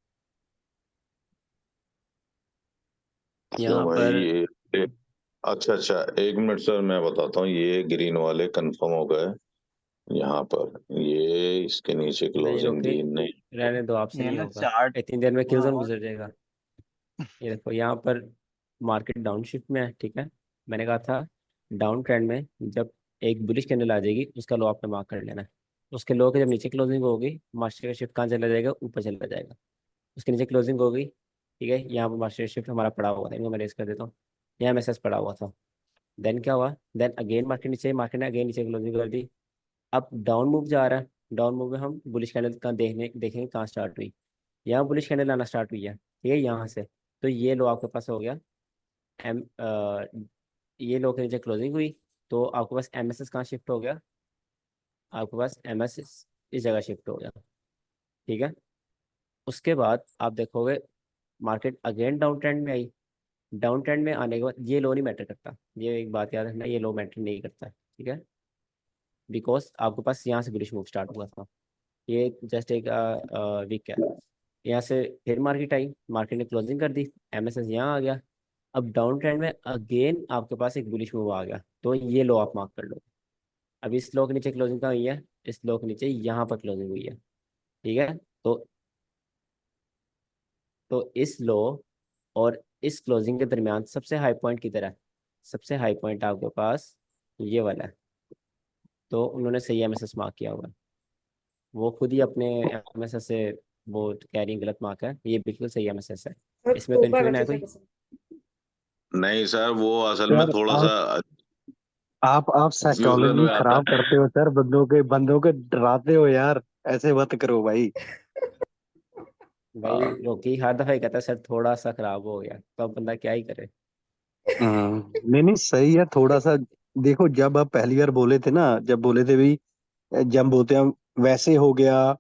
क्यों यहाँ भाई पर अच्छा अच्छा, एक मिनट सर, मैं बताता हूँ, ये ग्रीन वाले कंफर्म हो गए यहाँ पर। ये इसके नीचे नहीं, क्लोजिंग रुके, दी नहीं। रहने दो, आपसे ये नहीं ना होगा। चार्ट इतनी देर में किल थोड़ा जोन और। गुजर जाएगा। ये देखो यहाँ पर मार्केट डाउन शिफ्ट में है, ठीक है। मैंने कहा था डाउन ट्रेंड में जब एक बुलिश कैंडल आ जाएगी, उसका लो आपने मार्क कर लेना है। उसके लो के जब नीचे क्लोजिंग होगी, मार्केट का शिफ्ट कहाँ चला जाएगा? ऊपर चला जाएगा। उसके नीचे क्लोजिंग होगी, ठीक है, यहाँ पर मार्केट शिफ्ट हमारा पड़ा हुआ था, इनको मैं रेस कर देता हूँ। यहाँ मैसेज पड़ा हुआ था। देन क्या हुआ? देन अगेन मार्केट ने अगेन नीचे क्लोजिंग कर दी। अब डाउन मूव जा रहा है। डाउन मूव में हम बुलिश कैंडल का देखेंगे कहाँ स्टार्ट हुई। यहाँ बुलिश कैंडल आना स्टार्ट हुई है, ठीक है, यहाँ से। तो ये लो आपके पास हो गया एम ये लो के नीचे क्लोजिंग हुई, तो आपके पास एमएसएस कहाँ शिफ्ट हो गया? आपके पास एमएसएस इस जगह शिफ्ट हो गया, ठीक है। उसके बाद आप देखोगे मार्केट अगेन डाउन ट्रेंड में आई। डाउन ट्रेंड में आने के बाद ये लो नहीं मैटर करता, ये एक बात याद रखना, ये लो मैटर नहीं करता, ठीक है। बिकॉज आपके पास यहाँ से बुलिश मूव स्टार्ट हुआ था, ये जस्ट एक वीक है। यहाँ से फिर मार्केट आई, मार्केट ने क्लोजिंग कर दी, एमएसएस यहाँ आ गया। अब डाउन ट्रेंड में अगेन आपके पास एक बुलिश मूव आ गया, तो ये लो आप मार्क कर लो। अब इस लो के नीचे क्लोजिंग कहाँ हुई है? इस लो के नीचे यहाँ पर क्लोजिंग हुई है, ठीक है। तो इस लो और इस क्लोजिंग के दरमियान सबसे हाई पॉइंट किधर है? सबसे हाई पॉइंट आपके पास ये वाला है। तो उन्होंने सही एमएसएस मार्क किया हुआ है, वो खुद ही अपने एमएसएस से वो कह रही हैं गलत मार्क है, ये बिल्कुल सही एमएसएस है। सर इसमें तोबा कंफ्यूजन है वैसे कोई? सर कसम। नहीं सर, वो असल में यार थोड़ा सा आप कंफ्यूजन साइकोलॉजी में आता खराब है। करते हो सर, बंदों के डराते हो यार, ऐसे मत करो भाई। भाई रोकी हर दफा ही कहता है सर थोड़ा सा खराब हो गया, तो अब बंदा क्या ही करे। नहीं नहीं, सही है थोड़ा सा। देखो, जब आप पहली बार बोले थे ना, जब बोले थे भाई, जब बोलते हैं वैसे हो गया,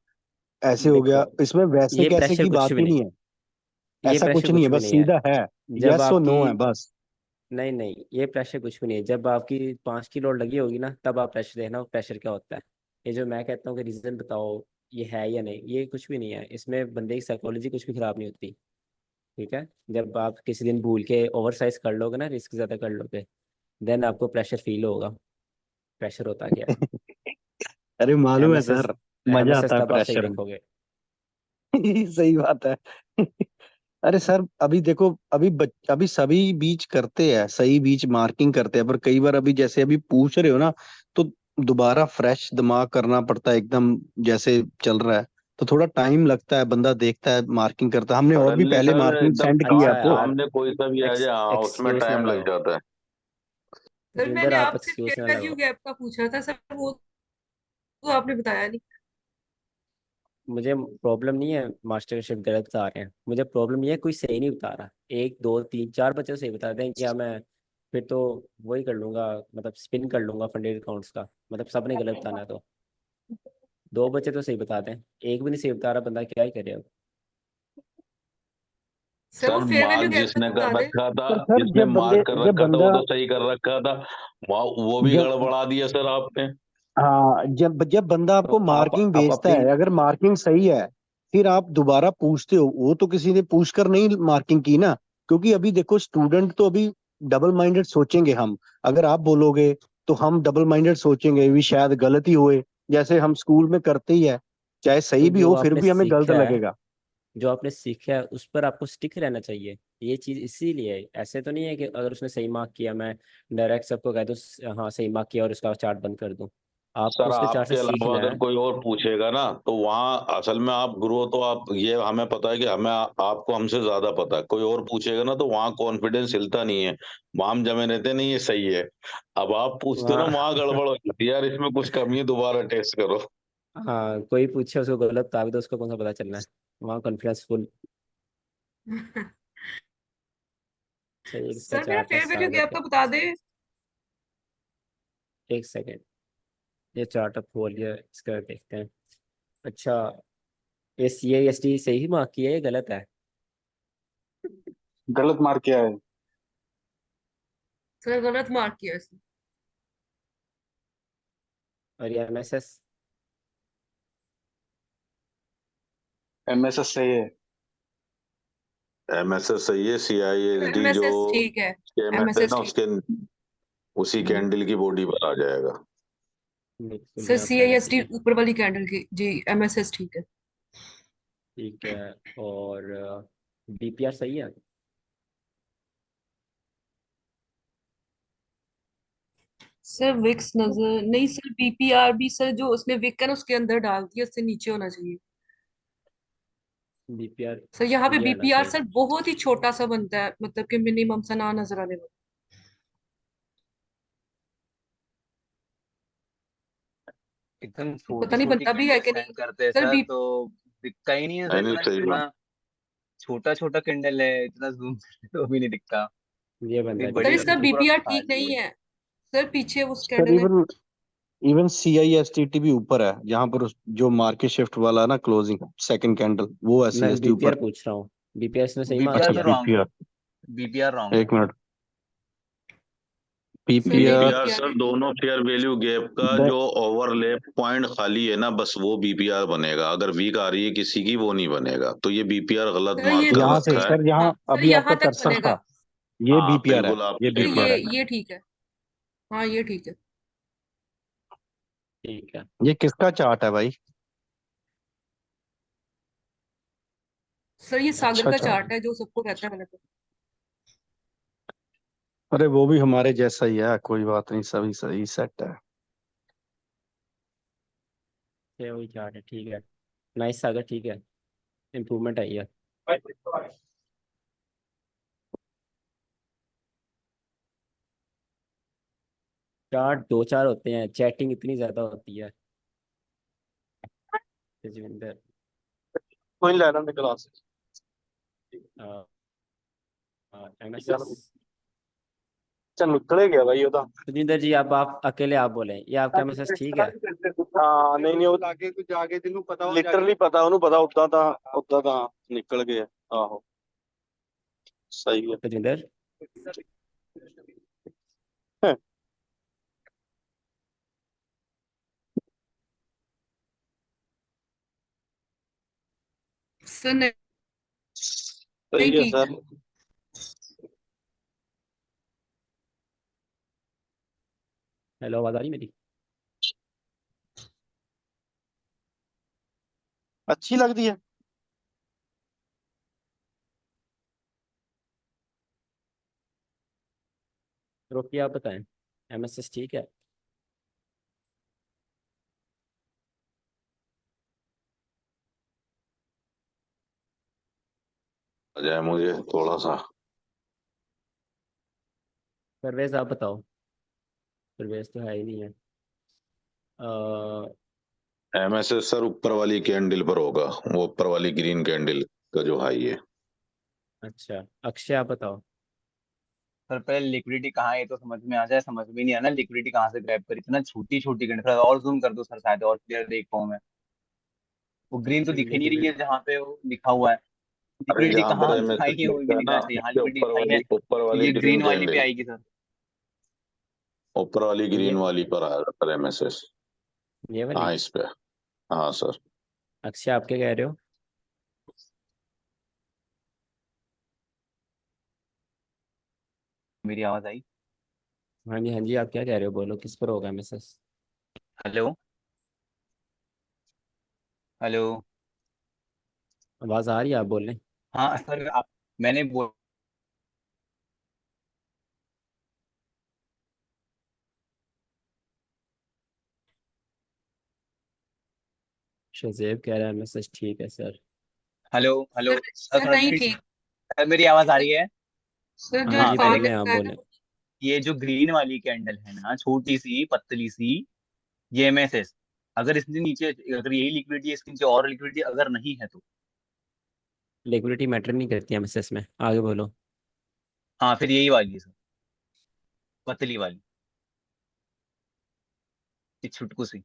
ऐसे हो देखो गया, इसमें वैसे ये कैसे प्रेशर की कुछ बात भी ही नहीं, नहीं है। ये ऐसा प्रेशर कुछ नहीं कुछ है, भी बस नहीं है। सीधा है, जब यस और आपकी नो है बस। नहीं नहीं, ये प्रेशर कुछ भी नहीं है। जब आपकी 5 की लोड लगी होगी ना, तब आप प्रेशर देखना प्रेशर क्या होता है। ये जो मैं कहता हूँ कि रीजन बताओ ये है या नहीं, ये कुछ भी नहीं है। इसमें बंदे की साइकोलॉजी कुछ भी खराब नहीं होती। ठीक है, जब आप किसी दिन भूल के ओवर साइज कर लोगे ना, रिस्क ज्यादा कर लोगे, देन आपको प्रेशर फील होगा। प्रेशर होता क्या है? अरे मालूम है एमएसएस सर, मजा एमएसएस आता है तब आप सही प्रेशर में। देखोगे। सही बात है। अरे सर अभी देखो, अभी सभी बीच करते हैं, सही बीच मार्किंग करते हैं, पर कई बार अभी जैसे अभी पूछ रहे हो ना, तो दोबारा फ्रेश दिमाग करना पड़ता है एकदम, जैसे चल रहा है तो थोड़ा टाइम लगता है, बंदा देखता है, मार्किंग करता है। हमने और भी सडनली पहले सर मार्किंग एकदम सेंड की है अच्छा आपको। यार, सामने कोई सा भी आ जाए, हाँ उसमें एक्सक्यूज ना टाइम लग लगाओ। जाता है। सर जिंदर मैंने आप आपसे एक्सक्यूज फेयर ना वैल्यू लगाओ। गैप का पूछा था सर, वो तो आपने बताया नहीं। मुझे प्रॉब्लम नहीं है मास्टर का शिफ्ट गलत बता रहे हैं, मुझे प्रॉब्लम ये है कोई सही नहीं बता रहा। एक दो तीन चार बच्चे सही बता दें क्या, मैं फिर तो वही कर लूंगा, मतलब स्पिन कर लूंगा फंडेड अकाउंट्स का। मतलब सबने गलत बताना है तो। दो बच्चे तो सही बता दें, एक भी नहीं सही बता रहा, बंदा क्या ही करे अब। सर वो sir fair value mark gap का जिसने तो कर बता दें। रखा था, तो सर जिसने मार्क कर जब रखा था, वो बंदा तो सही कर रखा था, वो भी जब गड़बड़ा दिया सर आपने। हाँ, जब बंदा तो आपको मार्किंग आप भेजता अपनी है, अगर मार्किंग सही है, फिर आप दोबारा पूछते हो, वो तो किसी ने पूछकर नहीं मार्किंग की ना। क्योंकि अभी देखो स्टूडेंट तो अभी डबल माइंडेड सोचेंगे हम, अगर आप बोलोगे तो हम डबल माइंडेड सोचेंगे भी, शायद गलत ही हुए, जैसे हम स्कूल में करते ही है, चाहे तो सही भी जो हो फिर आपने भी हमें गलत सीखा है, लगेगा। जो आपने सीखा है उस पर आपको स्टिक रहना चाहिए। ये चीज़ इसीलिए है। ऐसे तो नहीं है कि अगर उसने सही मार्क किया मैं डायरेक्ट सबको कह दूँ हाँ सही मार्क किया और उसका चार्ट बंद कर दूँ। आपको सर उसके चार्ट से आपके अलावा सीखना अगर है। कोई और पूछेगा ना, तो वहाँ असल में आप गुरु हो, तो आप ये हमें पता है कि हमें आपको हमसे ज्यादा पता है। कोई और पूछेगा ना तो वहाँ कॉन्फिडेंस हिलता नहीं है, वहाँ हम जमे रहते नहीं, ये सही है। अब आप पूछते हो ना, वहाँ वहाँ गड़बड़ हो जाती है, यार इसमें कुछ कमी है, दोबारा टेस्ट करो। हाँ, कोई पूछे उसको गलत बता भी तो उसको कौन सा पता चलना है। वहाँ कॉन्फिडेंस फुल। सही है, इसका सर मेरा चार्ट है फेयर वैल्यू सागर गैप का। का बता दे। एक सेकेंड, ये चार्ट अब खोल लिया, इसका देखते हैं। अच्छा, ये CISD सही ही मार्क किया है, ये गलत है? गलत मार्क किया है। सर गलत मार्क किया इसने। और ये MSS? एमएसएस सही है। एमएसएस सही है, सीआईएसडी जो एमएसएस ठीक है। CMS है एमएसएस ना, ठीक। उसके उसी हम्म। कैंडल की बॉडी पर आ जाएगा। बिल्कुल सर यहाँ पे आना CISD चाहिए। ऊपर वाली कैंडल की जी, एमएसएस ठीक है। ठीक है। और BPR सही है? सर विक्स नजर नहीं सर, बीपीआर भी सर जो उसने विक है ना उसके अंदर डाल दिया, उससे नीचे होना चाहिए। BPR सर यहाँ पे ये आना बीपीआर चाहिए। सर बहुत ही छोटा सा बनता है, मतलब कि मिनिमम सा ना नजर आने वाला। एकदम तो छोटी पता नहीं छोटी बनता भी है कैंडल कि नहीं। सेंड करते हैं सर सर, बी तो दिखता ही नहीं है नहीं सर, नहीं, इतना सही बात। इतना छोटा छोटा कैंडल है, इतना जूम तो भी नहीं दिखता। ये इतनी बंदा सर बड़ी ठीक है। इसका बड़ी तो पूरा बीपीआर ठीक खाली है। नहीं है। सर पीछे वो सर कैंडल है। इवन इवन CISTT भी ऊपर है, जहां पर जो मार्केट शिफ्ट वाला है ना, क्लोजिंग सेकंड कैंडल, वो है मैं CSD BPR ऊपर। पूछ रहा हूँ, BPR इसने सही मार्क बीपीआर अच्छा तो किया? रॉन्ग है। पीपीआर, बीपीआर रॉन्ग है। एक मिनट, सर नहीं पीपीआर बीपीआर बीपीआर सर है। दोनों फेयर वैल्यू गैप का जो ओवरलैप पॉइंट खाली है ना, बस वो बीपीआर बनेगा। अगर वीक आ रही है किसी की, वो नहीं बनेगा, तो ये बीपीआर गलत सर मार्क ये कर यहाँ से रखा है। सर, हाँ जहाँ सर अभी आपका यहाँ तक कर्सर बनेगा। था, ये हाँ बीपीआर है, बिल्कुल, आप ये सर चेक बीपीआर है। ये ठीक है। हाँ ये ठीक है। ठीक है। ये किसका चार्ट है भाई? सर ये सागर अच्छा का चार्ट। चार्ट है जो सबको कहता है गलत। अरे वो भी हमारे जैसा ही है, कोई बात नहीं, सभी सही सेट है। ये वही चार्ट है, ठीक है। नाइस सागर, ठीक है। इम्प्रूवमेंट आई है। चार्ट दो चार होते हैं, चैटिंग इतनी ज्यादा होती है। तेजविंदर, कोई लेना नहीं क्लास। MSS। चल निकले गया भाई ਉਹਦਾ। तेजविंदर जी, आप अकेले आप बोले, ये आपका MSS ठीक है? ਹਾਂ ਨਹੀਂ ਨਹੀਂ, ਉਹ ਲਾਗੇ ਤੂੰ ਜਾ ਕੇ ਤੈਨੂੰ ਪਤਾ, ਲਿਟਰਲੀ ਪਤਾ ਉਹਨੂੰ, ਪਤਾ ਉਦਾਂ ਤਾਂ ਨਿਕਲ ਗਏ ਆਹੋ। सही है। तजविंदर, हाँ, सर नहीं सही है ठीक। सर। हेलो, आवाज आ रही मेरी? अच्छी लगती है। रोकी, आप बताएं। एमएसएस ठीक है? अजय मुझे थोड़ा सा। परवेज आप बताओ। परवेज तो है ही नहीं है। एमएसएस सर ऊपर वाली कैंडल पर होगा, वो ऊपर वाली ग्रीन कैंडल का जो हाई है। अच्छा, अक्षय आप बताओ। सर पहले लिक्विडिटी कहाँ है ये तो समझ में आ जाए, समझ में नहीं आना लिक्विडिटी कहाँ से ग्रैब करी, इतना छोटी छोटी कैंडल, और जूम कर दो सर शायद और क्लियर देख पाऊँ मैं। वो ग्रीन तो दिख ही नहीं रही है जहाँ पे वो लिखा हुआ है। अरे लिक्विडिटी जहाँ पर कहाँ एमएसएस हाई है वो भी लिखा है नहीं ना, दिखा। अच्छा यहाँ उसके लिक्विडिटी हाई है ऊपर तो वाली ये ग्रीन ग्रीन वाली पे कैंडल, आएगी सर। ऊपर वाली ये ग्रीन वाली पर आएगा सर एमएसएस। ये हाँ वाली। इस पे। हाँ सर। अक्षय आप क्या कह रहे हो? मेरी आवाज आई? हाँ जी, हाँ जी, आप क्या कह रहे हो? बोलो, किस पर होगा एमएसएस? Hello hello. आवाज आ रही है? आप बोल रहे हैं। हाँ सर आप, मैंने बोल शजेब कह रहा है एमएसएस ठीक है sir. Hello hello sir sir sir थोड़ा नहीं repeat- ठीक। सर मेरी आवाज आ रही है? सर जो हाँ हाँ जी, मैंने, इरफान बोल ने रहे हैं, आप बताया बोले। ना। ये जो ग्रीन वाली कैंडल है ना, छोटी सी पतली सी, ये एमएसएस, अगर इसके नीचे, अगर यही लिक्विडिटी इसके नीचे और लिक्विडिटी अगर नहीं है तो, लिक्विडिटी मैटर नहीं करती एमएसएस में, आगे बोलो। हाँ फिर यही वाली है सर, पतली वाली, ये छुटकू सी।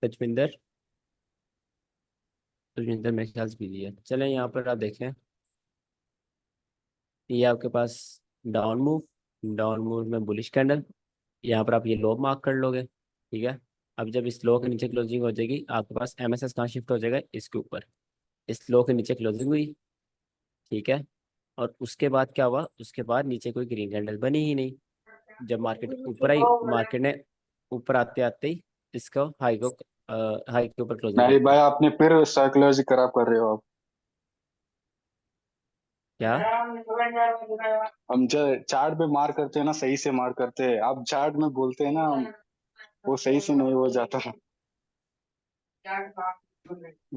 तजविंदर, तजविंदर मेरे ख्याल से बिजी है। चलें, यहाँ पर आप देखें, ये आपके पास डाउन मूव, डाउन मूव में बुलिश कैंडल। यहाँ पर आप ये लो मार्क कर लोगे, ठीक है। अब जब इस लो के नीचे क्लोजिंग हो जाएगी, आपके पास एमएसएस कहाँ शिफ्ट हो जाएगा? इसके ऊपर। इस लो के नीचे क्लोजिंग हुई, ठीक है। और उसके बाद क्या हुआ? उसके बाद नीचे कोई ग्रीन कैंडल बनी ही नहीं। जब मार्केट ऊपर आई, मार्केट ने ऊपर आते आते ही इसको हाई के ऊपर क्लोजिंग कर नहीं दी। भाई, आपने फिर साइकोलॉजी खराब कर रहे हो आप। क्या? हम जो चार्ट पे मार करते हैं ना, सही से मार करते हैं। आप चार्ट में बोलते हैं ना, वो सही से नहीं हो जाता।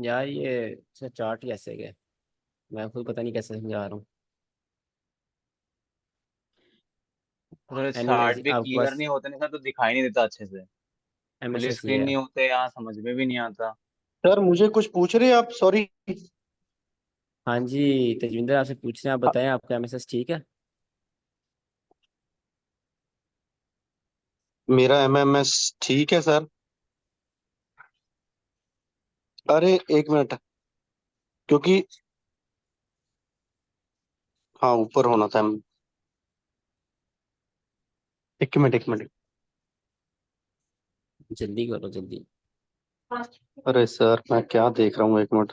यार ये चार्ट कैसे गए, मैं खुद पता नहीं कैसे समझा रहा हूँ। अगर एनीवेज, चार्ट भी आपके क्लियर पास नहीं होते ना सर तो दिखाई नहीं देता अच्छे से, फुल एमएसएस ये स्क्रीन है। नहीं होते, यहाँ समझ में भी नहीं आता। सर मुझे कुछ पूछ रहे हैं आप? सॉरी। हाँ जी, तेजविंदर आपसे पूछ रहे हैं, आप बताएं, आपका एमएसएस ठीक है? मेरा एमएमएस ठीक है सर। अरे एक मिनट, क्योंकि हाँ ऊपर होना था। एक मिनट एक मिनट। जल्दी करो, जल्दी। अरे सर मैं क्या देख रहा हूँ, एक मिनट।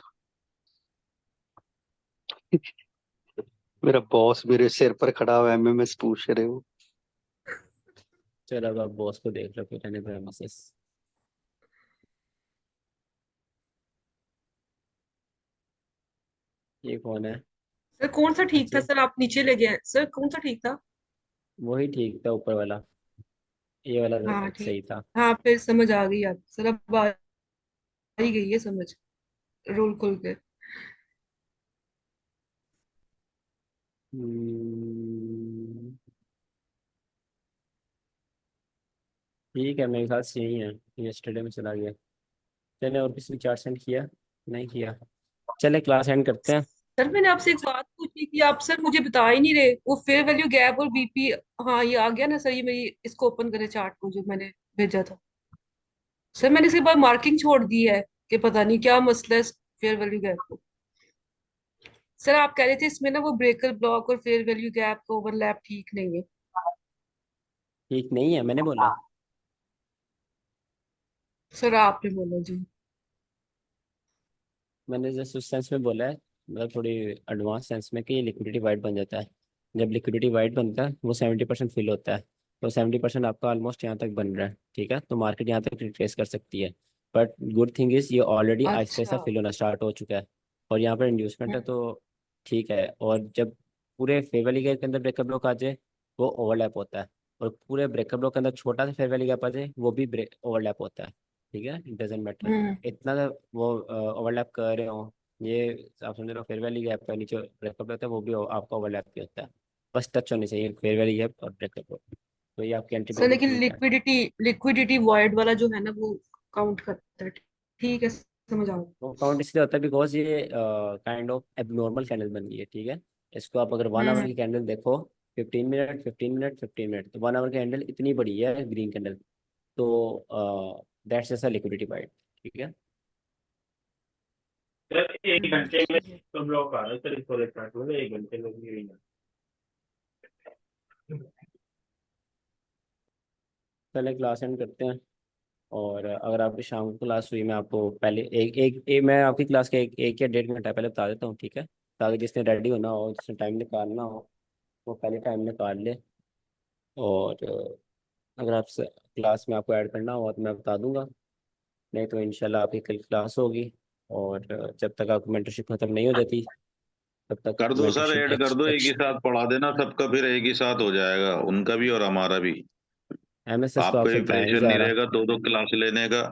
मेरा बॉस मेरे सिर पर खड़ा हुआ है, एमएमएस पूछ रहे हो। चलो, अब आप बॉस को देख लो, फिर रहने दो एमएसएस। ये कौन है? सर कौन सा ठीक था? अच्छा, सर आप नीचे ले गए सर, कौन सा ठीक था? वही ठीक था, ऊपर वाला। ये वाला हाँ ठीक। सही था। हाँ फिर समझ आ गई आप सर, अब आ ही गई है समझ, रोल खोल के। हम्म, ठीक है, मेरे ख्याल से यही है। यस्टरडे में चला गया। चले, और किसी ने चार्ट सेंड किया? नहीं किया। चले, क्लास एंड करते हैं। सर मैंने आपसे एक बात पूछी कि आप सर मुझे बता ही नहीं रहे, वो फेयर वैल्यू गैप और बीपी। हाँ ये आ गया ना सर, ये मेरी इसको ओपन करे चार्ट को जो मैंने भेजा था। सर मैंने इसके बाद मार्किंग छोड़ दी है कि पता नहीं क्या मसला है फेयर वैल्यू गैप को। सर आप कह रहे थे इसमें ना वो ब्रेकर ब्लॉक और फेयर वैल्यू गैप का ओवरलैप ठीक नहीं है। ठीक नहीं है मैंने बोला। सर आपने बोला जी। मैंने जस्ट उस सेंस में बोला है, मतलब थोड़ी एडवांस सेंस में, कि लिक्विडिटी वाइट बन जाता है। जब लिक्विडिटी वाइट बनता है वो 70% फिल होता है, तो 70% आपका ऑलमोस्ट यहाँ तक बन रहा है, ठीक है, तो मार्केट यहाँ तक रिट्रेस कर सकती है। बट गुड थिंग इज ये ऑलरेडी आहिस्ता आहिस्ता अच्छा। फिल होना स्टार्ट हो चुका है, और यहाँ पर इंड्यूसमेंट है, तो ठीक है। और जब पूरे फेयर वैल्यू गैप के अंदर ब्रेकअप ब्लॉक आ जाए वो ओवरलैप होता है, और पूरे ब्रेकअप ब्लॉक के अंदर छोटा सा फेयर वैल्यू गैप आ जाए वो भी ओवरलैप होता है, ठीक है, इट डजेंट मैटर। हम्म। इतना वो ओवरलैप कर रहे हो, ये आप समझ रहे हो, फेयर वैल्यू गैप का नीचे ब्रेकअप रहता है वो भी आपका ओवरलैप भी होता है। बस टच होनी चाहिए फेयर वैल्यू गैप और ब्रेकअप, तो ये आपकी एंट्री सर बिल्कुल लेकिन ठीक है। लिक्विडिटी वॉइड वाला जो है ना वो काउंट करता है। ठीक है समझ आओ। वो काउंट इसलिए होता है बिकॉज ये काइंड ऑफ एबनॉर्मल कैंडल बन गई है, ठीक है। इसको आप अगर 1 आवर हम्म। की कैंडल देखो, 15 मिनट 15 मिनट 15 मिनट, तो 1 आवर की कैंडल इतनी बड़ी है ग्रीन कैंडल, तो दैट्स जैसा लिक्विडिटी वाइड, ठीक है। सर 1 घंटे में अच्छा। तो ब्लॉक आ रहा है सर, इस वाले चार्ट में 1 घंटे में भी नहीं पहले क्लास एंड करते हैं, और अगर आपकी शाम को क्लास हुई, मैं आपको पहले मैं आपकी क्लास के एक या 1.5 घंटा पहले बता देता हूँ, ठीक है, ताकि जिसने रेडी होना हो, जिसने टाइम निकालना हो, वो पहले टाइम निकाल ले। और अगर आप क्लास में आपको ऐड करना हो तो मैं बता दूंगा, नहीं तो इंशाल्लाह आपकी कल क्लास होगी। और जब तक आपकी मेंटरशिप खत्म नहीं हो जाती तब तक कर दो सर, मेंटरशिप ऐड कर दो, एक ही साथ पढ़ा देना सबका, फिर एक ही साथ हो जाएगा, उनका भी और हमारा भी। एमएसएस तो आपको आपसे भी बताया नहीं प्रेशर जा नहीं रहा। रहेगा दो दो क्लास लेने का।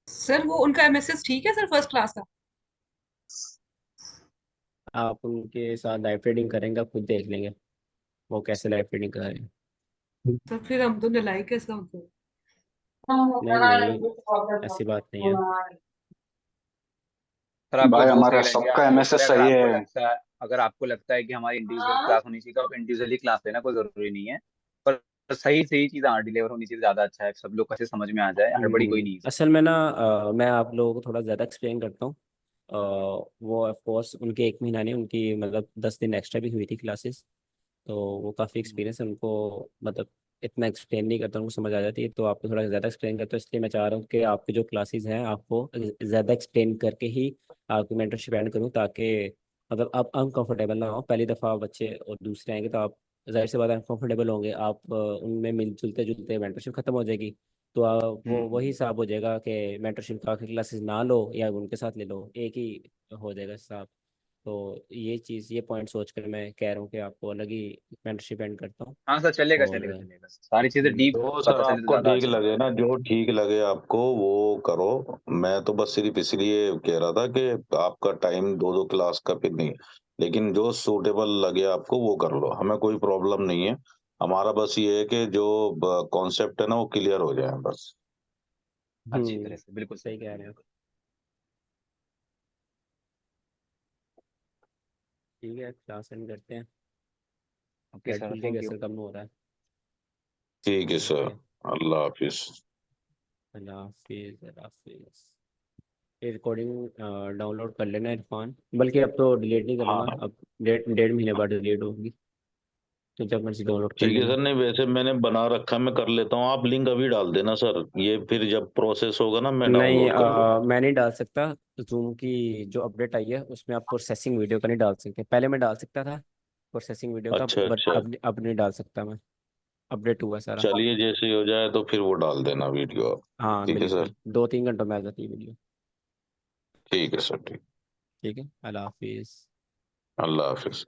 सर वो उनका एमएसएस ठीक है सर फर्स्ट क्लास का। आप उनके साथ लाइव ट्रेडिंग करेंगे, आप खुद देख लेंगे वो कैसे लाइव ट्रेडिंग कर रहे हैं। तो फिर हम तो नालायक है इसका मतलब। नहीं नहीं, ऐसी बात नहीं है। सर आपको भाई जो हमारा सही लगे सबका आप वो एमएसएस करें। सही है। अगर आपको लगता है कि हमारी इंडिविजुअल क्लास होनी चाहिए तो आप इंडिविजुअली क्लास लेना, कोई जरूरी नहीं है। पर सही सही चीज डिलीवर होनी चाहिए, ज्यादा अच्छा है, सब लोग कैसे समझ में आ जाए, हड़बड़ी कोई नहीं है इसमें। असल में ना मैं आप लोगों को थोड़ा ज़्यादा एक्सप्लेन करता हूँ। वो ऑफ कोर्स उनके 1 महीना नहीं, उनकी मतलब 10 दिन एक्स्ट्रा भी हुई थी क्लासेस, तो वो काफ़ी एक्सपीरियंस है उनको, मतलब इतना एक्सप्लेन नहीं करता, उनको समझ आ जाती है, तो आपको थोड़ा ज़्यादा एक्सप्लेन करता हूँ, इसलिए मैं चाह रहा हूँ कि आपकी जो क्लासेस हैं आपको ज़्यादा एक्सप्लेन करके ही आपकी मेंटरशिप एंड करूँ, ताकि मतलब आप अनकंफर्टेबल ना हो। पहली दफ़ा बच्चे और दूसरे आएंगे तो आप जाहिर सी बात है अनकंफर्टेबल होंगे, आप उनमें मिलजुलते जुलते मेंटरशिप खत्म हो जाएगी, तो वो वही हम्म। हिसाब हो जाएगा कि मेंटरशिप का क्लासेस ना लो या उनके साथ ले लो, एक ही हो जाएगा हिसाब। तो ये चीज़, ये पॉइंट सोच कर मैं कह रहा हूँ कि आपको अलग ही मेंटरशिप एंड करता हूँ। हाँ सर, चलेगा और चलेगा चलेगा, सारी चीजें डीप जो सर पता चले तो आपको ज्यादा ठीक अच्छा लगे लगेगा। ना, जो ठीक लगे आपको वो करो। मैं तो बस सिर्फ इसलिए कह रहा था कि आपका टाइम दो दो क्लास का फिर नहीं, लेकिन जो सूटेबल लगे आपको वो कर लो, हमें कोई प्रॉब्लम नहीं है। हमारा बस ये है कि जो कॉन्सेप्ट है ना वो क्लियर हो जाए बस। अच्छी तरह से, बिल्कुल सही सही कह कह रहे रहे हैं। हो। ठीक है, क्लास एंड करते हैं। ओके रेड सर, बुल का थैंक यू। कैसे कम हो रहा है। ठीक है सर। ओके, अल्लाह हाफिज। अल्लाह हाफिज़, अल्लाह हाफिज़। ये रिकॉर्डिंग डाउनलोड कर लेना इरफान, बल्कि अब तो डिलीट नहीं करूँगा, हाँ अब 1.5 महीने बाद डिलीट होगी, तो जब मर्जी डाउनलोड कर ठीक है लेना। सर, नहीं वैसे मैंने बना रखा, मैं कर लेता हूँ, आप लिंक अभी डाल देना सर, ये फिर जब प्रोसेस होगा ना मैं नहीं डाउनलोड कर लूँगा। मैं नहीं डाल सकता। जूम की जो अपडेट आई है उसमें आप प्रोसेसिंग वीडियो का नहीं डाल सकते, पहले मैं डाल सकता था प्रोसेसिंग वीडियो का, अच्छा बट अच्छा, अब नहीं डाल सकता मैं, अपडेट हुआ सारा। चलिए जैसे ही हो जाए तो फिर वो डाल देना वीडियो आप। हाँ ठीक है सर। बिल्कुल, 2-3 घंटों में आ जाती है वीडियो। ठीक है सर, ठीक। ठीक है, अल्लाह हाफिज़। अल्लाह हाफिज।